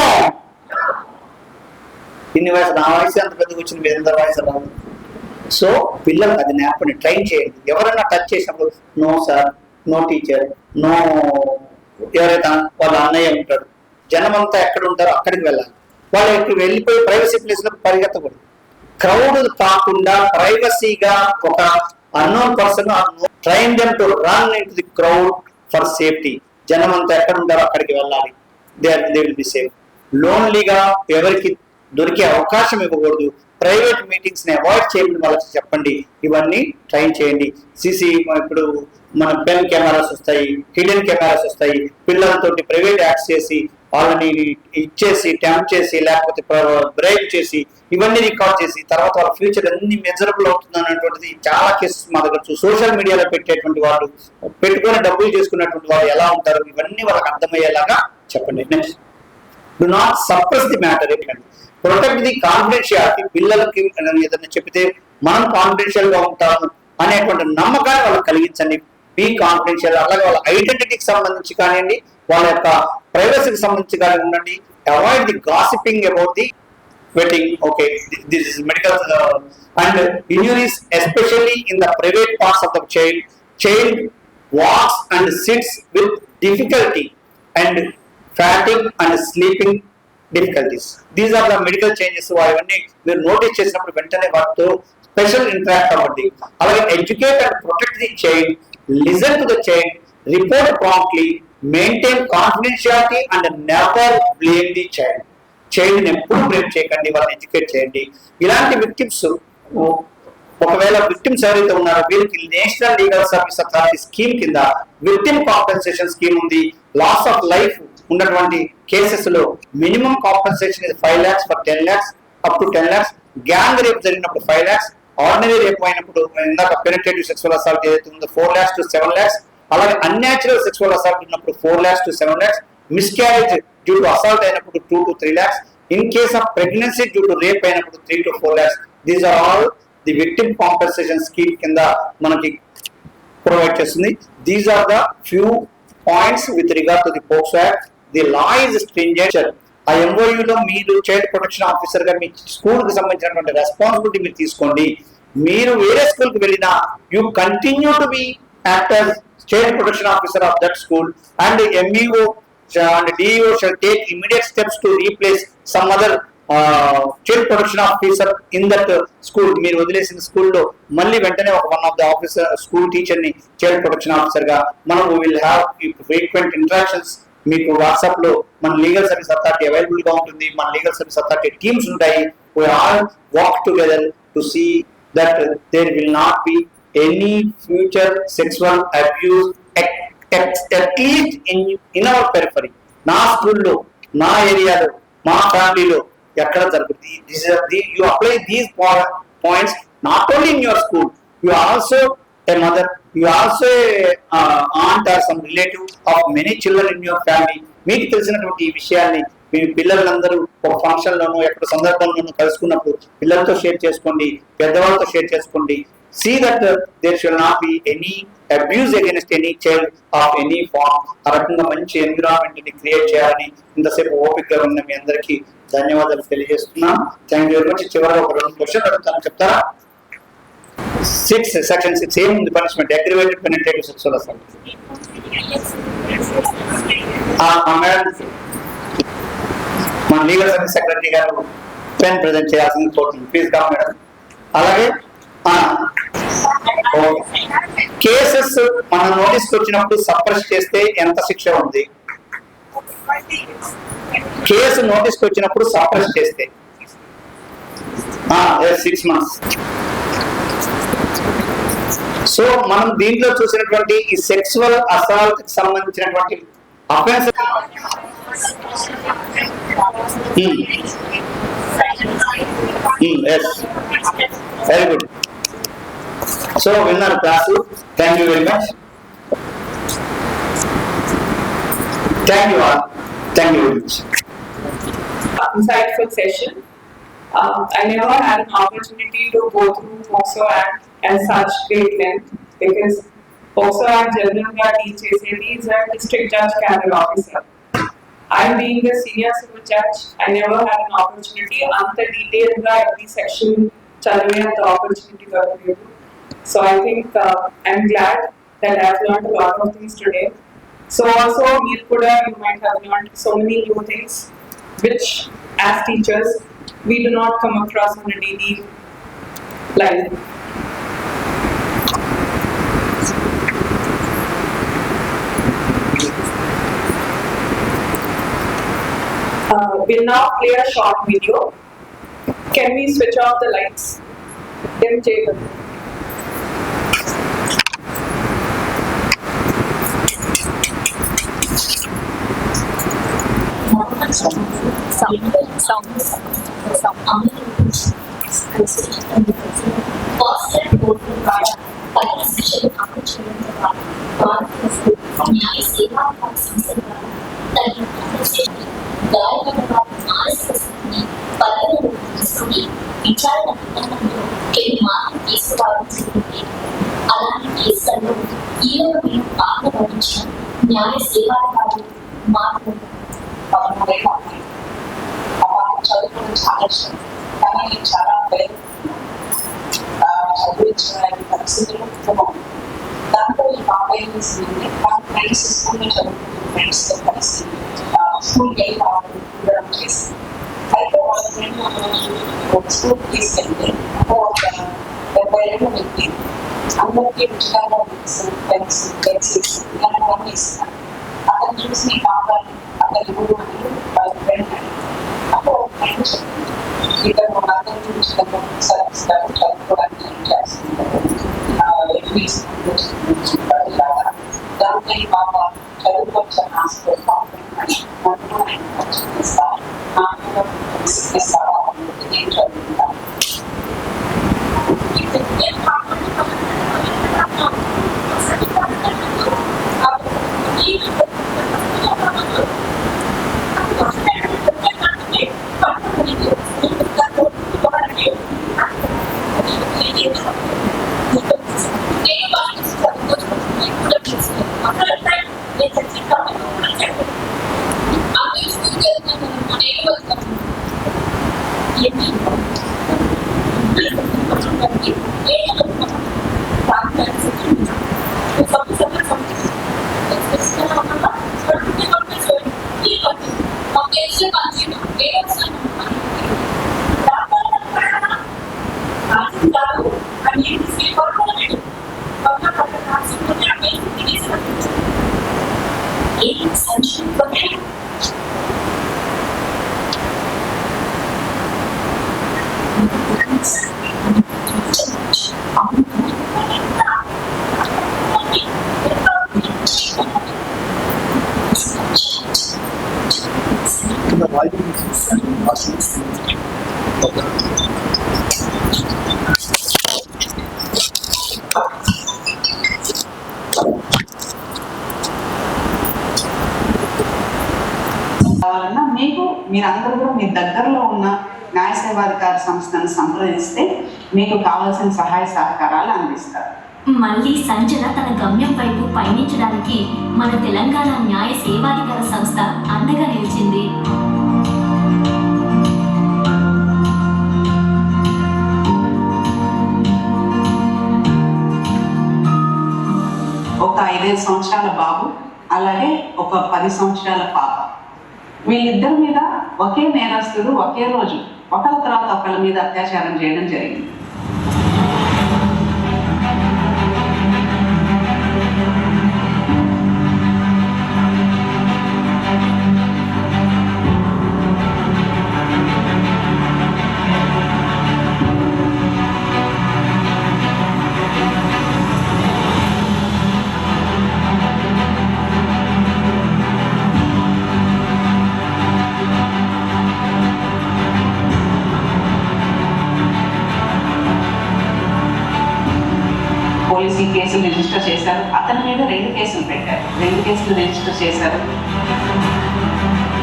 ఇన్ని వయసు, నా వయసు అంత పెద్దగా వచ్చింది, మీ అందరి వయసు రాదు. సో పిల్లలకు అది నేర్పండి, ట్రైన్ చేయండి. ఎవరైనా టచ్ చేసినప్పుడు no sir, no teacher, no. ఎవరైతే వాళ్ళ అన్నయ్య ఉంటాడు, జనం అంతా ఎక్కడ ఉంటారో అక్కడికి వెళ్ళాలి. వాళ్ళు వెళ్ళిపోయి ప్రైవసీ ప్లేస్ లో పరిగెత్తకూడదు. క్రౌడ్ కాకుండా ప్రైవసీగా ఒక unknown person train them to run into the crowd for safety. జనం అంతా ఎక్కడ ఉంటారో అక్కడికి వెళ్ళాలి. They will be safe. లోన్లీగా ఎవరికి దొరికే అవకాశం ఇవ్వకూడదు. ప్రైవేట్ మీటింగ్స్ ని అవాయిడ్ చేయమని వాళ్ళకి చెప్పండి. ఇవన్నీ ట్రై చేయండి. ఇప్పుడు మన పెన్ కెమెరాస్ వస్తాయి, హిడెన్ కెమెరాస్ వస్తాయి. పిల్లలతోటి ప్రైవేట్ యాక్ట్స్ చేసి వాళ్ళని ఇచ్చేసి టెంప్ట్ చేసి లేకపోతే బ్రైబ్ చేసి ఇవన్నీ రికార్డ్ చేసి తర్వాత వాళ్ళ ఫ్యూచర్ అన్ని మెజరబుల్ అవుతుంది అన్నటువంటిది చాలా కేసెస్ మా దగ్గర. సోషల్ మీడియాలో పెట్టేటువంటి వాళ్ళు, పెట్టుకొని డబ్బులు చేసుకున్నటువంటి వాళ్ళు ఎలా ఉంటారు, ఇవన్నీ వాళ్ళకి అర్థమయ్యేలాగా చెప్పండి. Next, do not suppress the matter. ఏంటంటే ప్రొటెక్ట్ ది కాన్ఫిడెన్షియాలిటీ. పిల్లలకి ఏదైనా చెప్తే మనం కాన్ఫిడెన్షియల్ గా ఉంటాము అనేటువంటి నమ్మకాన్ని వాళ్ళకి కలిగించండి. Be confidential. అలాగే వాళ్ళ ఐడెంటిటీకి సంబంధించి కానివ్వండి, వాళ్ళ యొక్క ప్రైవసీకి సంబంధించి కానీ ఉండండి. Avoid the gossiping about the wedding. Okay, this is medical and injuries especially in the private parts of the child. Child walks and sits with difficulty and fatting and sleeping difficulties. These are the medical changes. అవన్నీ మీరు నోటీస్ చేసినప్పుడు వెంటనే వాటితో స్పెషల్ ఇంటరాక్ట్ అవ్వండి. అలాగే educate and protect the child, listen to the child, report promptly, maintain confidentiality and never blame the child. Child ని ఎప్పుడు బ్లేమ్ చేయకండి, వాళ్ళని ఎడ్యుకేట్ చేయండి. ఇలాంటి విక్టిమ్స్, ఒకవేళ విక్టిమ్స్ ఎవరైతే ఉన్నారో వీరికి national legal service authority scheme కింద విక్టిమ్ కాంపెన్సేషన్ స్కీమ్ ఉంది. లాస్ ఆఫ్ లైఫ్ ఉన్నటువంటి కేసెస్ లో మినిమం కాంపెన్సేషన్ ఇది 5 lakhs for 10 lakhs up to 10 lakhs. Gang rape జరిగినప్పుడు 5 lakhs. ఆర్డినరీ రేప్ అయినప్పుడు ఇందాక పెనిట్రేటివ్ సెక్సువల్ అసాల్ట్ ఏదైతే ఉందో 4 lakhs to 7 lakhs. అలాగే అన్యాచురల్ సెక్సువల్ అసాల్ట్ ఉన్నప్పుడు 4 lakhs to 7 lakhs. Miscarriage due to assault అయినప్పుడు 2 to 3 lakhs. In case of pregnancy due to rape అయినప్పుడు 3 to 4 lakhs. These are all the victim compensation scheme కింద మనకి ప్రొవైడ్ చేస్తుంది. These are the few points with regard to the POCSO act. The law is stringent. ఆ ఎంఓయూలో మీరు చైల్డ్ ప్రొటెక్షన్ ఆఫీసర్ గా మీ స్కూల్ కి సంబంధించినటువంటి రెస్పాన్సిబిలిటీ మీరు తీసుకోండి. మీరు వేరే స్కూల్ కి వెళ్ళినా you continue to be act as child protection officer of that school and MEO and DEO shall take immediate steps to replace some other child protection officer in that school. మీరు వదిలేసిన స్కూల్లో మళ్ళీ వెంటనే ఒక one of the officer school teacher ని చైల్డ్ ప్రొటెక్షన్ ఆఫీసర్ గా మనం విల్ హ్యావ్ ఫ్రీక్వెంట్ ఇంటరాక్షన్స్. మీకు వాట్సాప్ లో మన లీగల్ సర్వీస్ అథారిటీ అవైలబుల్ గా ఉంటుంది. మన లీగల్ సర్వీస్ అథారిటీ టీమ్స్ ఉంటాయి. we all work together to see that there will not be any future sexual abuse at least in our periphery. నా స్కూల్లో, నా ఏరియాలో, మా ఫ్యామిలీలో ఎక్కడ జరుగుతుంది. You apply these points not only in your school, you also a mother, you also aunt or some relative of many children in your family. మీకు తెలిసినటువంటి ఈ విషయాన్ని మీ పిల్లలందరూ ఒక ఫంక్షన్ లోనో ఎక్కడ సందర్భంలోనూ కలుసుకున్నప్పుడు పిల్లలతో షేర్ చేసుకోండి, పెద్దవాళ్ళతో షేర్ చేసుకోండి. See that there shall not be any abuse against any child of any form. ఆ రకంగా మంచి ఎన్విరాన్మెంట్ ని క్రియేట్ చేయాలని ఇంతసేపు ఓపికగా ఉన్న మీ అందరికీ ధన్యవాదాలు తెలియజేస్తున్నాను. Thank you very much. చివరిగా ఒక 2 క్వశ్చన్ అడుగుతాను, చెప్తారా? 6 section 6 ఏముంది punishment? Aggravated penetrative sexual assault. మన లీగల్ సర్వీస్ సెక్రటరీ గారు పెన్ ప్రెజెంట్ చేయాల్సింది కోరుతుంది. Please come madam. అలాగే కేసెస్ మన నోటీస్కి వచ్చినప్పుడు సప్రెస్ చేస్తే ఎంత శిక్ష ఉంది? కేసు నోటీస్కి వచ్చినప్పుడు సప్రెస్ చేస్తే 6 months. సో మనం దీంట్లో చూసినటువంటి ఈ సెక్సువల్ అసాల్ట్ కి సంబంధించినటువంటి అఫెన్స్ వెరీ గుడ్. సో విన్నారు class. Thank you very much. Thank you all. Thank you very much. Insightful session. I never had an opportunity to go through POCSO Act at such great length because POCSO Act generally teaches is a district judge cadre officer. I being a senior civil judge, I never had an opportunity anta detailed ga every section chadave the opportunity dorikidu. So I think I'm glad that I have learned a lot of things today. So also you might have learned so many new things which as teachers we do not come across on a daily life. We'll now play a short video. Can we switch off the lights? Dim చేయగలరు. విచారణ విధానంలో కొన్ని మార్పులు తీసుకోవాల్సి ఉంది. అలాంటి కేసులలో ఈరోజు మీరు ఆగ్రహించిన న్యాయ సేవాధికారులు మార్పు చదువుకోవడం చాలా ఇష్టం, కానీ చాలా చదివించిన పరిస్థితులు కుటుంబం. దాంట్లో ఈ బాబాయ్ తీసుకుంది కానీ ఫ్రెండ్స్ స్కూల్లో చదువుకుంటున్న ఫ్రెండ్స్తో కలిసి స్కూల్కి వెళ్ళి రావడం చేసింది. అయితే వాళ్ళ ఫ్రెండ్ స్కూల్ తీసుకెళ్తే ఒక 70 ఏళ్ళ వ్యక్తి అందరికీ ఉచితంగా పెన్సిల్స్ ఇలాంటివన్నీ ఇస్తారు. అతను చూసి కావాలి అతని ఊరు అని వాళ్ళ ఫ్రెండ్ అని అప్పుడు ఫ్రెండ్ చెప్పింది, ఇతను అందరికీ ఉచితంగా ఇస్తారు చదువుకోవడానికి ఏం చేస్తున్నారు దాంట్లో ఈ పాప చదువుకోవచ్చని ఆశతో నేను చదువుకుంటాను. మీకు మీరందరూ కూడా మీ దగ్గరలో ఉన్న న్యాయ సేవాధికార సంస్థను సంప్రదిస్తే మీకు కావాల్సిన సహాయ సహకారాలు అందిస్తారు. మళ్ళీ సంజన తన గమ్యం వైపు పయనించడానికి మన తెలంగాణ న్యాయ సేవాధికార సంస్థ అండగా నిలిచింది. ఒక 5 సంవత్సరాల బాబు అలాగే ఒక 10 సంవత్సరాల పాప, వీళ్ళిద్దరి మీద ఒకే నేరస్తుడు ఒకే రోజు ఒకళ్ళ తర్వాత ఒకళ్ళ మీద అత్యాచారం చేయడం జరిగింది. పోలీసు కేసులు రిజిస్టర్ చేశారు. అతని మీద 2 కేసులు పెట్టారు. 2 కేసులు రిజిస్టర్ చేశారు.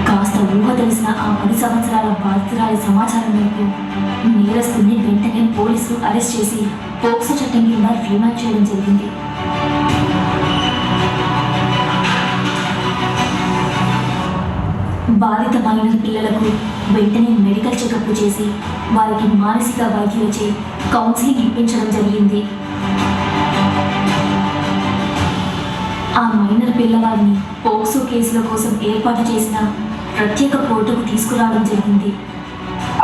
కాస్త ఊహ తెలిసిన ఆ 10 సంవత్సరాల బాధితురాలి సమాచారం మేరకు నేరస్తుని వెంటనే పోలీసులు అరెస్ట్ చేసి పోక్సో చట్టం కింద రిమాండ్ చేయడం జరిగింది. బాధిత మైనర్ పిల్లలకు వెంటనే మెడికల్ చెకప్ చేసి వారికి మానసిక వైద్యులచే కౌన్సిలింగ్ ఇప్పించడం జరిగింది. ఆ మైనర్ పిల్లవాడిని పోక్సో కేసుల కోసం ఏర్పాటు చేసిన ప్రత్యేక కోర్టుకు తీసుకురావడం జరిగింది.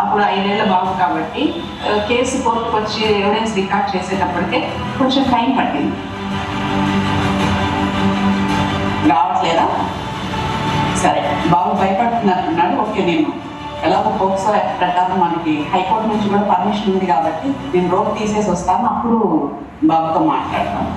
అప్పుడు 5 ఏళ్ల బాబు కాబట్టి కేసు కోర్టుకు వచ్చి ఎవిడెన్స్ రికార్డ్ చేసేటప్పటికే కొంచెం టైం పట్టింది. రావట్లేదా? సరే, బాబు భయపడుతున్నట్టున్నాడు. ఓకే, నేను ఎలాగో పోక్సో యాక్ట్ ప్రకారం మనకి హైకోర్టు నుంచి కూడా పర్మిషన్ ఉంది కాబట్టి నేను రోడ్ తీసేసి వస్తాను, అప్పుడు బాబుతో మాట్లాడతాను.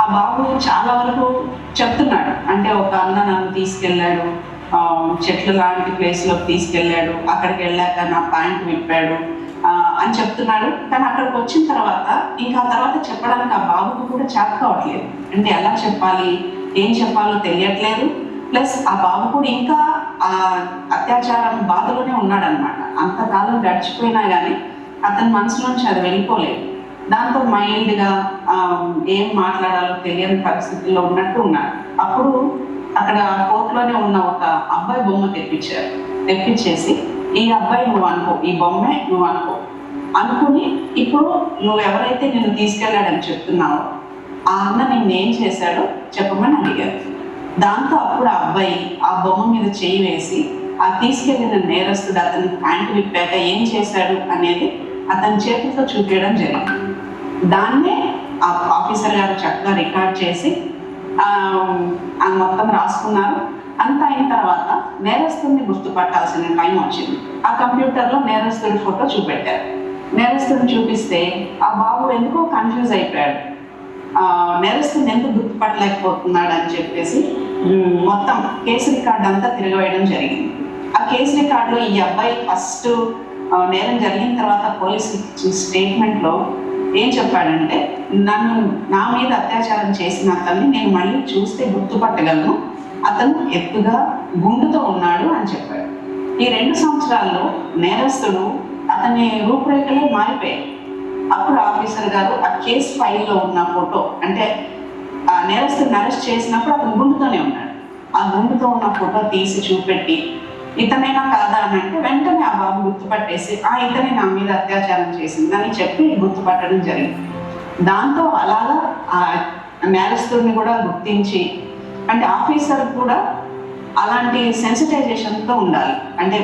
ఆ బాబు చాలా వరకు చెప్తున్నాడు, అంటే ఒక అన్న నన్ను తీసుకెళ్ళాడు, చెట్ల లాంటి ప్లేస్లోకి తీసుకెళ్ళాడు, అక్కడికి వెళ్ళాక నా ప్యాంట్ విప్పాడు అని చెప్తున్నాడు. కానీ అక్కడికి వచ్చిన తర్వాత ఇంకా ఆ తర్వాత చెప్పడానికి ఆ బాబుకు కూడా చేత కావట్లేదు. అంటే ఎలా చెప్పాలి, ఏం చెప్పాలో తెలియట్లేదు. ప్లస్ ఆ బాబు కూడా ఇంకా ఆ అత్యాచారం బాధలోనే ఉన్నాడనమాట. అంతకాలం గడిచిపోయినా కానీ అతని మనసులోంచి అది వెళ్ళిపోలేదు. దాంతో మైల్డ్గా ఏం మాట్లాడాలో తెలియని పరిస్థితుల్లో ఉన్నట్టు ఉన్నాడు. అప్పుడు అక్కడ కోర్టులోనే ఉన్న ఒక అబ్బాయి బొమ్మ తెప్పించేసి ఈ అబ్బాయి నువ్వు అనుకో, ఈ బొమ్మే నువ్వు అనుకుని ఇప్పుడు నువ్వు ఎవరైతే నిన్ను తీసుకెళ్ళాడని చెప్తున్నావో ఆ అన్న నిన్నేం చేశాడో చెప్పమని అడిగారు. దాంతో అప్పుడు ఆ అబ్బాయి ఆ బొమ్మ మీద చేయి వేసి ఆ తీసుకెళ్ళిన నేరస్తుడు అతని ప్యాంటు విప్పాక ఏం చేశాడు అనేది అతని చేతులతో చూపించడం జరిగింది. దాన్నే ఆ ఆఫీసర్ గారు చక్కగా రికార్డ్ చేసి అది మొత్తం రాసుకున్నారు. అంతా అయిన తర్వాత నేరస్తుడిని గుర్తుపట్టాల్సిన టైం వచ్చింది. ఆ కంప్యూటర్లో నేరస్తుడి ఫోటో చూపెట్టారు. నేరస్తుడిని చూపిస్తే ఆ బాబు ఎందుకో కన్ఫ్యూజ్ అయిపోయాడు. నేరస్తుడిని ఎందుకు గుర్తుపట్టలేకపోతున్నాడు అని చెప్పేసి మొత్తం కేసు రికార్డ్ అంతా తిరగవేయడం జరిగింది. ఆ కేసు రికార్డులో ఈ అబ్బాయి ఫస్ట్ నేరం జరిగిన తర్వాత పోలీసు స్టేట్మెంట్లో ఏం చెప్పాడంటే, నా మీద అత్యాచారం చేసిన అతన్ని నేను మళ్ళీ చూస్తే గుర్తుపట్టగలను, అతను ఎత్తుగా గుండుతో ఉన్నాడు అని చెప్పాడు. ఈ 2 సంవత్సరాల్లో నేరస్తుడు అతని రూపురేఖలే మారిపోయాయి. అప్పుడు ఆఫీసర్ గారు ఆ కేసు ఫైల్లో ఉన్న ఫోటో, అంటే ఆ నేరస్తుడిని అరెస్ట్ చేసినప్పుడు అతను గుండుతోనే ఉన్నాడు, ఆ గుండుతో ఉన్న ఫోటో తీసి చూపెట్టి ఇతనైనా కాదా అని అంటే వెంటనే ఆ బాబు గుర్తుపట్టేసి ఇతనే నా మీద అత్యాచారం చేసిందని చెప్పి గుర్తుపట్టడం జరిగింది. దాంతో అలాగా ఆ నేరస్తుడిని కూడా గుర్తించి, అంటే ఆఫీసర్ కూడా అలాంటి సెన్సిటైజేషన్తో ఉండాలి. అంటే